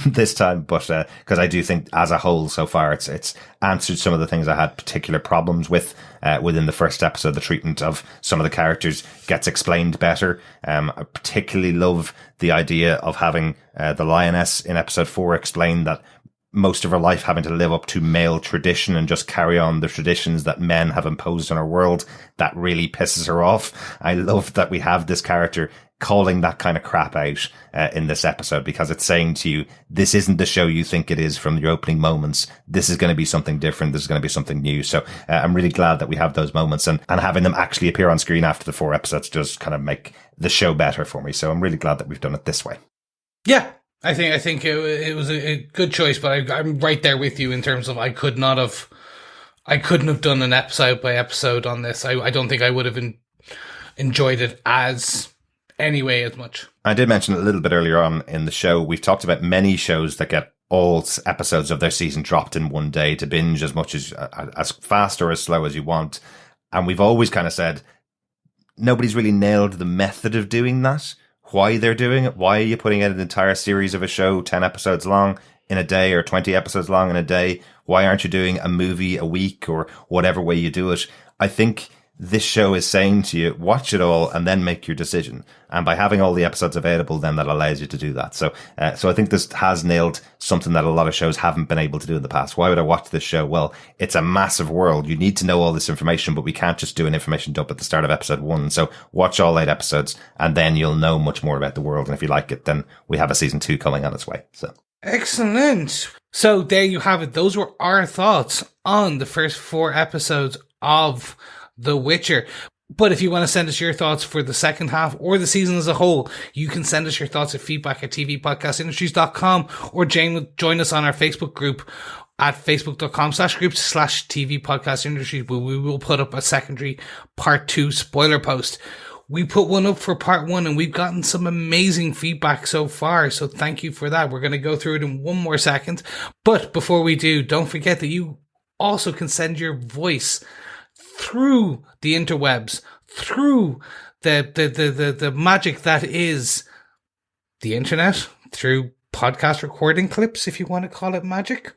this time, but because I do think as a whole so far it's answered some of the things I had particular problems with within the first episode. The treatment of some of the characters gets explained better. I particularly love the idea of having the lioness in episode 4 explain that most of her life having to live up to male tradition and just carry on the traditions that men have imposed on our world. That really pisses her off. I love that we have this character calling that kind of crap out in this episode, because it's saying to you, this isn't the show you think it is from your opening moments. This is going to be something different. This is going to be something new. So I'm really glad that we have those moments, and having them actually appear on screen after the 4 episodes does kind of make the show better for me. So I'm really glad that we've done it this way. Yeah. I think it was a good choice, but I'm right there with you in terms of I couldn't have done an episode by episode on this. I don't think I would have enjoyed it as much. I did mention a little bit earlier on in the show, we've talked about many shows that get all episodes of their season dropped in one day to binge as much as fast or as slow as you want. And we've always kind of said, nobody's really nailed the method of doing that. why they're doing it. Why are you putting out an entire series of a show, 10 episodes long in a day or 20 episodes long in a day? Why aren't you doing a movie a week or whatever way you do it? I think this show is saying to you, watch it all and then make your decision. And by having all the episodes available, then that allows you to do that. So I think this has nailed something that a lot of shows haven't been able to do in the past. Why would I watch this show? Well, it's a massive world. You need to know all this information, but we can't just do an information dump at the start of episode 1. So watch all 8 episodes and then you'll know much more about the world. And if you like it, then we have a season 2 coming on its way. So excellent. So there you have it. Those were our thoughts on the first 4 episodes of The Witcher. But if you want to send us your thoughts for the second half or the season as a whole, you can send us your thoughts at feedback@tvpodcastindustries.com or join us on our Facebook group at facebook.com/groups/tvpodcastindustries, where we will put up a secondary part 2 spoiler post. We put one up for part 1 and we've gotten some amazing feedback so far. So thank you for that. We're going to go through it in one more second. But before we do, don't forget that you also can send your voice through the interwebs, through the magic that is the internet, through podcast recording clips, if you want to call it magic.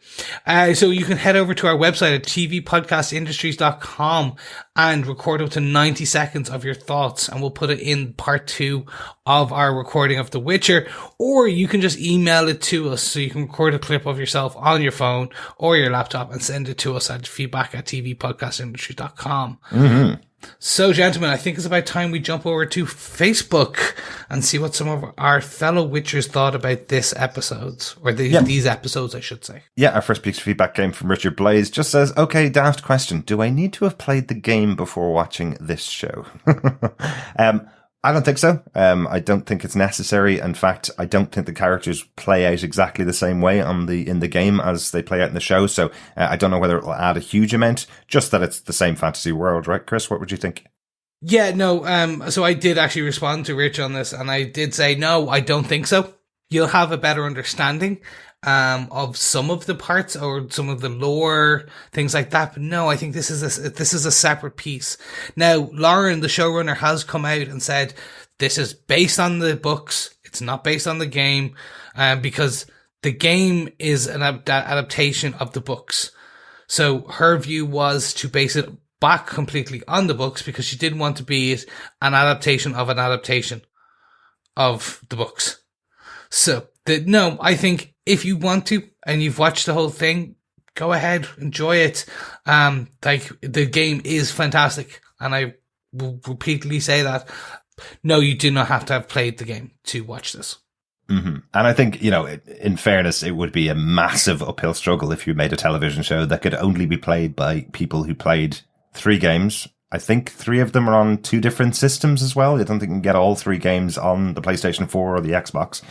So you can head over to our website at tvpodcastindustries.com and record up to 90 seconds of your thoughts, and we'll put it in part 2 of our recording of The Witcher. Or you can just email it to us, so you can record a clip of yourself on your phone or your laptop and send it to us at feedback@tvpodcastindustries.com. Mm-hmm. So, gentlemen, I think it's about time we jump over to Facebook and see what some of our fellow Witchers thought about this episode, or these episodes, I should say. Yeah, our first piece of feedback came from Richard Blaze. Just says, okay, daft question. Do I need to have played the game before watching this show? I don't think so. I don't think it's necessary. In fact, I don't think the characters play out exactly the same way in the game as they play out in the show. So I don't know whether it will add a huge amount, just that it's the same fantasy world, right, Chris? What would you think? Yeah, no, so I did actually respond to Rich on this, and I did say, no, I don't think so. You'll have a better understanding of some of the parts or some of the lore, things like that. But no, I think this is a separate piece. Now, Lauren, the showrunner, has come out and said this is based on the books. It's not based on the game, because the game is an adaptation of the books. So her view was to base it back completely on the books, because she didn't want to be an adaptation of the books. So no, I think if you want to and you've watched the whole thing, go ahead, enjoy it. Like, the game is fantastic, and I will repeatedly say that. No, you do not have to have played the game to watch this. Mm-hmm. And I think, in fairness, it would be a massive uphill struggle if you made a television show that could only be played by people who played 3 games. I think 3 of them are on 2 different systems as well. I don't think you can get all 3 games on the PlayStation 4 or the Xbox.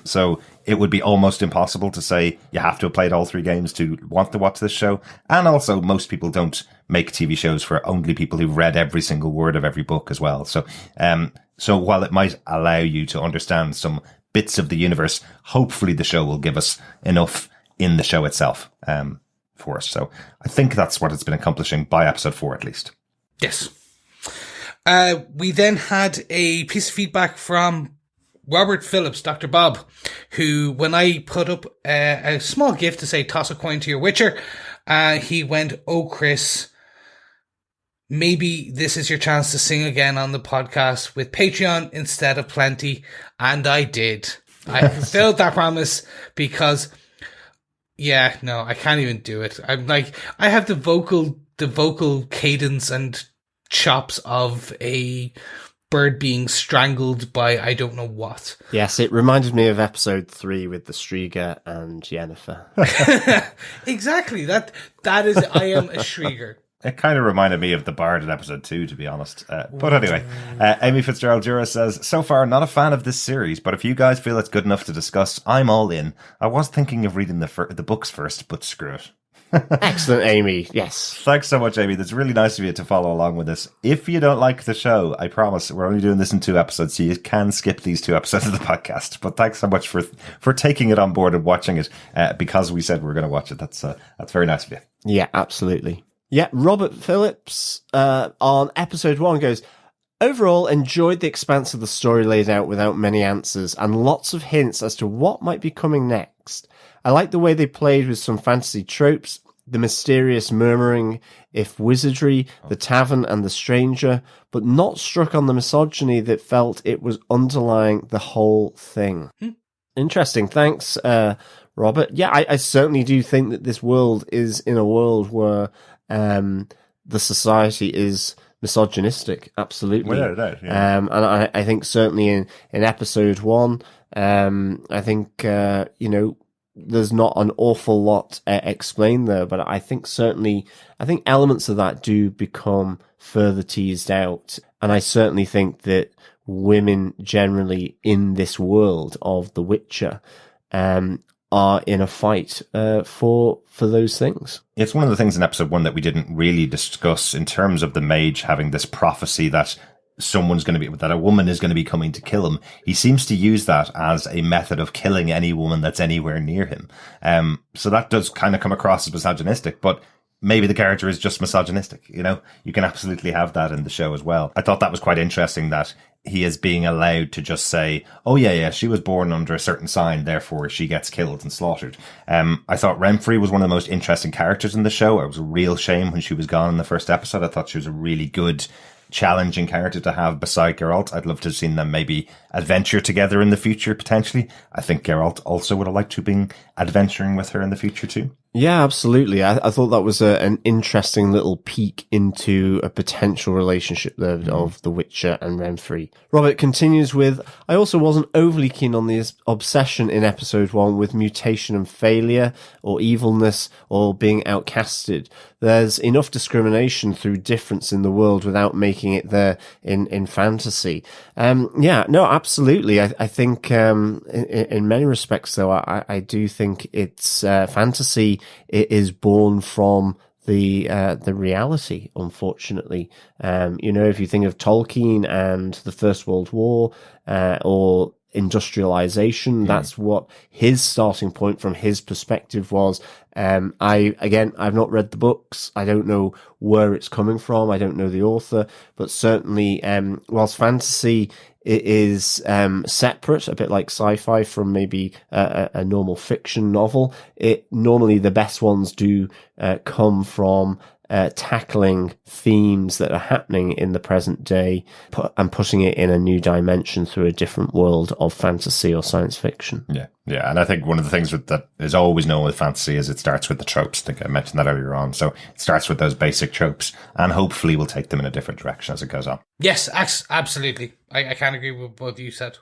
So it would be almost impossible to say you have to have played all 3 games to want to watch this show. And also, most people don't make TV shows for only people who've read every single word of every book as well. So while it might allow you to understand some bits of the universe, hopefully the show will give us enough in the show itself for us. So I think that's what it's been accomplishing by episode 4 at least. Yes. We then had a piece of feedback from Robert Phillips, Dr. Bob, who, when I put up a small gift to say, toss a coin to your Witcher, he went, "Oh, Chris, maybe this is your chance to sing again on the podcast with Patreon instead of Plenty." And I did. I fulfilled that promise, because, I can't even do it. I'm like, I have the vocal cadence and chops of a bird being strangled by I don't know what. Yes, it reminded me of episode 3 with the Striga and Yennefer. Exactly. That is, I am a Striga. It kind of reminded me of the Bard in episode 2, to be honest. But anyway, Amy Fitzgerald-Jura says, so far, not a fan of this series, but if you guys feel it's good enough to discuss, I'm all in. I was thinking of reading the books first, but screw it. Excellent, Amy. Yes. Thanks so much, Amy. That's really nice of you to follow along with this. If you don't like the show, I promise we're only doing this in 2 episodes, so you can skip these 2 episodes of the podcast. But thanks so much for taking it on board and watching it, because we said we were going to watch it. That's very nice of you. Yeah, absolutely. Yeah, Robert Phillips on episode 1 goes, Overall, enjoyed the expanse of the story laid out without many answers and lots of hints as to what might be coming next. I like the way they played with some fantasy tropes, the mysterious murmuring, if wizardry, the tavern and the stranger, but not struck on the misogyny that felt it was underlying the whole thing. Interesting. Thanks, Robert. Yeah, I certainly do think that this world is in a world where the society is misogynistic. Absolutely. Without a doubt, yeah. And I think certainly in episode 1, I think, there's not an awful lot explained there, but I think elements of that do become further teased out. And I certainly think that women generally in this world of The Witcher, are in a fight for those things. It's one of the things in episode 1 that we didn't really discuss in terms of the mage having this prophecy that that a woman is going to be coming to kill him. He seems to use that as a method of killing any woman that's anywhere near him. So that does kind of come across as misogynistic, but maybe the character is just misogynistic. You can absolutely have that in the show as well. I thought that was quite interesting that he is being allowed to just say, oh yeah, she was born under a certain sign, therefore she gets killed and slaughtered. I thought Renfrey was one of the most interesting characters in the show. It was a real shame when she was gone in the first episode. I thought she was a really good, challenging character to have beside Geralt. I'd love to have seen them maybe adventure together in the future, potentially. I think Geralt also would have liked to have been adventuring with her in the future too. Yeah, absolutely. I thought that was an interesting little peek into a potential relationship there of The Witcher and Renfrey. Robert continues with, I also wasn't overly keen on the obsession in episode 1 with mutation and failure or evilness or being outcasted. There's enough discrimination through difference in the world without making it there in fantasy. Absolutely. I think in many respects, though, I do think it's fantasy. It is born from the reality, unfortunately. If you think of Tolkien and the First World War, or industrialization, that's what his starting point from his perspective was. I've not read the books. I don't know where it's coming from. I don't know the author, but certainly, whilst fantasy is separate, a bit like sci-fi from maybe a normal fiction novel, normally the best ones do come from tackling themes that are happening in the present day and putting it in a new dimension through a different world of fantasy or science fiction. Yeah, and I think one of the things that is always known with fantasy is it starts with the tropes. I think I mentioned that earlier on. So it starts with those basic tropes, and hopefully we'll take them in a different direction as it goes on. Yes, absolutely. I can't agree with both you said.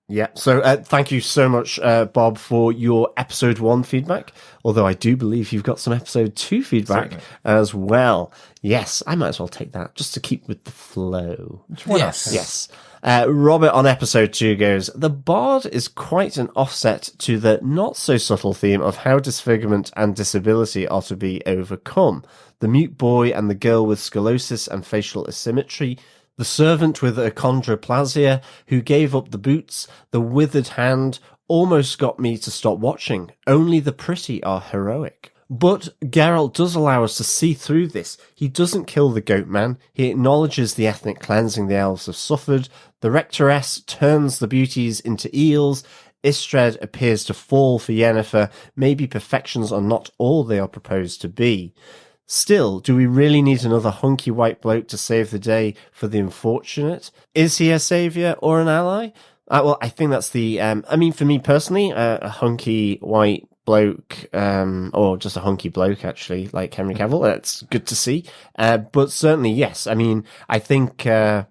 Yeah, so thank you so much, Bob, for your episode 1 feedback. Although I do believe you've got some episode 2 feedback as well. Yes, I might as well take that just to keep with the flow. Yes. Robert on episode 2 goes, the bard is quite an offset to the not so subtle theme of how disfigurement and disability are to be overcome. The mute boy and the girl with scoliosis and facial asymmetry, the servant with achondroplasia who gave up the boots, the withered hand, almost got me to stop watching. Only the pretty are heroic. But Geralt does allow us to see through this. He doesn't kill the goat man. He acknowledges the ethnic cleansing the elves have suffered. The rectoress turns the beauties into eels. Istred appears to fall for Yennefer. Maybe perfections are not all they are proposed to be. Still, do we really need another hunky white bloke to save the day for the unfortunate? Is he a saviour or an ally? Well, I think that's the... for me personally, a hunky white bloke, or just a hunky bloke, actually, like Henry Cavill, that's good to see. But certainly, yes. I think, I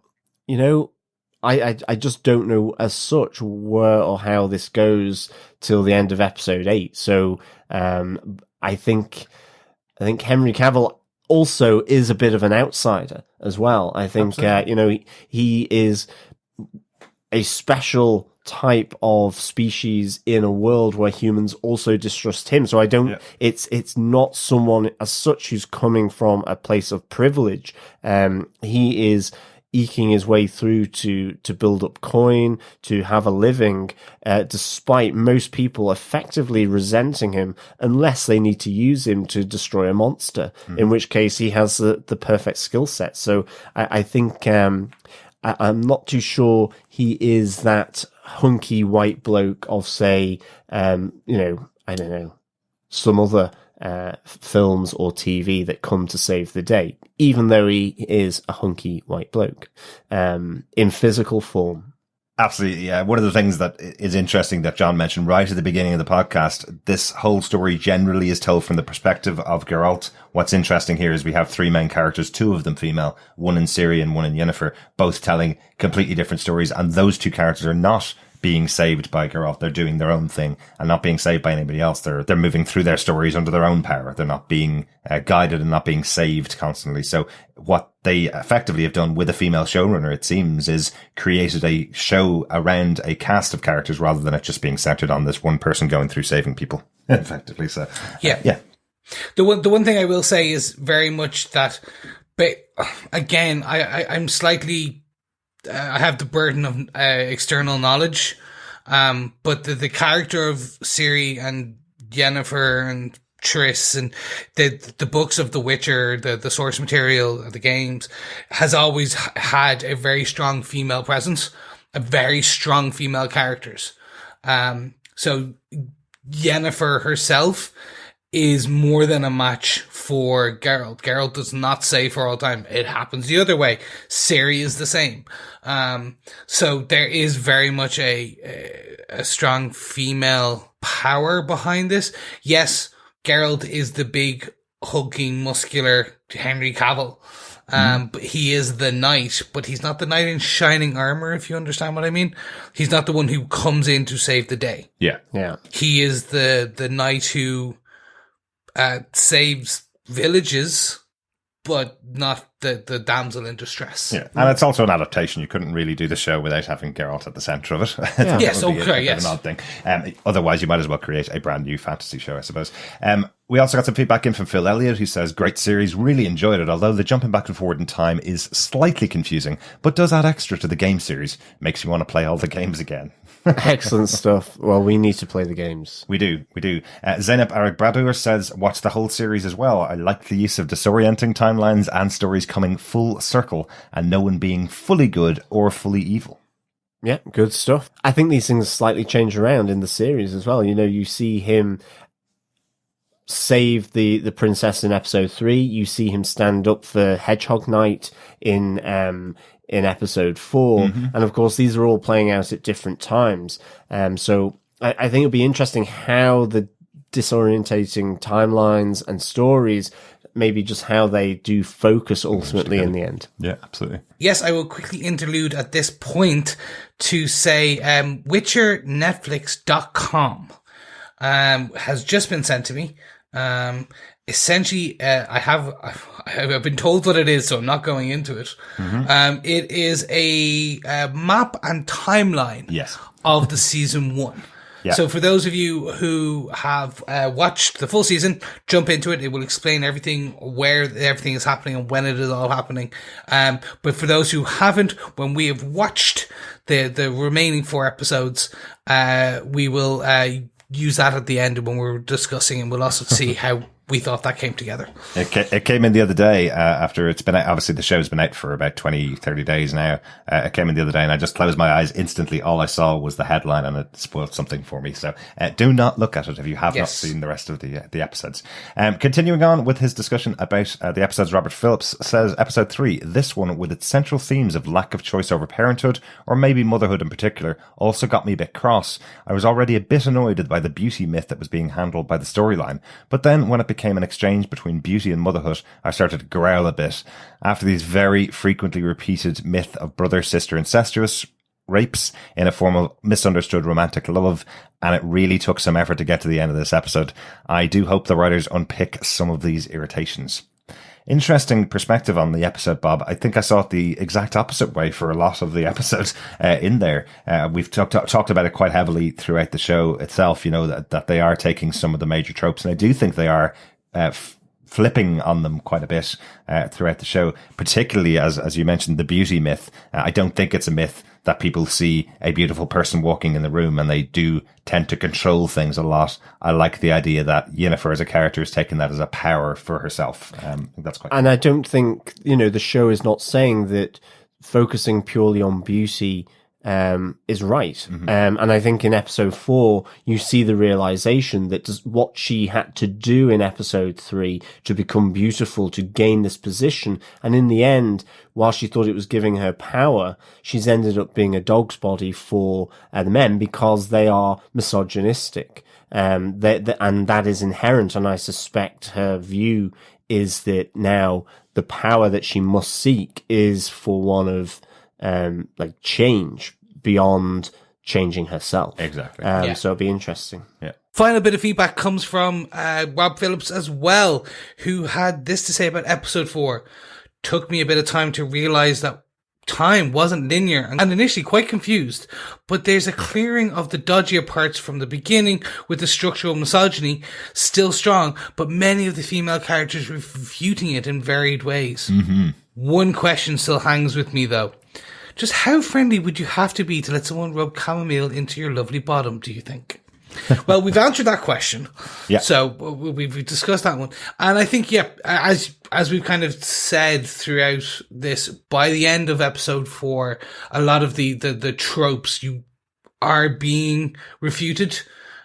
just don't know as such where or how this goes till the end of episode 8. So, I think Henry Cavill also is a bit of an outsider as well. I think, he is a special type of species in a world where humans also distrust him. So it's not someone as such who's coming from a place of privilege. He is eking his way through to build up coin, to have a living, despite most people effectively resenting him unless they need to use him to destroy a monster, in which case he has the perfect skill set. So I think I'm not too sure he is that hunky white bloke of, say, I don't know, some other films or TV that come to save the day, even though he is a hunky white bloke in physical form. Absolutely, yeah. One of the things that is interesting that John mentioned right at the beginning of the podcast, this whole story generally is told from the perspective of Geralt. What's interesting here is we have 3 main characters, 2 of them female, one in Ciri and one in Yennefer, both telling completely different stories, and those 2 characters are not being saved by Geralt. They're doing their own thing and not being saved by anybody else. They're moving through their stories under their own power. They're not being guided and not being saved constantly. So what they effectively have done with a female showrunner, it seems, is created a show around a cast of characters rather than it just being centered on this one person going through saving people effectively. So yeah. The one thing I will say is very much that, but again, I'm slightly, I have the burden of external knowledge, but the character of Ciri and Yennefer and Triss and the books of The Witcher, the source material, the games, has always had a very strong female presence, a very strong female characters. So Yennefer herself is more than a match for Geralt. Geralt does not save for all time. It happens the other way. Ciri is the same. So there is very much a strong female power behind this. Yes, Geralt is the big, hulking, muscular Henry Cavill. But he is the knight, but he's not the knight in shining armor, if you understand what I mean. He's not the one who comes in to save the day. Yeah. He is the knight who saves villages, but not the damsel in distress. Yeah, and it's also an adaptation. You couldn't really do the show without having Geralt at the centre of it. Yeah. Yes, yes. An odd thing. Otherwise, you might as well create a brand new fantasy show, I suppose. We also got some feedback in from Phil Elliott, who says, great series, really enjoyed it, although the jumping back and forward in time is slightly confusing, but does add extra to the game series. Makes you want to play all the games again. Excellent stuff. Well, we need to play the games. We do. Zeynep Aragbradur says, watch the whole series as well. I like the use of disorienting timelines and stories coming full circle and no one being fully good or fully evil. Yeah, good stuff. I think these things slightly change around in the series as well. You know, you see him save the princess in episode 3. You see him stand up for Hedgehog Night in episode 4. And of course, these are all playing out at different times. So I think it'll be interesting how the disorientating timelines and stories, maybe just how they do focus ultimately in the end. Yeah, absolutely. Yes, I will quickly interlude at this point to say WitcherNetflix.com has just been sent to me. Essentially, I've been told what it is, so I'm not going into it. It is a map and timeline of the season 1. Yeah. So for those of you who have watched the full season, jump into it. It will explain everything, where everything is happening and when it is all happening. But for those who haven't, when we have watched the remaining 4 episodes, we will use that at the end when we're discussing, and we'll also see how we thought that came together. It came in the other day after it's been out. Obviously, the show's been out for about 20-30 days now. It came in the other day and I just closed my eyes instantly. All I saw was the headline and it spoiled something for me. So do not look at it if you have not seen the rest of the episodes. Continuing on with his discussion about the episodes, Robert Phillips says, episode 3, this one with its central themes of lack of choice over parenthood, or maybe motherhood in particular, also got me a bit cross. I was already a bit annoyed by the beauty myth that was being handled by the storyline. But then when it became an exchange between beauty and motherhood, I started to growl a bit. After these very frequently repeated myth of brother-sister incestuous rapes in a form of misunderstood romantic love, and it really took some effort to get to the end of this episode. I do hope the writers unpick some of these irritations. Interesting perspective on the episode, Bob. I think I saw it the exact opposite way for a lot of the episodes in there. We've talked about it quite heavily throughout the show itself, you know, that they are taking some of the major tropes, and I do think they are flipping on them quite a bit throughout the show, particularly as you mentioned, the beauty myth. I don't think it's a myth that people see a beautiful person walking in the room and they do tend to control things a lot. I like the idea that Yennefer as a character is taking that as a power for herself. I think that's quite. And I don't think, you know, the show is not saying that focusing purely on beauty is right. And I think in episode 4, you see the realization that what she had to do in episode 3 to become beautiful, to gain this position. And in the end, while she thought it was giving her power, she's ended up being a dog's body for the men because they are misogynistic. And that is inherent. And I suspect her view is that now the power that she must seek is for one of like change beyond changing herself. Exactly. So it'll be interesting. Yeah. Final bit of feedback comes from Rob Phillips as well, who had this to say about episode 4. Took me a bit of time to realize that time wasn't linear and initially quite confused, but there's a clearing of the dodgier parts from the beginning with the structural misogyny still strong, but many of the female characters refuting it in varied ways. One question still hangs with me though. Just how friendly would you have to be to let someone rub chamomile into your lovely bottom, do you think? Well, we've answered that question. Yeah. So we've discussed that one. And I think, yeah, as we've kind of said throughout this, by the end of episode 4, a lot of the tropes you are being refuted,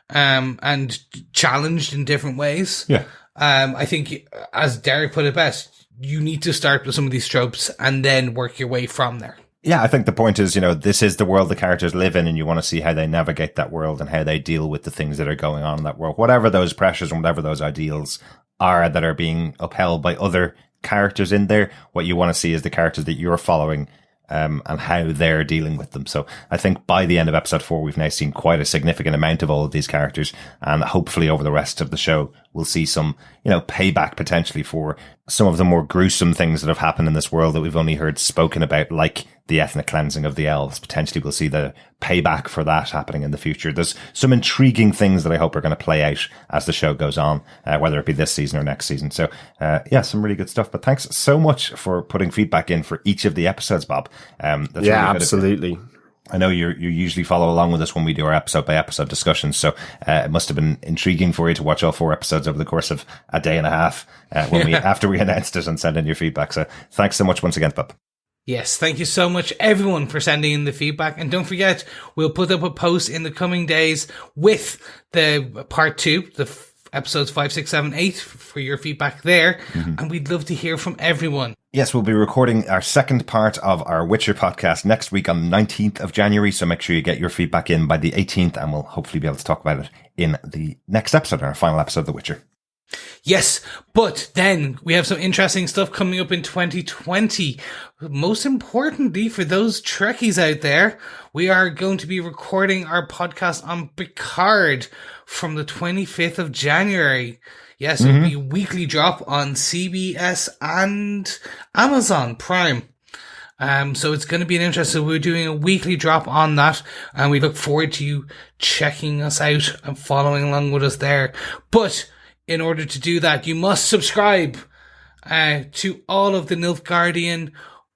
and challenged in different ways. Yeah. I think, as Derek put it best, you need to start with some of these tropes and then work your way from there. Yeah, I think the point is, this is the world the characters live in, and you want to see how they navigate that world and how they deal with the things that are going on in that world. Whatever those pressures and whatever those ideals are that are being upheld by other characters in there, what you want to see is the characters that you're following, and how they're dealing with them. So I think by the end of episode 4, we've now seen quite a significant amount of all of these characters, and hopefully over the rest of the show, we'll see some, payback potentially for some of the more gruesome things that have happened in this world that we've only heard spoken about, like the ethnic cleansing of the elves. Potentially we'll see the payback for that happening in the future. There's some intriguing things that I hope are going to play out as the show goes on, whether it be this season or next season. So, some really good stuff. But thanks so much for putting feedback in for each of the episodes, Bob. That's really good. Absolutely. I know you usually follow along with us when we do our episode by episode discussions. So, it must have been intriguing for you to watch all 4 episodes over the course of a day and a half, after we announced it and sent in your feedback. So thanks so much once again, Bob. Yes, thank you so much, everyone, for sending in the feedback. And don't forget, we'll put up a post in the coming days with the part 2, the episodes 5, 6, 7, 8, for your feedback there. And we'd love to hear from everyone. Yes, we'll be recording our second part of our Witcher podcast next week on the 19th of January. So make sure you get your feedback in by the 18th, and we'll hopefully be able to talk about it in the next episode, our final episode of The Witcher. Yes, but then we have some interesting stuff coming up in 2020. Most importantly, for those Trekkies out there, we are going to be recording our podcast on Picard from the 25th of January. Yes, it'll be a weekly drop on CBS and Amazon Prime. So it's going to be an interest. So we're doing a weekly drop on that, and we look forward to you checking us out and following along with us there. But in order to do that, you must subscribe to all of the Nilfgaardian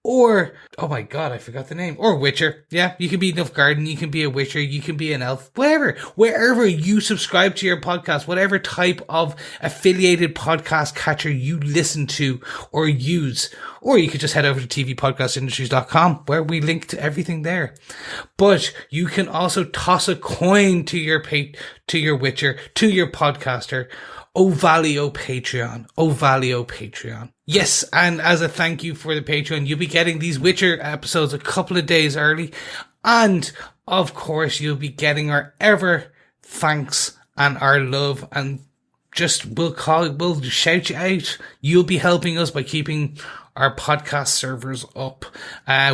or, oh my god, I forgot the name, or Witcher. Yeah, you can be Nilfgaardian, you can be a Witcher, you can be an elf, whatever. Wherever you subscribe to your podcast, whatever type of affiliated podcast catcher you listen to or use, or you could just head over to tvpodcastindustries.com where we link to everything there. But you can also toss a coin to your Witcher, to your podcaster. Oh, Valio Patreon. Oh, Valio Patreon. Yes, and as a thank you for the Patreon, you'll be getting these Witcher episodes a couple of days early. And, of course, you'll be getting our ever thanks and our love. And just, we'll shout you out. You'll be helping us by keeping our podcast servers up.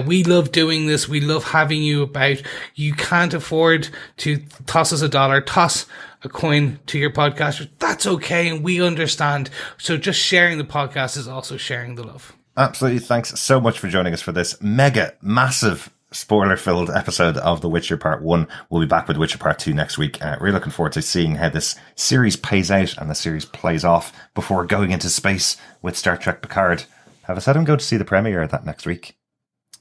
We love doing this. We love having you about. You can't afford to toss us $1, toss a coin to your podcaster. That's okay, and we understand. So just sharing the podcast is also sharing the love. Absolutely. Thanks so much for joining us for this mega, massive, spoiler-filled episode of The Witcher Part 1. We'll be back with Witcher Part 2 next week. Really looking forward to seeing how this series plays out and the series plays off before going into space with Star Trek Picard. Have I said I'm going to see the premiere of that next week?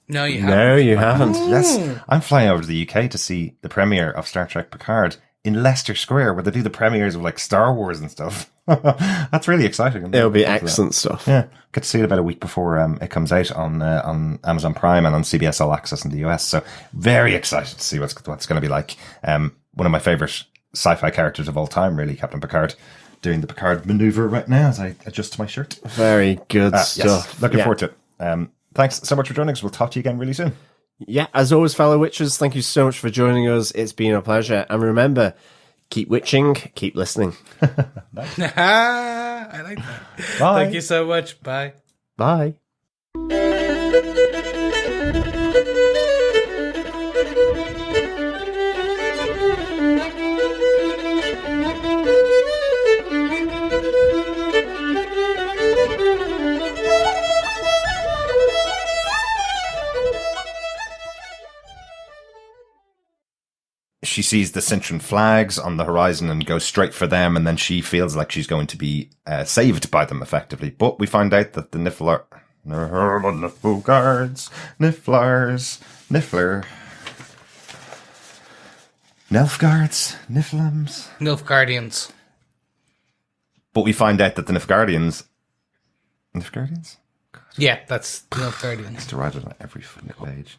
No, you haven't. No, you haven't. Yes, I'm flying over to the UK to see the premiere of Star Trek Picard in Leicester Square where they do the premieres of like Star Wars and stuff. That's really exciting. It'll be excellent stuff. Yeah, get to see it about a week before it comes out on Amazon Prime and on CBS All Access in the US. So very excited to see what's going to be like. One of my favorite sci-fi characters of all time, really, Captain Picard. Doing the Picard maneuver right now as I adjust my shirt. Very good stuff. Yes, looking forward to it. Thanks so much for joining us. We'll talk to you again really soon. Yeah, as always, fellow witchers, thank you so much for joining us. It's been a pleasure. And remember, keep witching, keep listening. I like that. Bye. Thank you so much. Bye. Bye. She sees the Cintran flags on the horizon and goes straight for them, and then she feels like she's going to be saved by them, effectively. But we find out that the Niflguards, Nilfgaardians. But we find out that the Nilfgaardians? Yeah, that's Nilfgaardians. To write it on every fucking page.